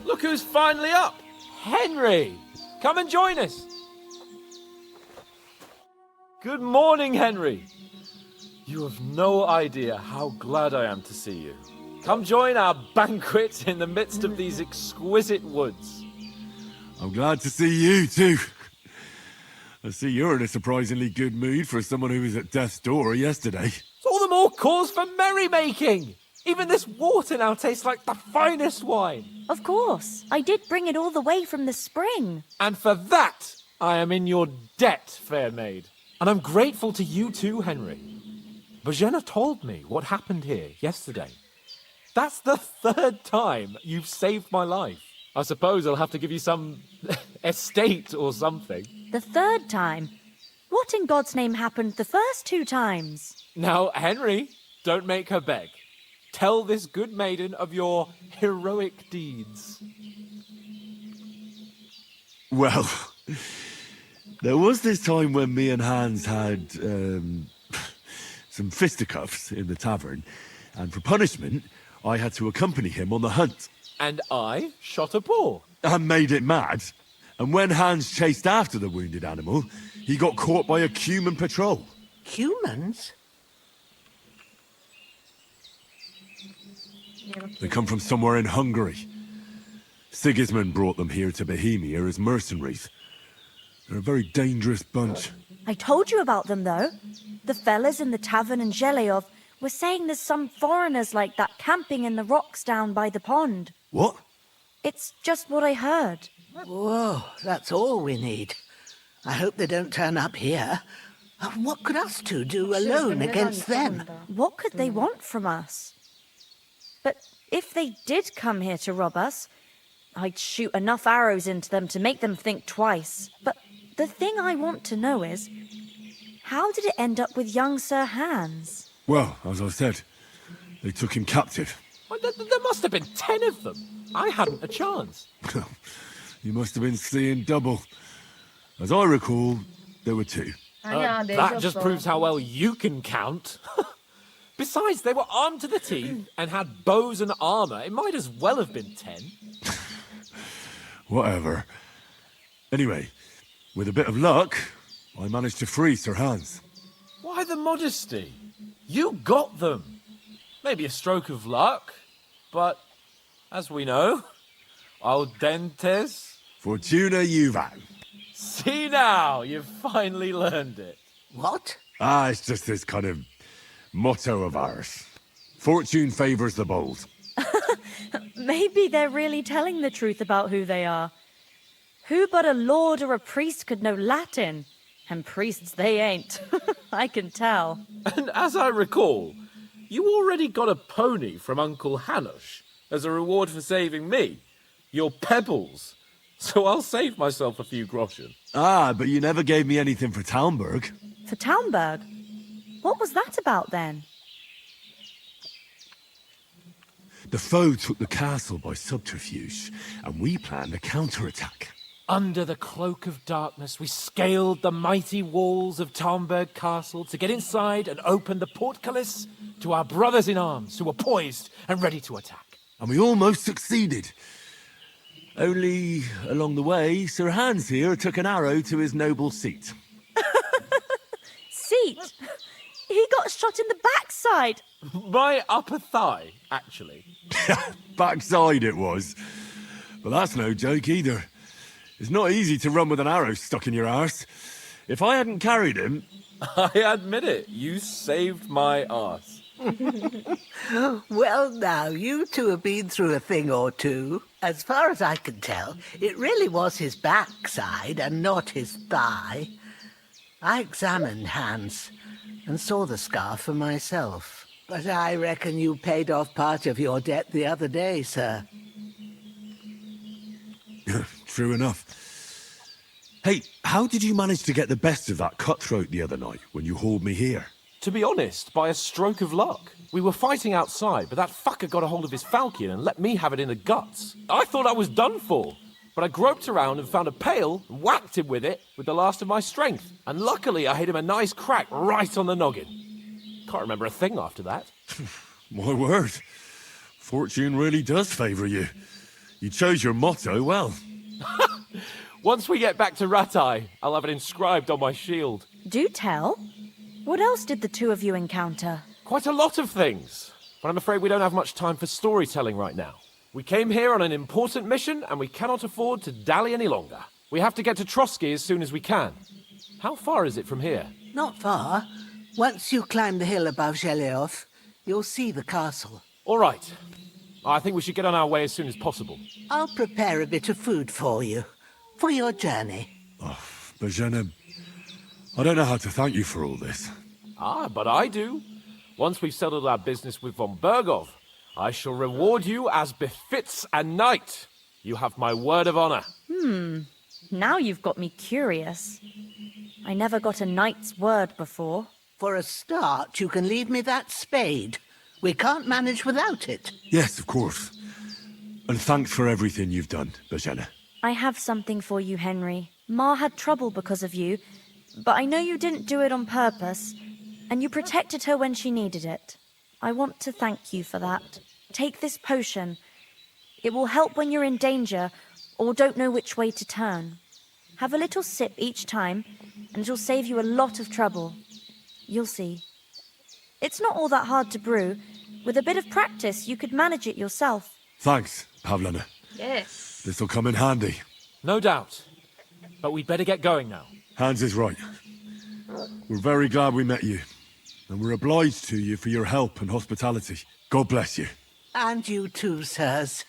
Look who's finally up! Henry! Come and join us! Good morning, Henry. You have no idea how glad I am to see you. Come join our banquet in the midst of these exquisite woods. I'm glad to see you, too. I see you're in a surprisingly good mood for someone who was at death's door yesterday. It's all the more cause for merrymaking. Even this water now tastes like the finest wine. Of course. I did bring it all the way from the spring. And for that, I am in your debt, fair maid. And I'm grateful to you too, Henry. Bojena told me what happened here yesterday. That's the 3rd time you've saved my life. I suppose I'll have to give you some estate or something. The 3rd time? What in God's name happened the first 2 times? Now, Henry, don't make her beg. Tell this good maiden of your heroic deeds. Well, there was this time when me and Hans had some fisticuffs in the tavern, and for punishment, I had to accompany him on the hunt. And I shot a boar. And made it mad. And when Hans chased after the wounded animal, he got caught by a human patrol. Humans? They come from somewhere in Hungary. Sigismund brought them here to Bohemia as mercenaries. They're a very dangerous bunch. I told you about them, though. The fellas in the tavern in Zheleov were saying there's some foreigners like that camping in the rocks down by the pond. What? It's just what I heard. Whoa, that's all we need. I hope they don't turn up here. What could us two do alone against them? What could they want from us? But if they did come here to rob us, I'd shoot enough arrows into them to make them think twice. But the thing I want to know is, how did it end up with young Sir Hans? Well, as I said, they took him captive. Well, there must have been 10 of them. I hadn't a chance. You must have been seeing double. As I recall, there were 2. That just proves how well you can count. Besides, they were armed to the teeth and had bows and armor. It might as well have been 10. Whatever. Anyway, with a bit of luck, I managed to free Sir Hans. Why the modesty? You got them. Maybe a stroke of luck, but as we know, audentes. Fortuna juvat. See now, you've finally learned it. What? It's just this kind of motto of ours. Fortune favors the bold. Maybe they're really telling the truth about who they are. Who but a lord or a priest could know Latin? And priests they ain't. I can tell. And as I recall, you already got a pony from Uncle Hanush as a reward for saving me. Your pebbles. So I'll save myself a few groschen. But you never gave me anything for Talmberg. For Talmberg? What was that about then? The foe took the castle by subterfuge, and we planned a counterattack. Under the cloak of darkness, we scaled the mighty walls of Talmberg Castle to get inside and open the portcullis to our brothers in arms who were poised and ready to attack. And we almost succeeded. Only, along the way, Sir Hans here took an arrow to his noble seat. Seat? He got shot in the backside. My upper thigh, actually. Backside it was. But that's no joke either. It's not easy to run with an arrow stuck in your arse. If I hadn't carried him... I admit it, you saved my arse. Well, now, you two have been through a thing or two. As far as I can tell, it really was his backside and not his thigh. I examined Hans and saw the scar for myself. But I reckon you paid off part of your debt the other day, sir. True enough. Hey, how did you manage to get the best of that cutthroat the other night when you hauled me here? To be honest, by a stroke of luck. We were fighting outside, but that fucker got a hold of his falchion and let me have it in the guts. I thought I was done for, but I groped around and found a pail and whacked him with it with the last of my strength. And luckily, I hit him a nice crack right on the noggin. Can't remember a thing after that. My word. Fortune really does favour you. You chose your motto well. Once we get back to Ratai, I'll have it inscribed on my shield. Do tell. What else did the two of you encounter? Quite a lot of things. But I'm afraid we don't have much time for storytelling right now. We came here on an important mission, and we cannot afford to dally any longer. We have to get to Trotsky as soon as we can. How far is it from here? Not far. Once you climb the hill above Zheleov, you'll see the castle. All right. I think we should get on our way as soon as possible. I'll prepare a bit of food for you, for your journey. Bozhena, I don't know how to thank you for all this. Ah, but I do. Once we've settled our business with von Bergov, I shall reward you as befits a knight. You have my word of honor. Now you've got me curious. I never got a knight's word before. For a start, you can leave me that spade. We can't manage without it. Yes, of course. And thanks for everything you've done, Bozhena. I have something for you, Henry. Ma had trouble because of you, but I know you didn't do it on purpose, and you protected her when she needed it. I want to thank you for that. Take this potion. It will help when you're in danger or don't know which way to turn. Have a little sip each time, and it'll save you a lot of trouble. You'll see. It's not all that hard to brew. With a bit of practice, you could manage it yourself. Thanks, Pavlena. Yes. This'll come in handy. No doubt. But we'd better get going now. Hans is right. We're very glad we met you. And we're obliged to you for your help and hospitality. God bless you. And you too, sirs.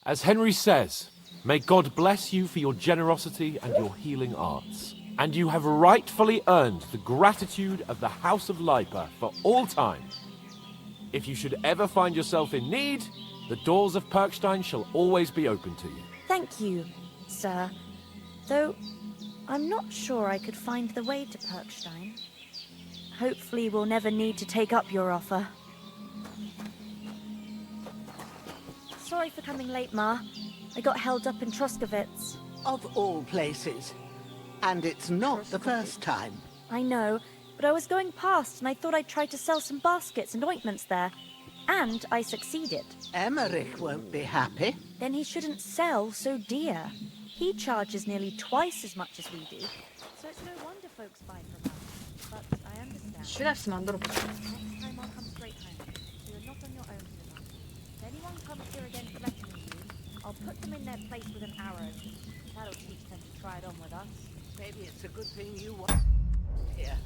As Henry says, may God bless you for your generosity and your healing arts. And you have rightfully earned the gratitude of the House of Lipa for all time. If you should ever find yourself in need, the doors of Perkstein shall always be open to you. Thank you, sir. Though, I'm not sure I could find the way to Perkstein. Hopefully we'll never need to take up your offer. Sorry for coming late, Ma. I got held up in Troskowitz. Of all places. And it's not the first time. I know, but I was going past and I thought I'd try to sell some baskets and ointments there. And I succeeded. Emmerich won't be happy. Then he shouldn't sell so dear. He charges nearly twice as much as we do. So it's no wonder folks buy from us. But I understand. 슈랩스 만들어보자. Next time I'll come straight home. So you're not on your own tonight. If anyone comes here again threatening you, I'll put them in their place with an arrow. That'll teach them to try it on with us. Maybe it's a good thing you were here.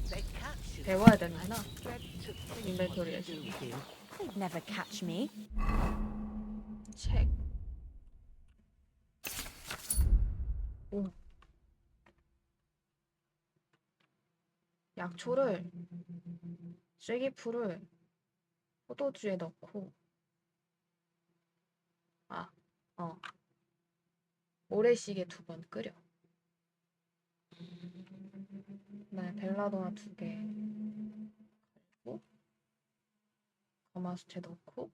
They catch you. 배워야 되는구나. Dread to think 인벤토리에서. what to do with you. They'd never catch me. 책. 오. 약초를 쐐기풀을 포도주에 넣고 모래시계 2번 끓여. 그다음에 벨라도나 2개 갈고 가마솥에 넣고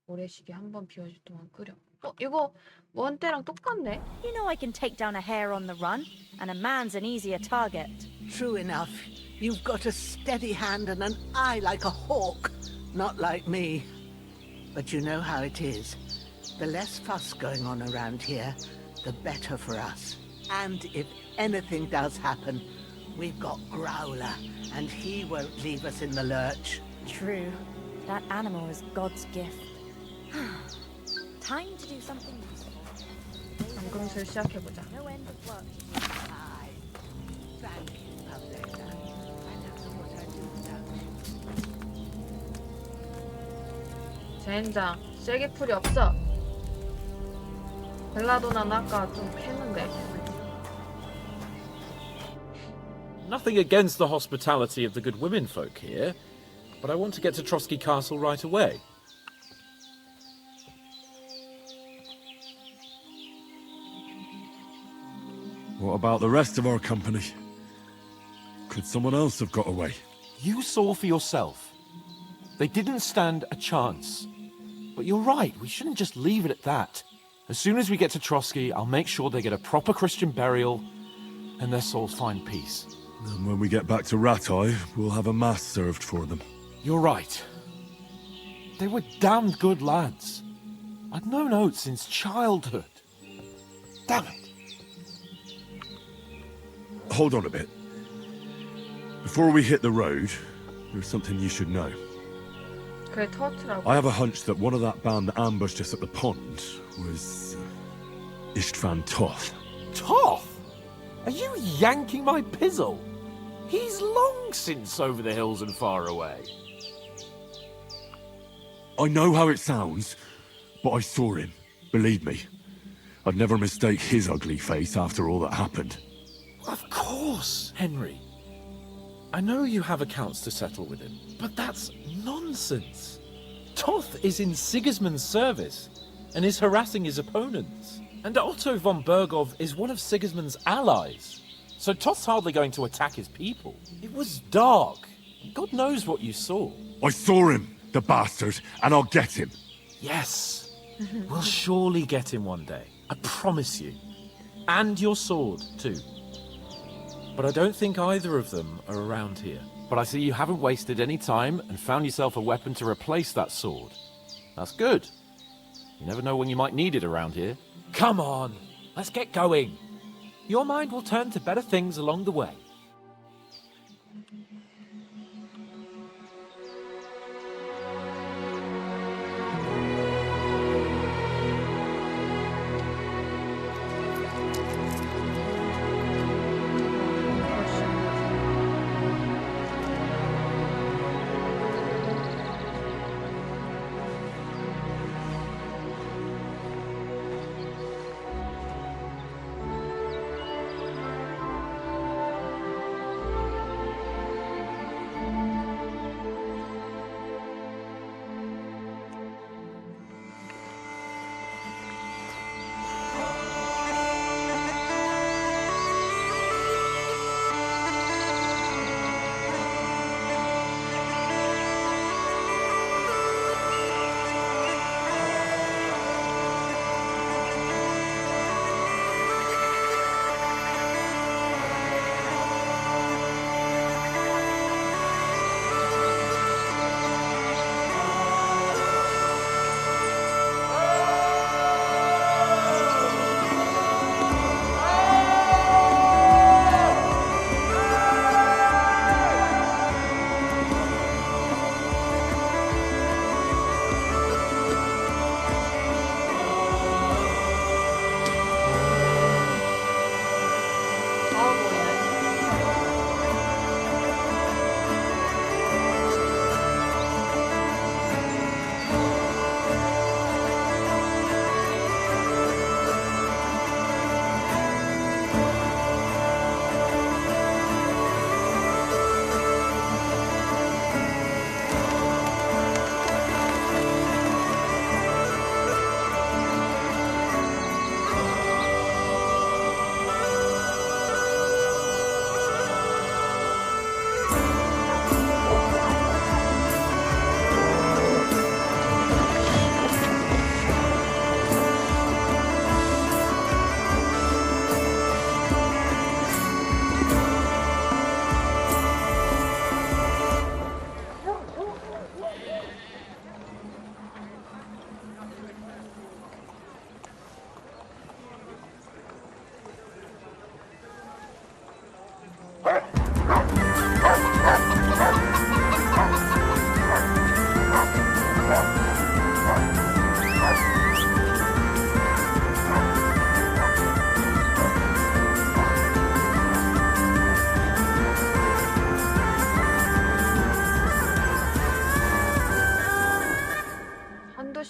모래시계 1번 비워줄 동안 끓여. 이거 원때랑 똑같네. You know I can take down a hare on the run, and a man's an easier target. True enough. You've got a steady hand and an eye like a hawk. Not like me. But you know how it is. The less fuss going on around here, the better for us. And if anything does happen, we've got Growler, and he won't leave us in the lurch. True. That animal is God's gift. Time to do something useful. 감금술 시작해보자. No end of work. Aye. Thank you, Pavlena. I don't know what I'd do without you. 젠장, 쐐기풀이 없어. 벨라도나는 아까 좀 캤는데. Nothing against the hospitality of the good women folk here, but I want to get to Trotsky Castle right away. What about the rest of our company? Could someone else have got away? You saw for yourself. They didn't stand a chance. But you're right, we shouldn't just leave it at that. As soon as we get to Trotsky, I'll make sure they get a proper Christian burial and their souls find peace. And when we get back to Ratai, we'll have a mass served for them. You're right. They were damned good lads. I'd known Oates since childhood. Damn it. Hold on a bit. Before we hit the road, there's something you should know. 그래, 터트라고. I have a hunch that one of that band that ambushed us at the pond was Istvan Toth. Toth? Are you yanking my pizzle? He's long since over the hills and far away. I know how it sounds, but I saw him. Believe me. I'd never mistake his ugly face after all that happened. Of course, Henry. I know you have accounts to settle with him, but that's nonsense. Toth is in Sigismund's service and is harassing his opponents. And Otto von Bergov is one of Sigismund's allies. So Toth's hardly going to attack his people. It was dark. God knows what you saw. I saw him, the bastard, and I'll get him. Yes. We'll surely get him one day. I promise you. And your sword, too. But I don't think either of them are around here. But I see you haven't wasted any time and found yourself a weapon to replace that sword. That's good. You never know when you might need it around here. Come on, let's get going. Your mind will turn to better things along the way.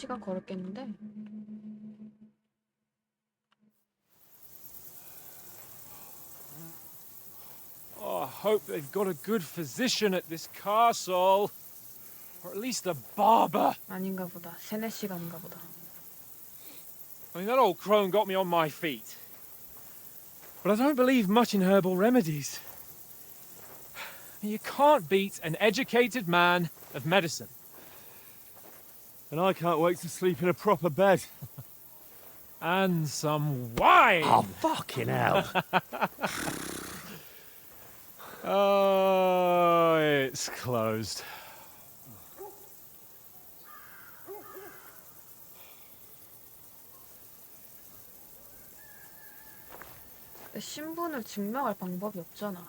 시간 걸었겠는데? Oh, I hope they've got a good physician at this castle. Or at least a barber. 아닌가 보다. 3-4시간인가 보다. I mean, that old crone got me on my feet. But I don't believe much in herbal remedies. You can't beat an educated man of medicine. And I can't wait to sleep in a proper bed. And some wine! Oh, fucking hell. Oh, it's closed. 신분을 증명할 방법이 없잖아.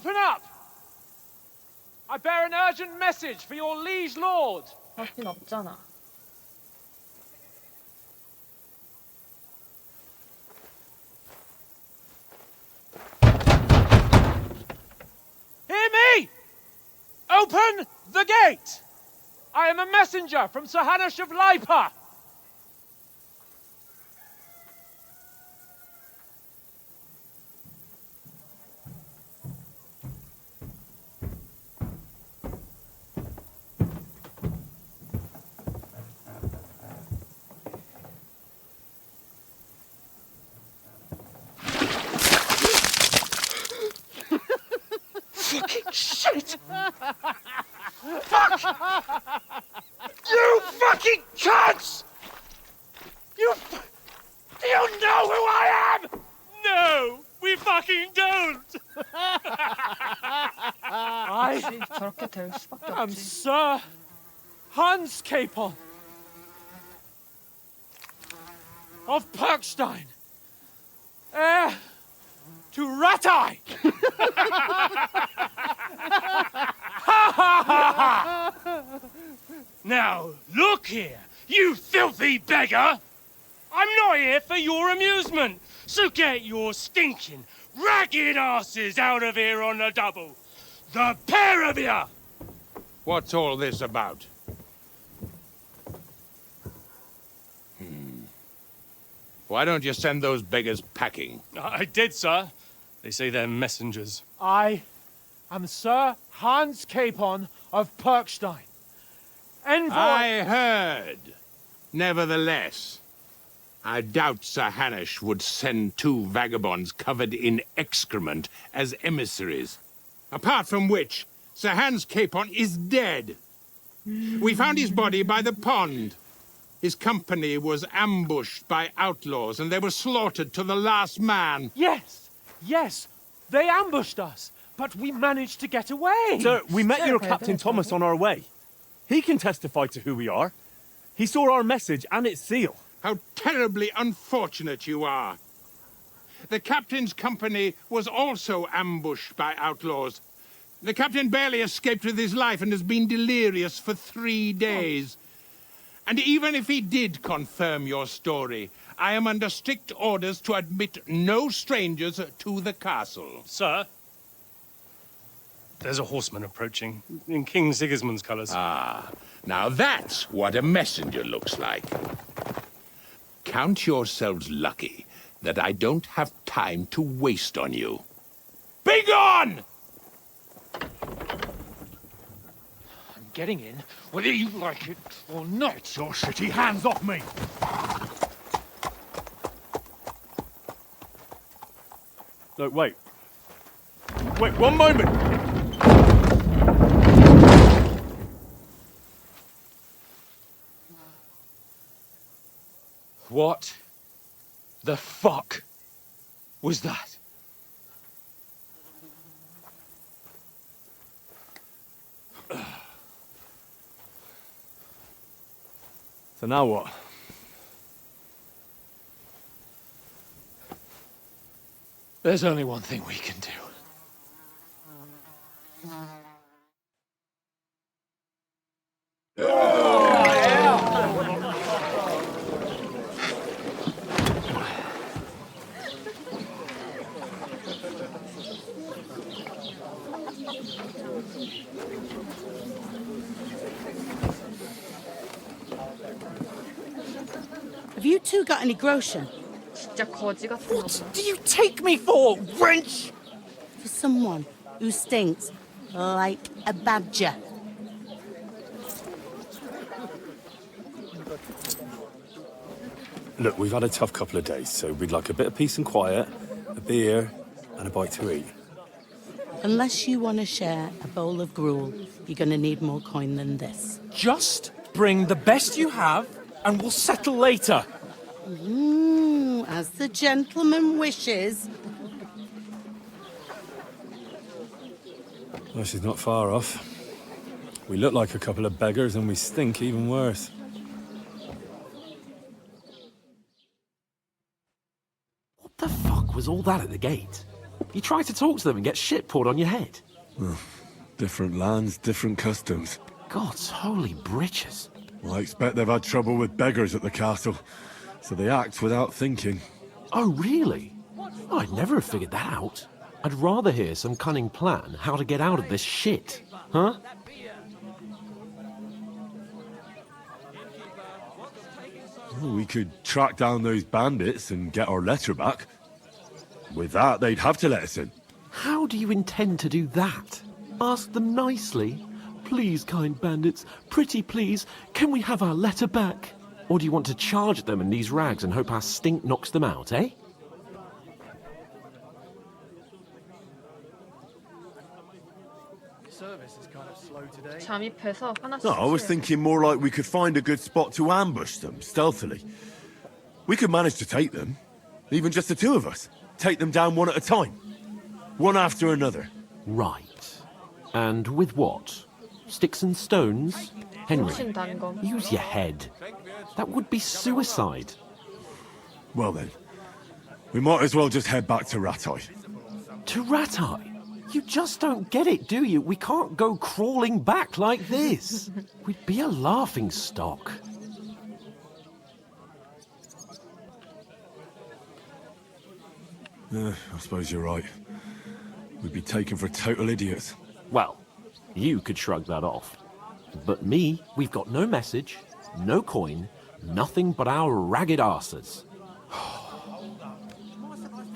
Open up! I bear an urgent message for your liege lord. 밖엔 없잖아. Hear me! Open the gate! I am a messenger from Sir Hanush of Lipa. Fucking shit! Fuck! You fucking cunts! Do you know who I am? No, we fucking don't. I 저렇게 될 수밖에 am 없지. Sir Hans Capon of Perkstein, heir to Ratai. Now, look here, you filthy beggar! I'm not here for your amusement, so get your stinking, ragged asses out of here on the double. The pair of you! What's all this about? Why don't you send those beggars packing? I did, sir. They say they're messengers. I am Sir Hans Capon of Perkstein, envoy. I heard. Nevertheless, I doubt Sir Hanush would send two vagabonds covered in excrement as emissaries. Apart from which, Sir Hans Capon is dead. We found his body by the pond. His company was ambushed by outlaws, and they were slaughtered to the last man. Yes, they ambushed us, but we managed to get away. Sir, we met your Captain Thomas on our way. He can testify to who we are. He saw our message and its seal. How terribly unfortunate you are. The captain's company was also ambushed by outlaws. The captain barely escaped with his life and has been delirious for 3 days. And even if he did confirm your story, I am under strict orders to admit no strangers to the castle. Sir, there's a horseman approaching in King Sigismund's colours. Ah, now that's what a messenger looks like. Count yourselves lucky that I don't have time to waste on you. Be gone! I'm getting in, whether you like it or not. Your shitty hands off me! No, wait. Wait, one moment! What the fuck was that? So now what? There's only one thing we can do. Have you two got any groschen? 진짜 거지 같은 거. What do you take me for, wench? For someone who stinks like a badger. Look, we've had a tough couple of days, so we'd like a bit of peace and quiet, a beer, and a bite to eat. Unless you want to share a bowl of gruel, you're going to need more coin than this. Just bring the best you have, and we'll settle later. As the gentleman wishes. Well, she's not far off. We look like a couple of beggars, and we stink even worse. What the fuck was all that at the gate? You try to talk to them and get shit poured on your head. Well, different lands, different customs. God's holy britches. Well, I expect they've had trouble with beggars at the castle, so they act without thinking. Oh, really? Oh, I'd never have figured that out. I'd rather hear some cunning plan how to get out of this shit. Huh? Well, we could track down those bandits and get our letter back. With that, they'd have to let us in. How do you intend to do that? Ask them nicely. Please, kind bandits, pretty please, can we have our letter back? Or do you want to charge at them in these rags and hope our stink knocks them out, eh? Service is kind of slow today. 잠입해서 하나씩. No, I was thinking more like we could find a good spot to ambush them, stealthily. We could manage to take them, even just the two of us. Take them down one at a time. One after another. Right. And with what? Sticks and stones? Henry, 훨씬 단 거. use your head. That would be suicide. Well then, we might as well just head back to Ratai. To Ratai? You just don't get it, do you? We can't go crawling back like this. We'd be a laughing stock. I suppose you're right. We'd be taken for total idiots. Well, you could shrug that off. But me, we've got no message, no coin, nothing but our ragged arses.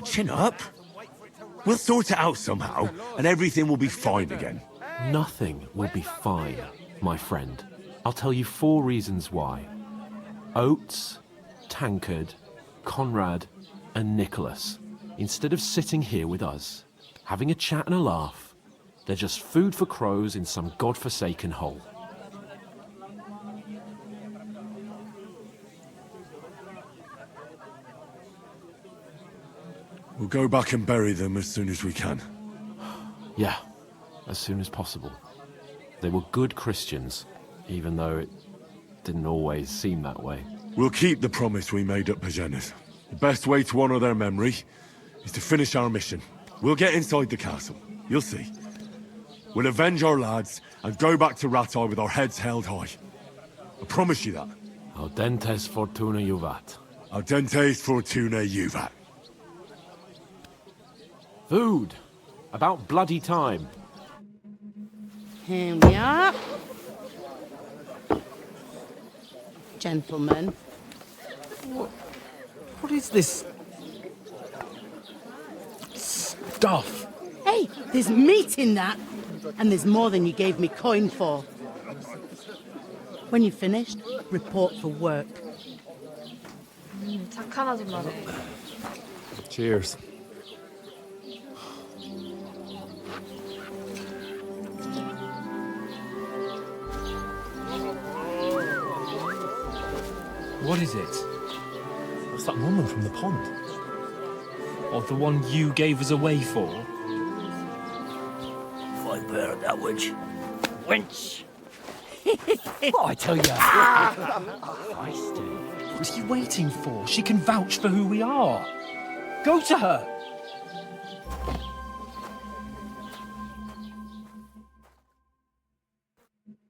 Chin up. We'll sort it out somehow, and everything will be fine again. Nothing will be fine, my friend. I'll tell you 4 reasons why. Oates, Tankard, Conrad, and Nicholas, instead of sitting here with us, having a chat and a laugh, they're just food for crows in some godforsaken hole. We'll go back and bury them as soon as we can. Yeah, as soon as possible. They were good Christians, even though it didn't always seem that way. We'll keep the promise we made at Pagenas. The best way to honor their memory is to finish our mission. We'll get inside the castle. You'll see. We'll avenge our lads and go back to Ratai with our heads held high. I promise you that. Audentes fortuna juvat. Audentes fortuna juvat. Food. About bloody time. Here we are. Gentlemen. What is this stuff? Hey, there's meat in that. And there's more than you gave me coin for. When you've finished, report for work. 착한 아줌마네. Cheers. What is it? It's that woman from the pond. Or the one you gave us away for? I bear that witch. Wench! What I tell you? What are you waiting for? She can vouch for who we are. Go to her.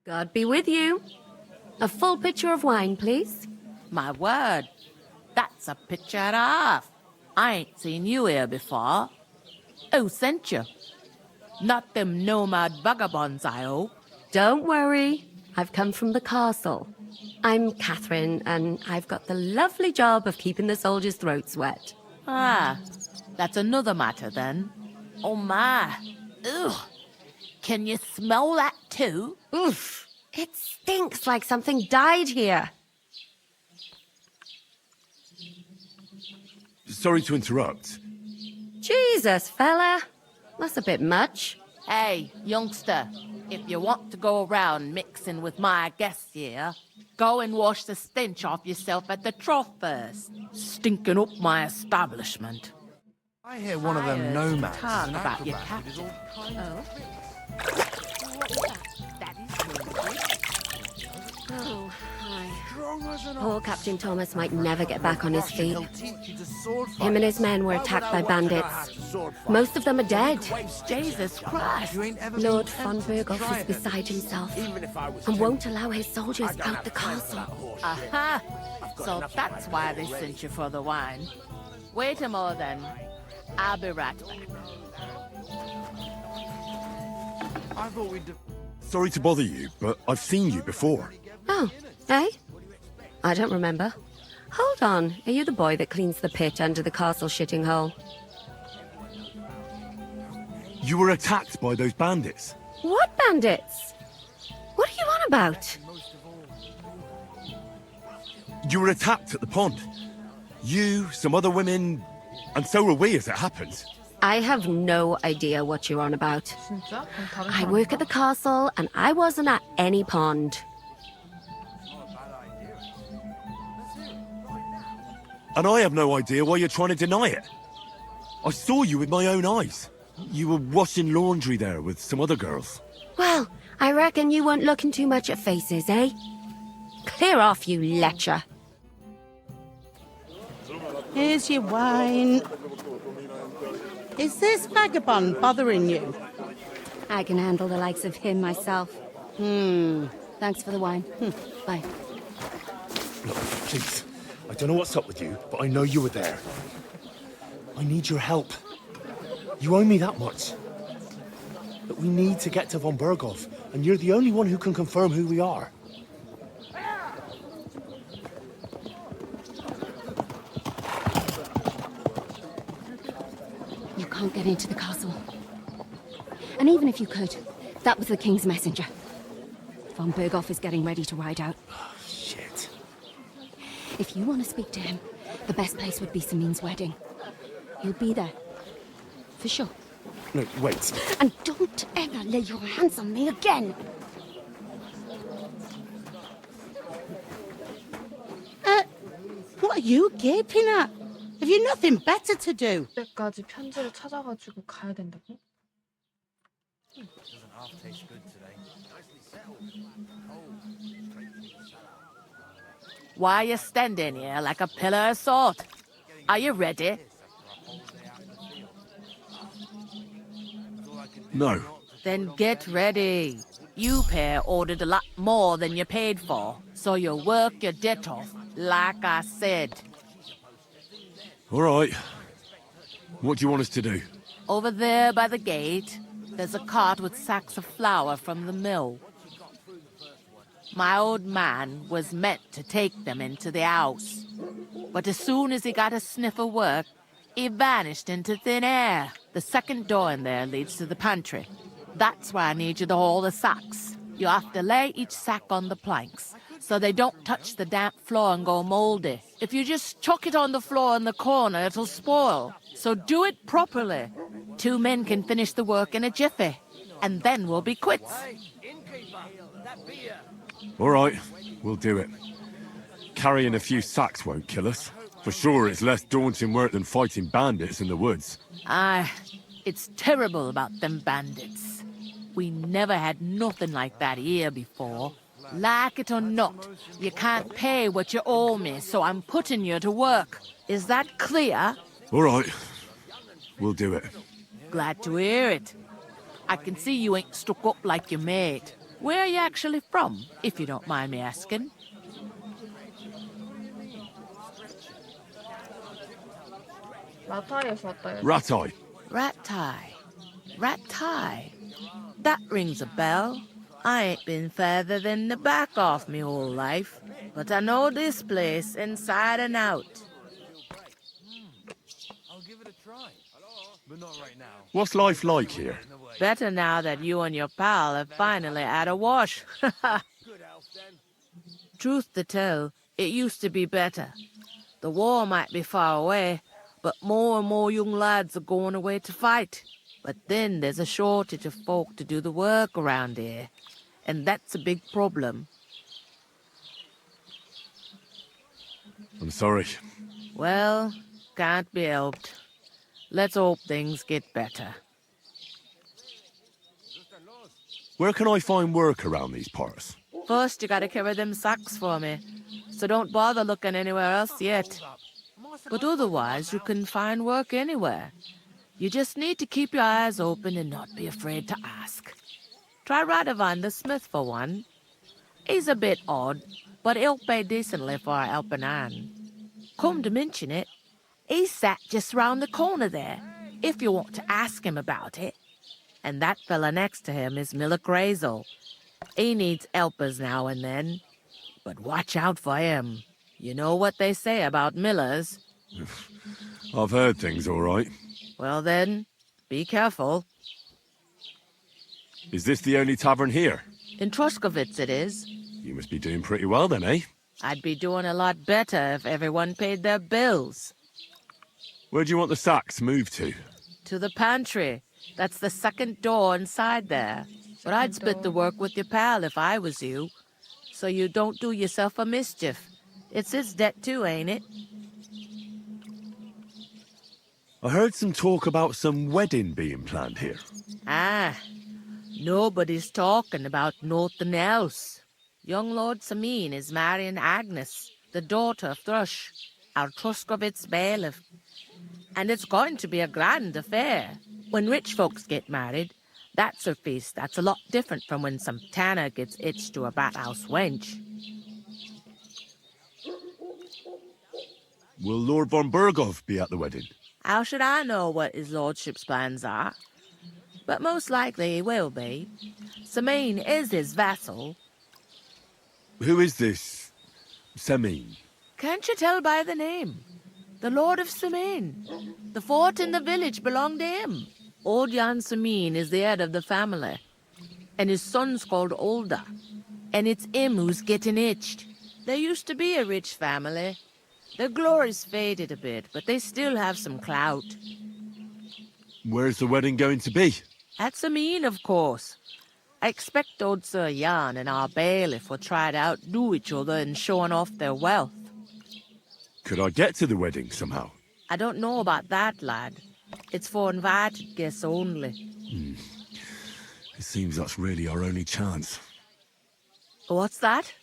God be with you. A full pitcher of wine, please. My word, that's a picture and a half. I ain't seen you here before. Who sent you? Not them nomad vagabonds, I hope. Don't worry. I've come from the castle. I'm Catherine, and I've got the lovely job of keeping the soldiers' throats wet. Ah, that's another matter then. Oh my. Ugh. Can you smell that too? Oof. It stinks like something died here. Sorry to interrupt. Jesus, fella. That's a bit much. Hey, youngster, if you want to go around mixing with my guests here, go and wash the stench off yourself at the trough first. Stinking up my establishment. I hear one of them nomads. Talk about your captain. Oh, hi. Poor Captain Thomas might never get back on his feet. Him and his men were attacked by bandits. Most of them are dead. Jesus Christ! Lord von Berghoff is beside himself and won't allow his soldiers out the castle. Aha! So that's why they sent you for the wine. Wait a moment then. I'll be right back. I thought we'd... Sorry to bother you, but I've seen you before. Oh, eh? I don't remember. Hold on, are you the boy that cleans the pit under the castle shitting hole? You were attacked by those bandits. What bandits? What are you on about? You were attacked at the pond. You, some other women, and so were we as it happened. I have no idea what you're on about. 진짜? 그럼 다른 I 사람인가? work at the castle and I wasn't at any pond. And I have no idea why you're trying to deny it. I saw you with my own eyes. You were washing laundry there with some other girls. Well, I reckon you weren't looking too much at faces, eh? Clear off, you lecher. Here's your wine. Is this vagabond bothering you? I can handle the likes of him myself. Thanks for the wine. Bye. Look, please. I don't know what's up with you, but I know you were there. I need your help. You owe me that much. But we need to get to von Berghoff, and you're the only one who can confirm who we are. You can't get into the castle. And even if you could, that was the King's messenger. Von Berghoff is getting ready to ride out. Shit. If you want to speak to him, the best place would be Samin's wedding. He'll be there. For sure. No, wait. And don't ever lay your hands on me again! What are you gaping at? Have you nothing better to do? 그때까지 편지를 찾아가지고 가야 된다고? Why are you standing here like a pillar of salt? Are you ready? No. Then get ready. You pair ordered a lot more than you paid for, so you'll work your debt off, like I said. All right. What do you want us to do? Over there by the gate, there's a cart with sacks of flour from the mill. My old man was meant to take them into the house. But as soon as he got a sniff of work, he vanished into thin air. The second door in there leads to the pantry. That's why I need you to haul the sacks. You have to lay each sack on the planks, so they don't touch the damp floor and go moldy. If you just chuck it on the floor in the corner, it'll spoil. So do it properly. 2 men can finish the work in a jiffy, and then we'll be quits. All right, we'll do it. Carrying a few sacks won't kill us. For sure, it's less daunting work than fighting bandits in the woods. Aye, it's terrible about them bandits. We never had nothing like that here before. Like it or not, you can't pay what you owe me, so I'm putting you to work. Is that clear? All right, we'll do it. Glad to hear it. I can see you ain't stuck up like your mate. Where are you actually from, if you don't mind me asking? 라타이에서 왔다. 얘. Ratai. Ratai. Ratai. That rings a bell. I ain't been further than the back off me whole life, but I know this place inside and out. What's life like here? Better now that you and your pal have finally had a wash. Truth to tell, it used to be better. The war might be far away, but more and more young lads are going away to fight. But then there's a shortage of folk to do the work around here, and that's a big problem. I'm sorry. Well, can't be helped. Let's hope things get better. Where can I find work around these parts? First, you gotta carry them sacks for me. so don't bother looking anywhere else yet. But otherwise, you can find work anywhere. You just need to keep your eyes open and not be afraid to ask. Try Radovan the smith for one. He's a bit odd, but he'll pay decently for a helping hand. Come to mention it, he's sat just round the corner there, if you want to ask him about it. And that fella next to him is Miller Crazel. He needs helpers now and then, but watch out for him. You know what they say about Millers. I've heard things, all right. Well then, be careful. Is this the only tavern here? In Troskovitz it is. You must be doing pretty well then, eh? I'd be doing a lot better if everyone paid their bills. Where do you want the sacks moved to? To the pantry. That's the second door inside there. But I'd split the work with your pal if I was you. So you don't do yourself a mischief. It's his debt too, ain't it? I heard some talk about some wedding being planned here. Ah, nobody's talking about nothing else. Young Lord Samin is marrying Agnes, the daughter of Thrush, our Truskovitz bailiff. And it's going to be a grand affair. When rich folks get married, that's a feast that's a lot different from when some tanner gets hitched to a bathouse wench. Will Lord von Berghoff be at the wedding? How should I know what his lordship's plans are? But most likely he will be. Samin is his vassal. Who is this Semin? Can't you tell by the name? The Lord of Samin. The fort and the village belong to him. Old Jan Samin is the head of the family. And his son's called Olda. And it's him who's getting itched. There used to be a rich family. Their glory's faded a bit, but they still have some clout. Where's the wedding going to be? At Samin, of course. I expect old Sir Jan and our bailiff will try to outdo each other in showing off their wealth. Could I get to the wedding somehow? I don't know about that, lad. It's for invited guests only. It seems that's really our only chance. What's that?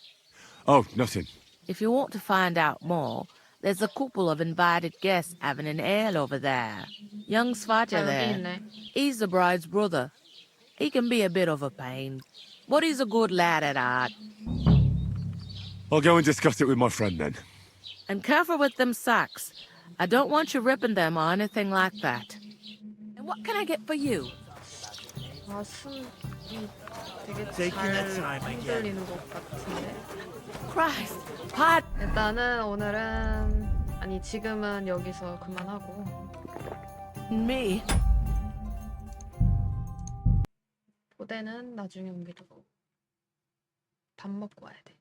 Oh, nothing. If you want to find out more, there's a couple of invited guests having an ale over there. Young Svaja there. He's the bride's brother. He can be a bit of a pain, but he's a good lad at heart. I'll go and discuss it with my friend then. And careful with them sacks. I don't want you ripping them or anything like that. And what can I get for you? 아, 숨이 되게 Taking 잘 the time again. 흔들리는 것 같은데. Christ, pot. 일단은 오늘은 아니 지금은 여기서 그만하고. Me. 포대는 나중에 옮기도록. 밥 먹고 와야 돼.